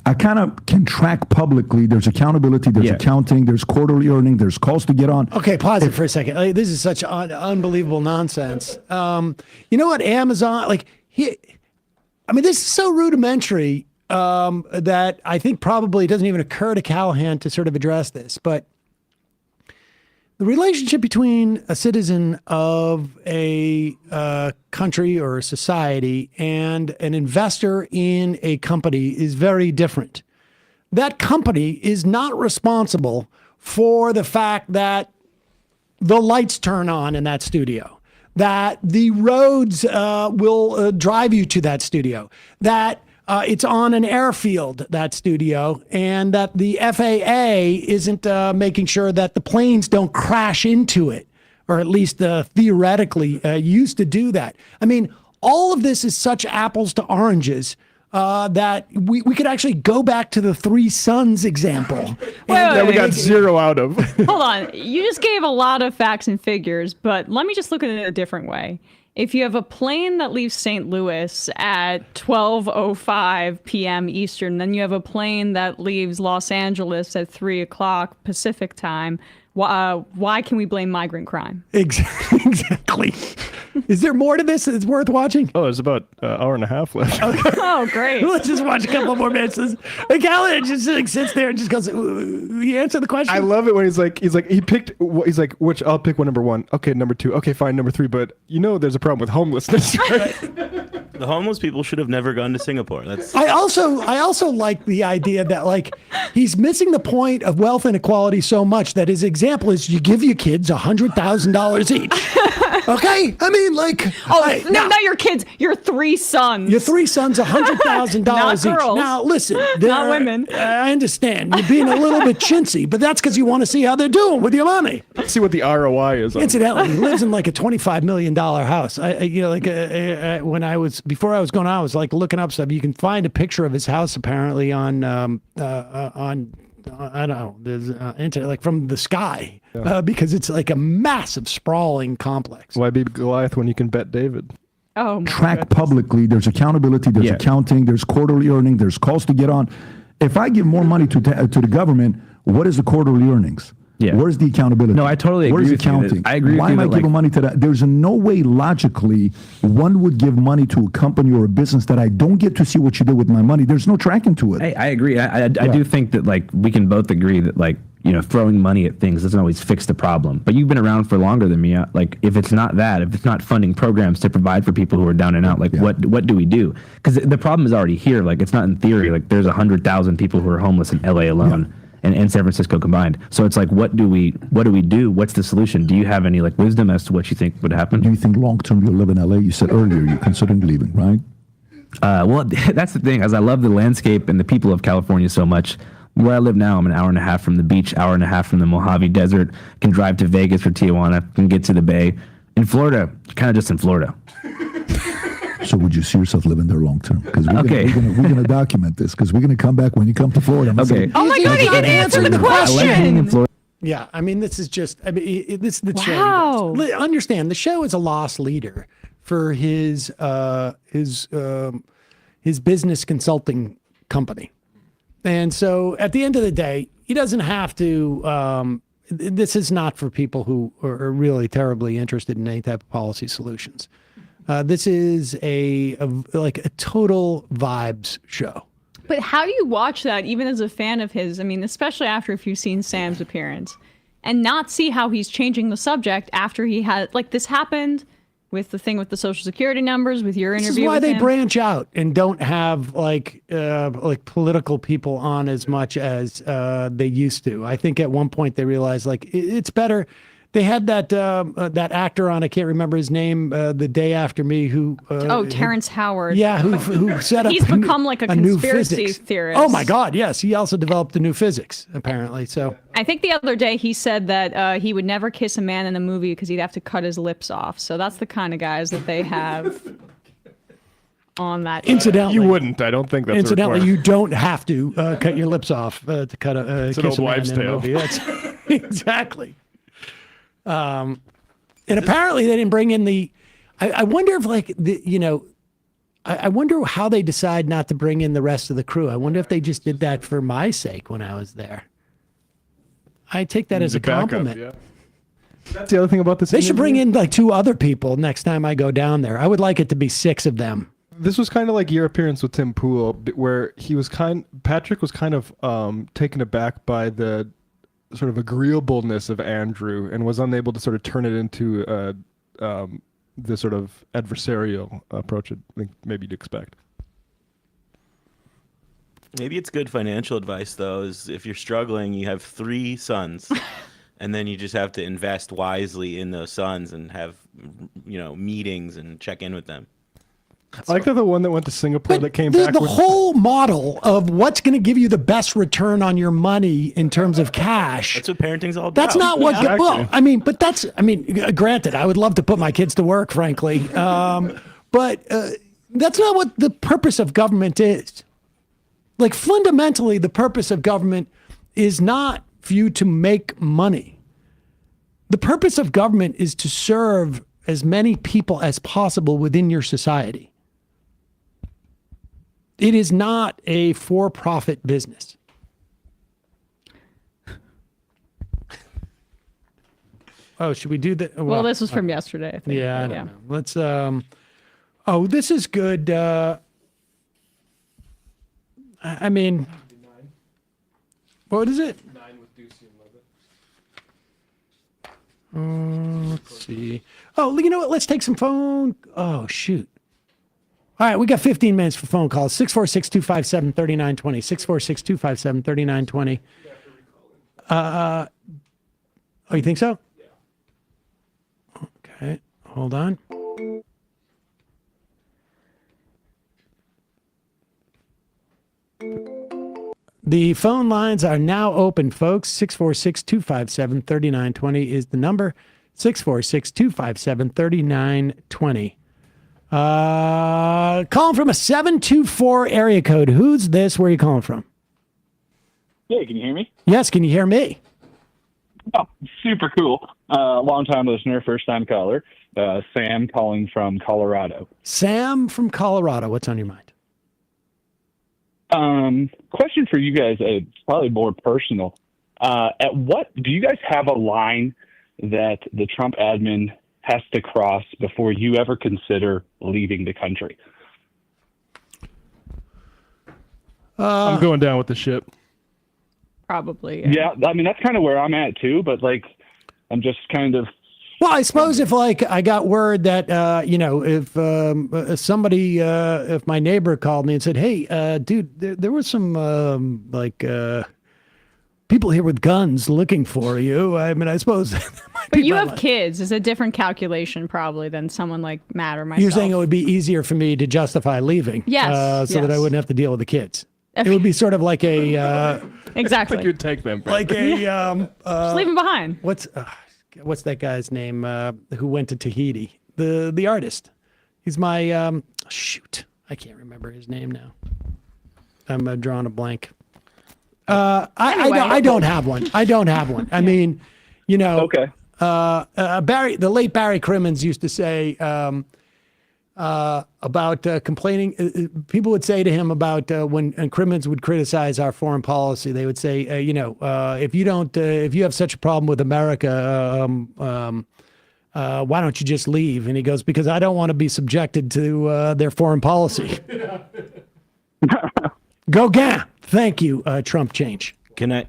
I kind of can track publicly. There's accountability, there's accounting, there's quarterly earning, there's calls to get on. Okay, pause it for a second. This is such unbelievable nonsense. You know what, Amazon, this is so rudimentary that I think probably it doesn't even occur to Callahan to sort of address this. But the relationship between a citizen of a country or a society and an investor in a company is very different. That company is not responsible for the fact that the lights turn on in that studio, that the roads will drive you to that studio, that it's on an airfield, that studio, and that the FAA isn't making sure that the planes don't crash into it, or at least theoretically used to do that. I mean, all of this is such apples to oranges that we could actually go back to the 3 sons example. That we got 0 out of. Hold on. You just gave a lot of facts and figures, but let me just look at it a different way. If you have a plane that leaves St. Louis at 12:05 p.m. Eastern, then you have a plane that leaves Los Angeles at 3 o'clock Pacific time, why can we blame migrant crime? Exactly. Is there more to this that's worth watching? Oh, there's about an hour and a half left. Okay. Oh, great. Let's just watch a couple more minutes. Callahan just like, sits there and just goes, you answer the question? I love it when he's like, which I'll pick one, number one. Okay, number two. Okay, fine, number three. But there's a problem with homelessness, right? The homeless people should have never gone to Singapore. I also like the idea that like he's missing the point of wealth inequality so much that his example is you give your kids $100,000 each. Okay, I mean like not your kids, your 3 sons. Your 3 sons, $100,000 Not each. girls. Now listen, Not women. I understand you're being a little bit chintzy, but that's because you want to see how they're doing with your money. Let's see what the ROI is. Incidentally, he lives in like a $25 million house. Before I was going on, I was like looking up stuff. You can find a picture of his house apparently on I don't know, there's internet, like from the sky, because it's like a massive sprawling complex. Why be Goliath when you can bet David? Oh, my Track goodness. publicly. There's accountability. There's accounting. There's quarterly earning. There's calls to get on. If I give more money to the government, what is the quarterly earnings? Yeah. Where's the accountability? No, I totally agree Where's with you. accounting? I agree with Why you am I that, giving money to that? There's no way logically one would give money to a company or a business that I don't get to see what you did with my money. There's no tracking to it. I agree. I do think that like we can both agree that like, throwing money at things doesn't always fix the problem. But you've been around for longer than me. Like if it's not funding programs to provide for people who are down and out, like what do we do? Because the problem is already here. Like it's not in theory. Like there's 100,000 people who are homeless in LA alone. And San Francisco combined. So it's like, what do we do? What's the solution? Do you have any like wisdom as to what you think would happen? Do you think long term you'll live in LA? You said earlier you're considering leaving, right? Well, that's the thing, as I love the landscape and the people of California so much. Where I live now, I'm an hour and a half from the beach, hour and a half from the Mojave Desert. Can drive to Vegas or Tijuana. Can get to the Bay. In Florida, kind of just in Florida. So would you see yourself living there long term? Because we're going to document this. Because we're going to come back when you come to Florida. Okay. Oh my God, he didn't answer the question. Yeah, I mean, this is just. I mean, this is the Wow. show. Understand, the show is a loss leader for his business consulting company, and so at the end of the day, he doesn't have to. This is not for people who are really terribly interested in any type of policy solutions. This is a total vibes show. But how do you watch that, even as a fan of his? I mean, especially after if you've seen Sam's appearance, and not see how he's changing the subject after he had this happened with the thing with the Social Security numbers, with your interview. This is why with they him. branch out and don't have like political people on as much as they used to. I think at one point they realized it's better. They had that actor on, I can't remember his name, The Day After Me, who Terrence Howard. Yeah, who set up He's become like a new conspiracy physics theorist. Oh my God, yes, he also developed a new physics apparently. So I think the other day he said that he would never kiss a man in a movie because he'd have to cut his lips off. So that's the kind of guys that they have on that. Incidentally, you wouldn't. I don't think that's incidentally, required. you don't have to cut your lips off to cut a It's an kiss old a man wives' in a tale. movie. That's exactly. And apparently they didn't bring in the. I wonder if I wonder how they decide not to bring in the rest of the crew. I wonder if they just did that for my sake when I was there. I take that as a compliment. Yeah. That's the other thing about this. They should bring in 2 other people next time I go down there. I would like it to be 6 of them. This was kind of like your appearance with Tim Pool, where Patrick was kind of taken aback by the sort of agreeableness of Andrew and was unable to sort of turn it into the sort of adversarial approach I think maybe you'd expect. Maybe it's good financial advice, though, is if you're struggling, you have 3 sons, and then you just have to invest wisely in those sons and have, meetings and check in with them. I like the one that went to Singapore that came back The with whole model of what's going to give you the best return on your money in terms of cash. That's what parenting's all about. That's not what. Well, granted, I would love to put my kids to work, frankly, but that's not what the purpose of government is. Like fundamentally, the purpose of government is not for you to make money. The purpose of government is to serve as many people as possible within your society. It is not a for-profit business. Oh, should we do that? Well, this was from yesterday, I think. Yeah, I don't know. Let's, this is good. I mean, what is it? 9 with Ducey and Levitt. Let's see. Oh, you know what? Let's take some phone. Oh, shoot. All right, we got 15 minutes for phone calls. 646-257-3920. 646-257-3920. Oh, you think so? Yeah. Okay, hold on. The phone lines are now open, folks. 646-257-3920 is the number. 646-257-3920. Calling from a 724 area code. Who's this? Where are you calling from? Hey, can you hear me? Yes, can you hear me? Oh, super cool. Long-time listener, first-time caller. Sam calling from Colorado. Sam from Colorado. What's on your mind? Question for you guys, probably more personal. At what do you guys have a line that the Trump admin has to cross before you ever consider leaving the country? I'm going down with the ship. Probably. Yeah, I mean, that's kind of where I'm at too, but like, I'm just kind of. Well, I suppose if like I got word that, if somebody, if my neighbor called me and said, hey, dude, there was some people here with guns looking for you. I mean, I suppose. But you have kids. It's a different calculation probably than someone like Matt or myself. You're saying it would be easier for me to justify leaving. Yes. So that I wouldn't have to deal with the kids. It would be sort of like a. Exactly. Like you'd take them. Like a. Just leave them behind. What's that guy's name who went to Tahiti? The artist. He's my shoot. I can't remember his name now. I'm drawing a blank. I don't have one. I don't have one. I mean, Okay. The late Barry Crimmins used to say about complaining. People would say to him about when Crimmins would criticize our foreign policy, they would say, if you have such a problem with America, why don't you just leave? And he goes, because I don't want to be subjected to their foreign policy. Gauguin. Thank you, Trump change. Can I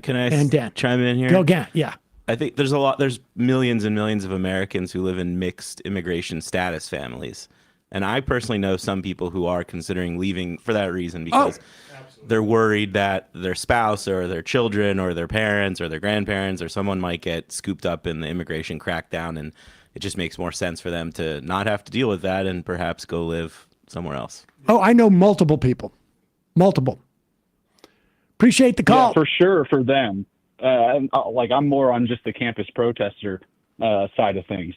chime in here? Gauguin, yeah. I think there's millions and millions of Americans who live in mixed immigration status families. And I personally know some people who are considering leaving for that reason because they're worried that their spouse or their children or their parents or their grandparents or someone might get scooped up in the immigration crackdown, and it just makes more sense for them to not have to deal with that and perhaps go live somewhere else. Oh, I know multiple people. Multiple. Appreciate the call. Yeah, for sure for them. I'm more on just the campus protester side of things.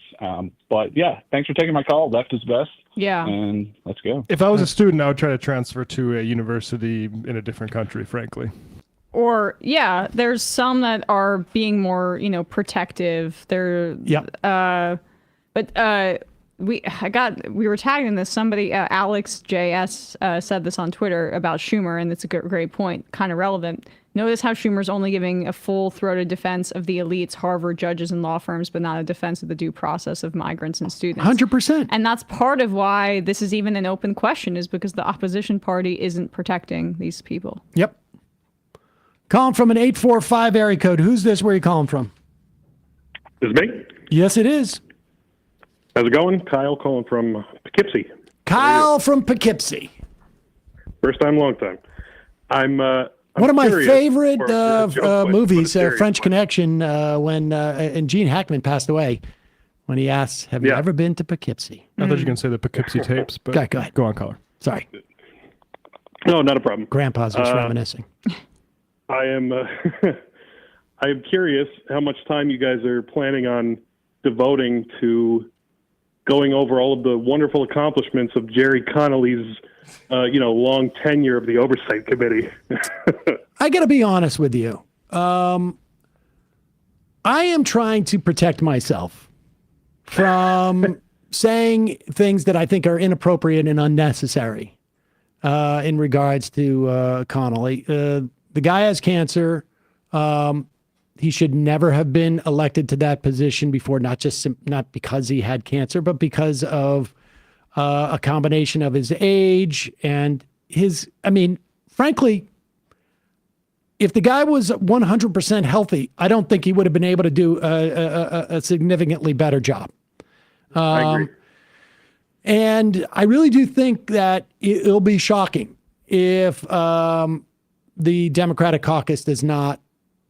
But yeah, thanks for taking my call. Left is best. Yeah. And let's go. If I was a student, I would try to transfer to a university in a different country, frankly. Or there's some that are being more, protective. They're we were tagging this. Somebody, Alex JS, said this on Twitter about Schumer, and it's a great point, kind of relevant. Notice how Schumer's only giving a full-throated defense of the elites, Harvard judges and law firms, but not a defense of the due process of migrants and students. 100%. And that's part of why this is even an open question, is because the opposition party isn't protecting these people. Yep. Calling from an 845 area code. Who's this? Where are you calling from? Is it me? Yes, it is. How's it going? Kyle calling from Poughkeepsie. Kyle from Poughkeepsie. First time, long time. I'm one of my favorite movies, serious French Connection, when and Gene Hackman passed away, when he asked, have you ever been to Poughkeepsie? I thought you were going to say the Poughkeepsie tapes, but go ahead. Go on, caller. Sorry. No, not a problem. Grandpa's just reminiscing. I am I am curious how much time you guys are planning on devoting to going over all of the wonderful accomplishments of Jerry Connolly's long tenure of the Oversight Committee. I got to be honest with you. I am trying to protect myself from saying things that I think are inappropriate and unnecessary in regards to Connolly. The guy has cancer. He should never have been elected to that position before, not because he had cancer, but because of a combination of his age and frankly, if the guy was 100% healthy, I don't think he would have been able to do a significantly better job. I agree. And I really do think that it'll be shocking if the Democratic caucus does not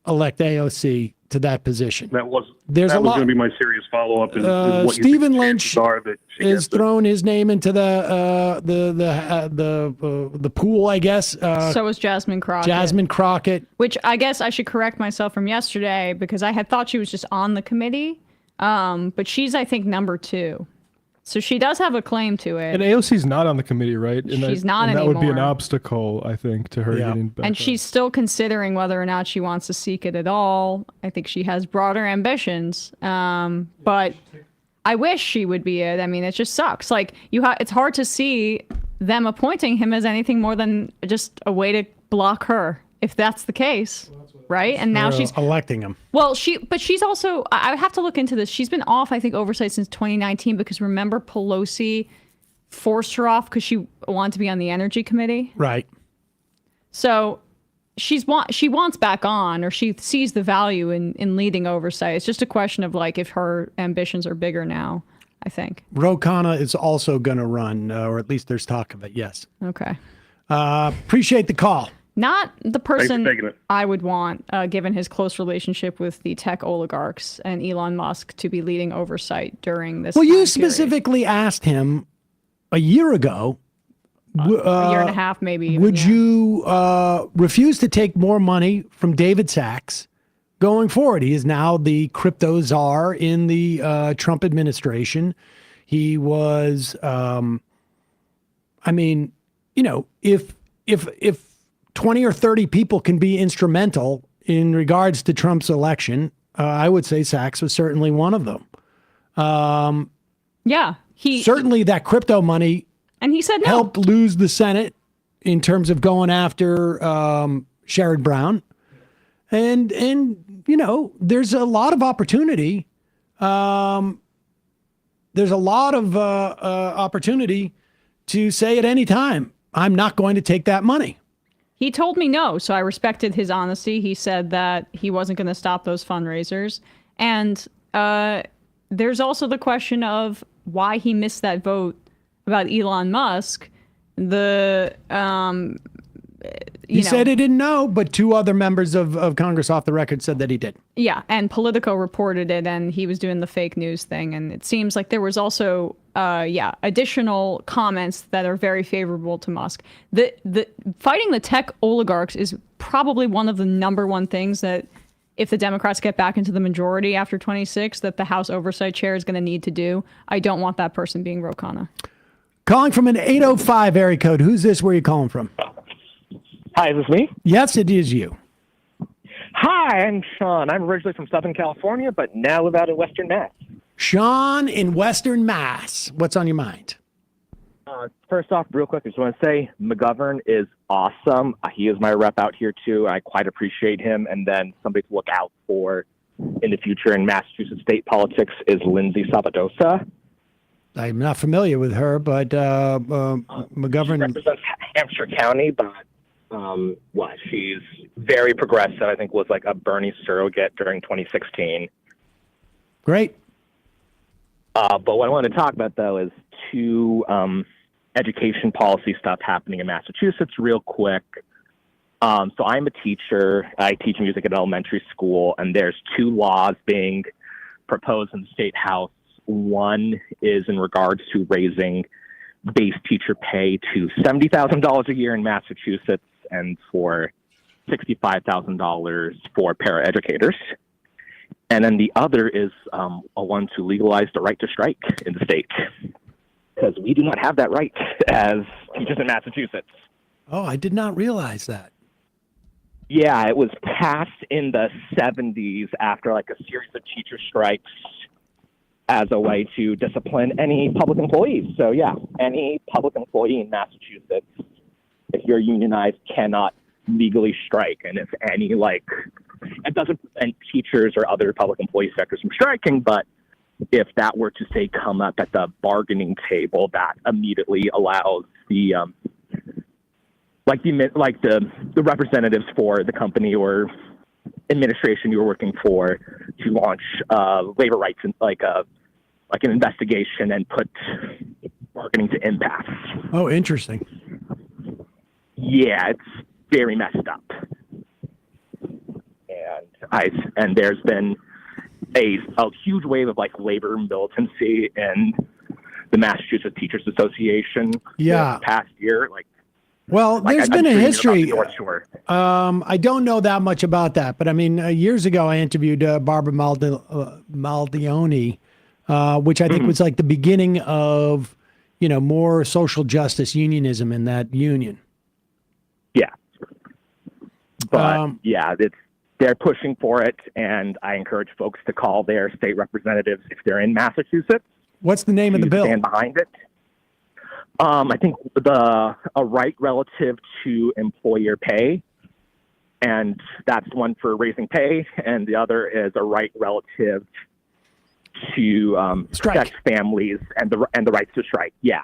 elect AOC to that position. That was going to be my serious follow-up. Is what Stephen Lynch is throwing his name into the pool, I guess. So is Jasmine Crockett. Jasmine Crockett. Which I guess I should correct myself from yesterday because I had thought she was just on the committee. But she's, I think, number 2. So she does have a claim to it. And AOC's not on the committee, right? And she's not anymore. That would be an obstacle, I think, to her getting back. And she's still considering whether or not she wants to seek it at all. I think she has broader ambitions. But I wish she would be it. I mean, it just sucks. Like it's hard to see them appointing him as anything more than just a way to block her, if that's the case. Right. And now she's electing him. Well, she's also, I have to look into this. She's been off, I think, oversight since 2019 because remember Pelosi forced her off because she wanted to be on the Energy Committee. Right. So she wants back on, or she sees the value in leading oversight. It's just a question of like if her ambitions are bigger now, I think. Ro Khanna is also going to run, or at least there's talk of it. Yes. Okay. Appreciate the call. Not the person I would want, given his close relationship with the tech oligarchs and Elon Musk, to be leading oversight during this. Well, you specifically asked him a year ago. A year and a half, maybe. Would you refuse to take more money from David Sachs going forward? He is now the crypto czar in the Trump administration. He was, if 20 or 30 people can be instrumental in regards to Trump's election, I would say Sachs was certainly one of them. Certainly that crypto money and he said no. Helped lose the Senate in terms of going after Sherrod Brown. And there's a lot of opportunity. There's a lot of opportunity to say at any time, I'm not going to take that money. He told me no, so I respected his honesty. He said that he wasn't going to stop those fundraisers. And there's also the question of why he missed that vote about Elon Musk. He said he didn't know, but 2 other members of Congress off the record said that he did. Yeah, and Politico reported it, and he was doing the fake news thing. And it seems like there was also, additional comments that are very favorable to Musk. The fighting the tech oligarchs is probably one of the number one things that, if the Democrats get back into the majority after 26, that the House Oversight Chair is going to need to do. I don't want that person being Ro Khanna. Calling from an 805 area code. Who's this? Where are you calling from? Hi, is this me? Yes, it is you. Hi, I'm Sean. I'm originally from Southern California, but now live out in Western Mass. Sean in Western Mass. What's on your mind? First off, real quick, I just want to say McGovern is awesome. He is my rep out here, too. I quite appreciate him. And then somebody to look out for in the future in Massachusetts state politics is Lindsay Sabadosa. I'm not familiar with her, but McGovern... She represents Hampshire County, but she's very progressive. I think was like a Bernie surrogate during 2016. Great. But what I want to talk about, though, is 2 education policy stuff happening in Massachusetts real quick. So I'm a teacher. I teach music at elementary school, and there's 2 laws being proposed in the State House. One is in regards to raising base teacher pay to $70,000 a year in Massachusetts and for $65,000 for paraeducators. And then the other is a one to legalize the right to strike in the state, because we do not have that right as teachers in Massachusetts. Oh, I did not realize that. Yeah, it was passed in the 70s after like a series of teacher strikes as a way to discipline any public employees. So yeah, any public employee in Massachusetts, if you're unionized, cannot legally strike. And if any, like, it doesn't prevent teachers or other public employee sectors from striking, but if that were to say come up at the bargaining table, that immediately allows the the representatives for the company or administration you're working for to launch labor rights and like an investigation and put bargaining to impasse. Oh, interesting. Yeah, it's very messed up. And there's been a huge wave of like labor militancy in the Massachusetts Teachers Association Yeah. this past year. Well, there's been a history. Sure. I don't know that much about that, but I mean, years ago I interviewed Barbara Maldioni, which I think was like the beginning of, more social justice unionism in that union. Yeah. But they're pushing for it, and I encourage folks to call their state representatives if they're in Massachusetts. What's the name of the bill? Stand behind it. I think a right relative to employer pay, and that's one for raising pay, and the other is a right relative to protect families and the rights to strike. Yeah.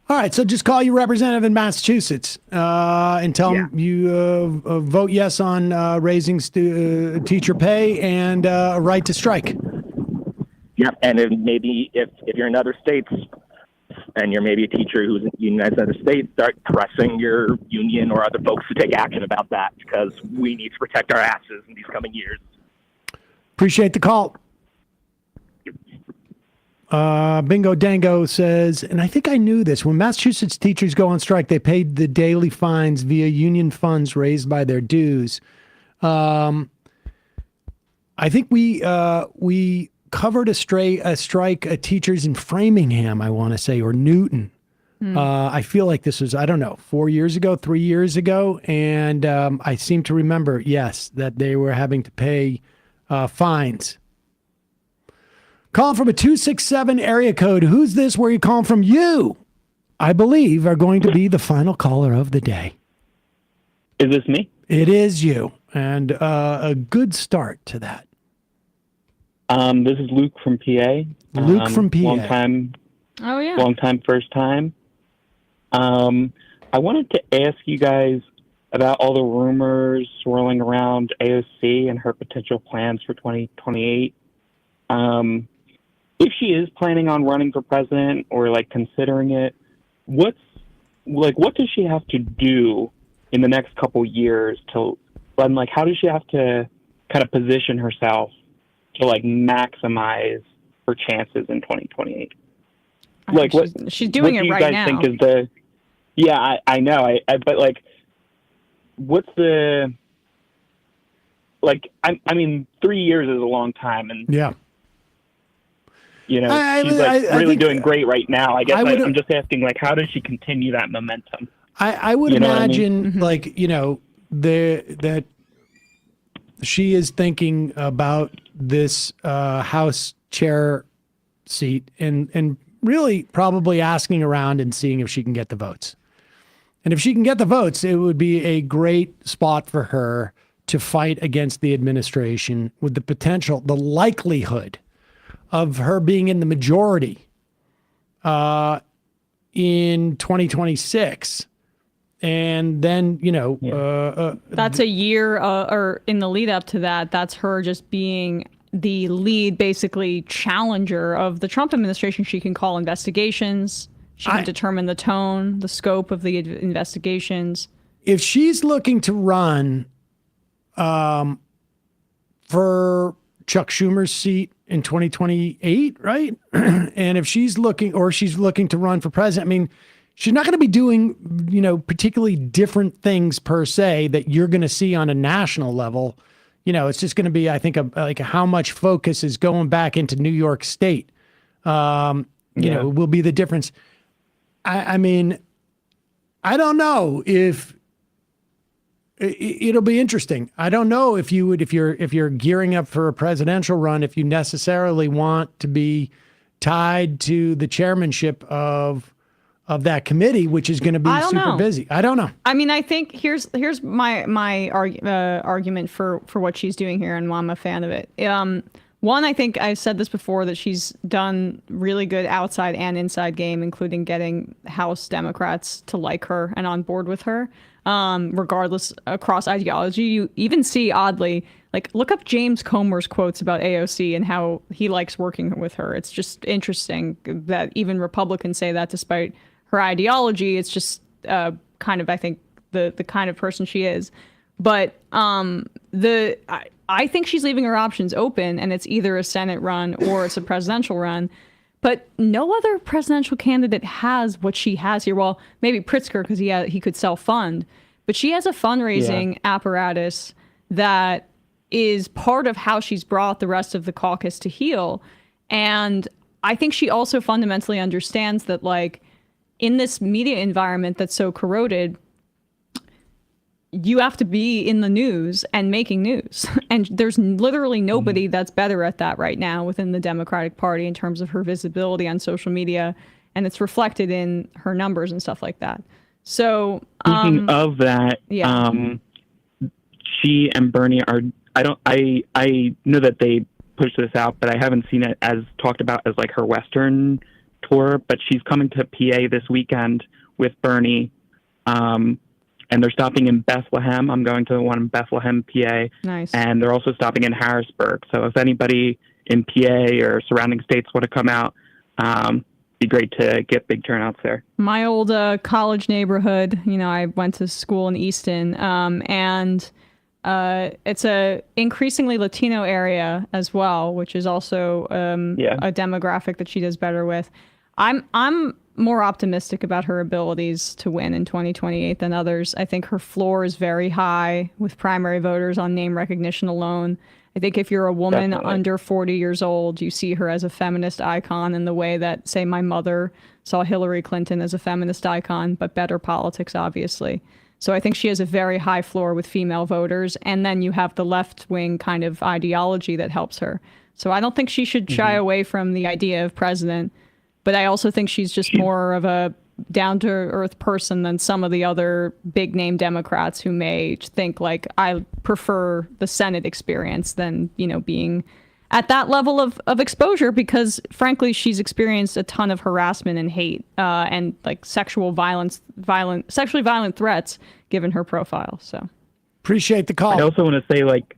All right, so just call your representative in Massachusetts and tell them you vote yes on raising teacher pay and a right to strike. Yeah, and then maybe if you're in other states and you're maybe a teacher who's unionized in other states, start pressing your union or other folks to take action about that, because we need to protect our asses in these coming years. Appreciate the call. Bingo Dango says, and I think I knew this, when Massachusetts teachers go on strike, they paid the daily fines via union funds raised by their dues. I think we covered a strike of teachers in Framingham, I want to say, or Newton. I feel like this was, 4 years ago, 3 years ago. And I seem to remember, yes, that they were having to pay fines. Calling from a 267 area code. Who's this? Where are you calling from? You, I believe, are going to be the final caller of the day. Is this me? It is you. And a good start to that. This is Luke from PA. Luke from PA. Long time. Oh, yeah. Long time, first time. I wanted to ask you guys about all the rumors swirling around AOC and her potential plans for 2028. If she is planning on running for president or like considering it, what does she have to do in the next couple years to, and like, how does she have to kind of position herself to like maximize her chances in 2028? Like, she's doing it right now. What do you guys think is the? Yeah, I know. But like, what's the? Like, I mean, 3 years is a long time, and yeah. She's really doing great right now. I guess I'm just asking, like, how does she continue that momentum? I would imagine, that she is thinking about this House chair seat and really probably asking around and seeing if she can get the votes. And if she can get the votes, it would be a great spot for her to fight against the administration with the potential, the likelihood of her being in the majority in 2026. And then, that's a year or in the lead up to that, that's her just being the lead, basically challenger of the Trump administration. She can call investigations. She can determine the tone, the scope of the investigations. If she's looking to run for Chuck Schumer's seat in 2028, right? And if she's looking to run for president, I mean, she's not going to be doing, particularly different things per se that you're going to see on a national level. It's just going to be, I think, like how much focus is going back into New York State. Will be the difference. I mean, I don't know if it'll be interesting. I don't know if you would, if you're gearing up for a presidential run, if you necessarily want to be tied to the chairmanship of that committee, which is going to be super busy. I don't know. I mean, I think here's my argument for what she's doing here and why I'm a fan of it. One, I think I've said this before, that she's done really good outside and inside game, including getting House Democrats to like her and on board with her, regardless across ideology. You even see, oddly, like, look up James Comer's quotes about AOC and how he likes working with her. It's just interesting that even Republicans say that despite her ideology. It's just kind of, I think, the kind of person she is. But I think she's leaving her options open, and it's either a Senate run or it's a presidential run. But no other presidential candidate has what she has here. Well, maybe Pritzker, because he could self-fund. But she has a fundraising apparatus that is part of how she's brought the rest of the caucus to heel. And I think she also fundamentally understands that, like, in this media environment that's so corroded, you have to be in the news and making news. And there's literally nobody that's better at that right now within the Democratic Party in terms of her visibility on social media. And it's reflected in her numbers and stuff like that. So speaking of that, she and Bernie are, I know that they pushed this out, but I haven't seen it as talked about as like her Western tour, but she's coming to PA this weekend with Bernie. And they're stopping in Bethlehem. I'm going to the one in Bethlehem, PA. Nice. And they're also stopping in Harrisburg. So if anybody in PA or surrounding states want to come out, be great to get big turnouts there. My old college neighborhood, I went to school in Easton, and it's a increasingly Latino area as well, which is also a demographic that she does better with. I'm more optimistic about her abilities to win in 2028 than others. I think her floor is very high with primary voters on name recognition alone. I think if you're a woman under 40 years old, you see her as a feminist icon in the way that, say, my mother saw Hillary Clinton as a feminist icon, but better politics, obviously. So I think she has a very high floor with female voters. And then you have the left-wing kind of ideology that helps her. So I don't think she should shy away from the idea of president. But I also think she's just more of a down-to-earth person than some of the other big-name Democrats who may think, like, I prefer the Senate experience than, being at that level of exposure, because, frankly, she's experienced a ton of harassment and hate and, like, sexually violent threats given her profile. So appreciate the call. I also want to say, like,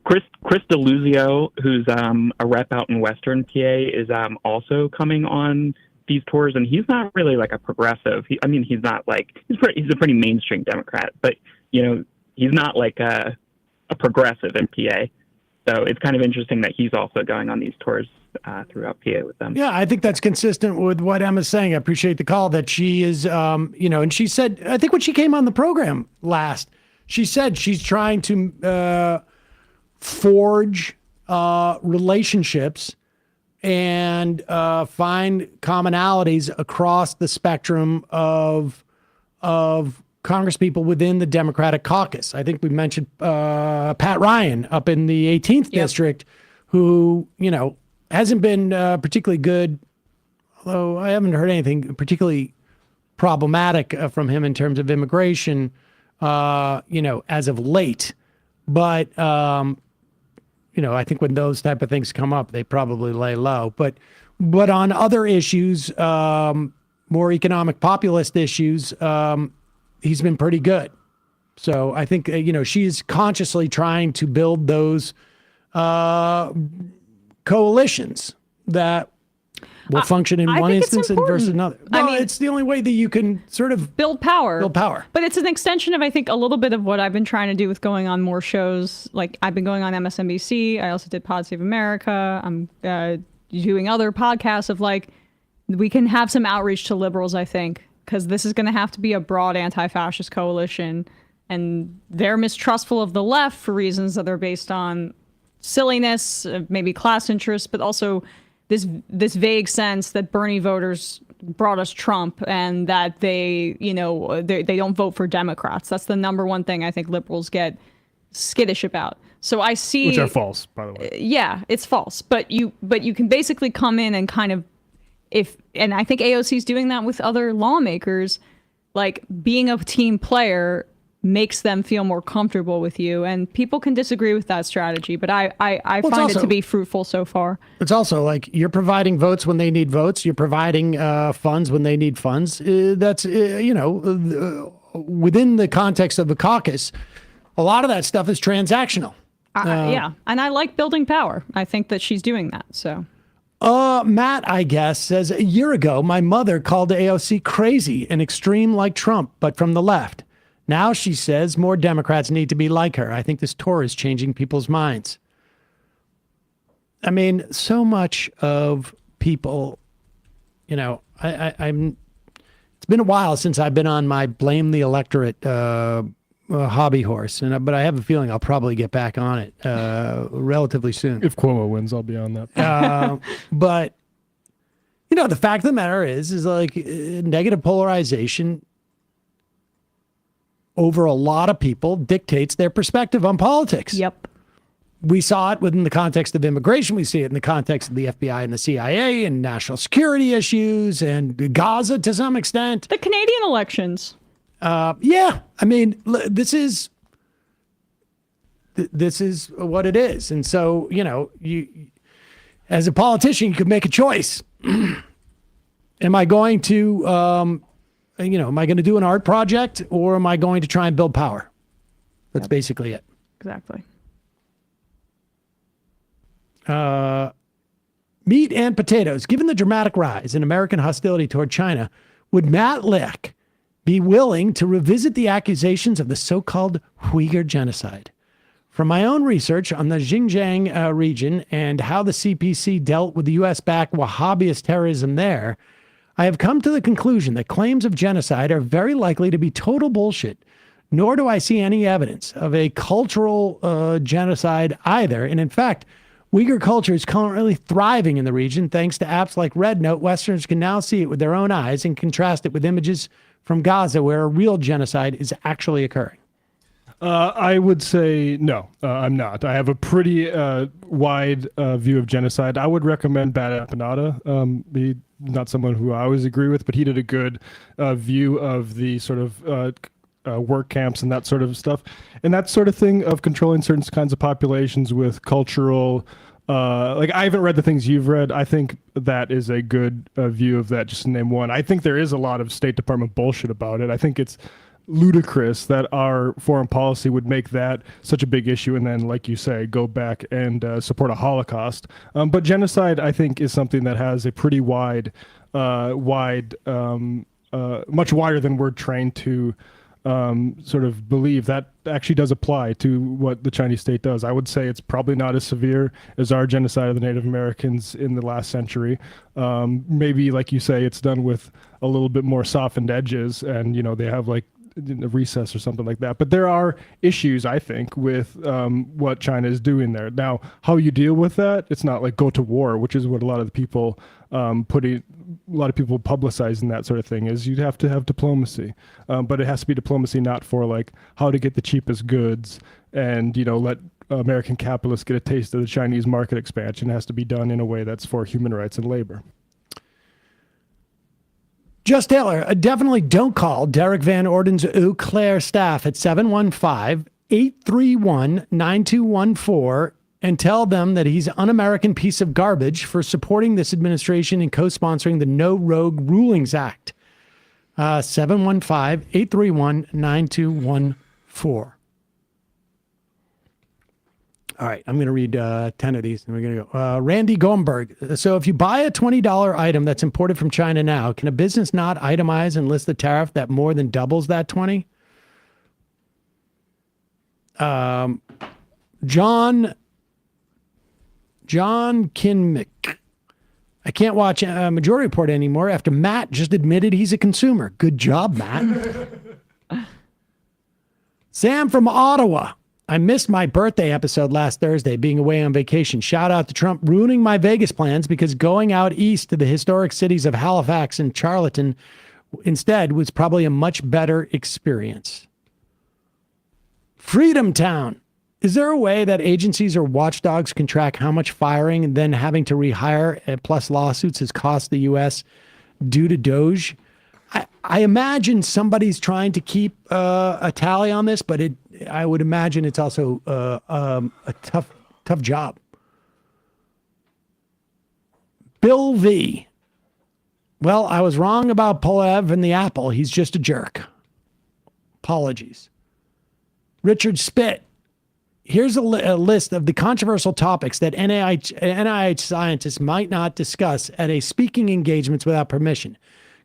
Chris DeLuzio, who's a rep out in Western PA, is also coming on these tours, and he's not really like a progressive. He's not like he's a pretty mainstream Democrat, but he's not like a progressive in PA. So it's kind of interesting that he's also going on these tours throughout PA with them. Yeah, I think that's consistent with what Emma's saying. I appreciate the call that she is, and she said, I think when she came on the program last, she said she's trying to forge relationships and find commonalities across the spectrum of congresspeople within the Democratic caucus. I think we mentioned Pat Ryan up in the 18th district, who hasn't been particularly good, although I haven't heard anything particularly problematic from him in terms of immigration, as of late. But I think when those type of things come up, they probably lay low. But on other issues, more economic populist issues, he's been pretty good. So I think, she's consciously trying to build those coalitions that will function in one instance and versus another. Well, it's the only way that you can sort of build power. But it's an extension of, I think, a little bit of what I've been trying to do with going on more shows. Like, I've been going on MSNBC. I also did Pod Save America. I'm doing other podcasts of, like, we can have some outreach to liberals, I think, because this is going to have to be a broad anti-fascist coalition. And they're mistrustful of the left for reasons that are based on silliness, maybe class interests, but also this vague sense that Bernie voters brought us Trump and that they don't vote for Democrats. That's the number one thing I think liberals get skittish about. So I see, which are false, by the way. Yeah, it's false. But you can basically come in and kind of, and I think AOC is doing that with other lawmakers, like being a team player makes them feel more comfortable with you, and people can disagree with that strategy, but I find it to be fruitful so far. It's also like you're providing votes when they need votes. You're providing funds when they need funds. That's within the context of the caucus, a lot of that stuff is transactional. Yeah, and I like building power. I think that she's doing that. So, Matt, I guess, says a year ago, my mother called AOC crazy and extreme like Trump, but from the left. Now she says more Democrats need to be like her. I think this tour is changing people's minds. I mean, so much of people, I'm. It's been a while since I've been on my blame the electorate hobby horse, but I have a feeling I'll probably get back on it relatively soon. If Cuomo wins, I'll be on that. But the fact of the matter is like negative polarization over a lot of people dictates their perspective on politics. Yep. We saw it within the context of immigration. We see it in the context of the FBI and the CIA and national security issues and Gaza to some extent. The Canadian elections. Yeah. I mean, this is what it is. And so, you as a politician, you could make a choice. Am I going to, am I going to do an art project or am I going to try and build power? That's basically it. Exactly. Meat and potatoes. Given the dramatic rise in American hostility toward China, would Matt Lick be willing to revisit the accusations of the so-called Uyghur genocide? From my own research on the Xinjiang region and how the CPC dealt with the U.S.-backed Wahhabist terrorism there, I have come to the conclusion that claims of genocide are very likely to be total bullshit, nor do I see any evidence of a cultural genocide either. And in fact, Uyghur culture is currently thriving in the region thanks to apps like Red Note. Westerners can now see it with their own eyes and contrast it with images from Gaza where a real genocide is actually occurring. I would say no, I'm not. I have a pretty wide view of genocide. I would recommend Bad Apanada. He's not someone who I always agree with, but he did a good view of the sort of work camps and that sort of stuff. And that sort of thing of controlling certain kinds of populations with cultural, like I haven't read the things you've read. I think that is a good view of that, just to name one. I think there is a lot of State Department bullshit about it. I think it's ludicrous that our foreign policy would make that such a big issue and then, like you say, go back and support a Holocaust. But genocide, I think, is something that has a pretty much wider than we're trained to sort of believe. That actually does apply to what the Chinese state does. I would say it's probably not as severe as our genocide of the Native Americans in the last century. Maybe, like you say, it's done with a little bit more softened edges and, they have like a recess or something like that. But there are issues, I think, with what China is doing there. Now, how you deal with that, it's not like go to war, which is what a lot of the people publicizing that sort of thing is. You'd have to have diplomacy, but it has to be diplomacy not for like how to get the cheapest goods and let American capitalists get a taste of the Chinese market expansion. It has to be done in a way that's for human rights and labor. Just Taylor, definitely don't call Derek Van Orden's Eau Claire staff at 715-831-9214 and tell them that he's an un-American piece of garbage for supporting this administration and co-sponsoring the No Rogue Rulings Act. 715-831-9214. All right, I'm going to read 10 of these, and we're going to go. Randy Gomberg. So if you buy a $20 item that's imported from China now, can a business not itemize and list the tariff that more than doubles that 20? John Kinmick. I can't watch Majority Report anymore after Matt just admitted he's a consumer. Good job, Matt. Sam from Ottawa. I missed my birthday episode last Thursday, being away on vacation. Shout out to Trump ruining my Vegas plans because going out east to the historic cities of Halifax and Charlottetown instead was probably a much better experience. Freedom Town. Is there a way that agencies or watchdogs can track how much firing and then having to rehire plus lawsuits has cost the U.S. due to Doge? I imagine somebody's trying to keep a tally on this, but I would imagine it's also a tough job. Bill V. Well, I was wrong about Polev and the apple. He's just a jerk. Apologies. Richard Spitt. Here's a list of the controversial topics that NIH scientists might not discuss at a speaking engagements without permission.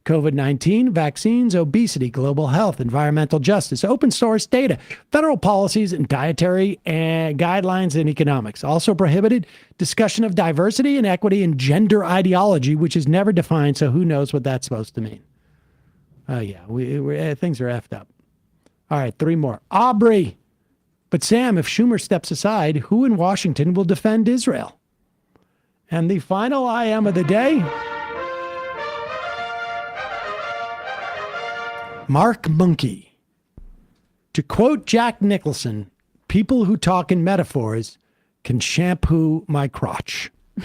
COVID-19, vaccines, obesity, global health, environmental justice, open source data, federal policies, and dietary guidelines and economics. Also prohibited, discussion of diversity and equity and gender ideology, which is never defined, so who knows what that's supposed to mean. Oh, yeah, things are effed up. All right, 3 more. Aubrey. But Sam, if Schumer steps aside, who in Washington will defend Israel? And the final I am of the day, Mark Monkey. To quote Jack Nicholson, people who talk in metaphors can shampoo my crotch. I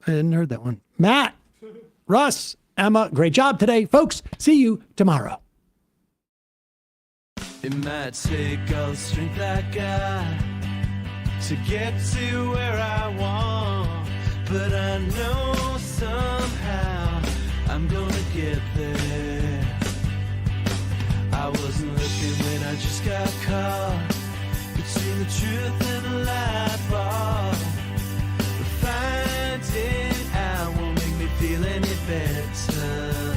hadn't heard that one. Matt, Russ, Emma, great job today. Folks, see you tomorrow. It might take all the strength I got to get to where I want, but I know somehow I'm gonna get there. I wasn't looking when I just got caught between the truth and the lie bar. But finding out won't make me feel any better.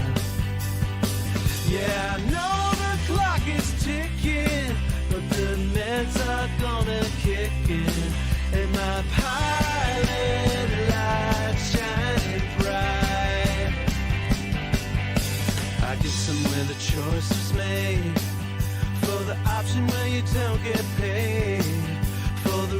Yeah, I know the clock is ticking, but the meds are gonna kick in, and my pilot light's shining bright. I guess somewhere the choice was made for the option where you don't get paid.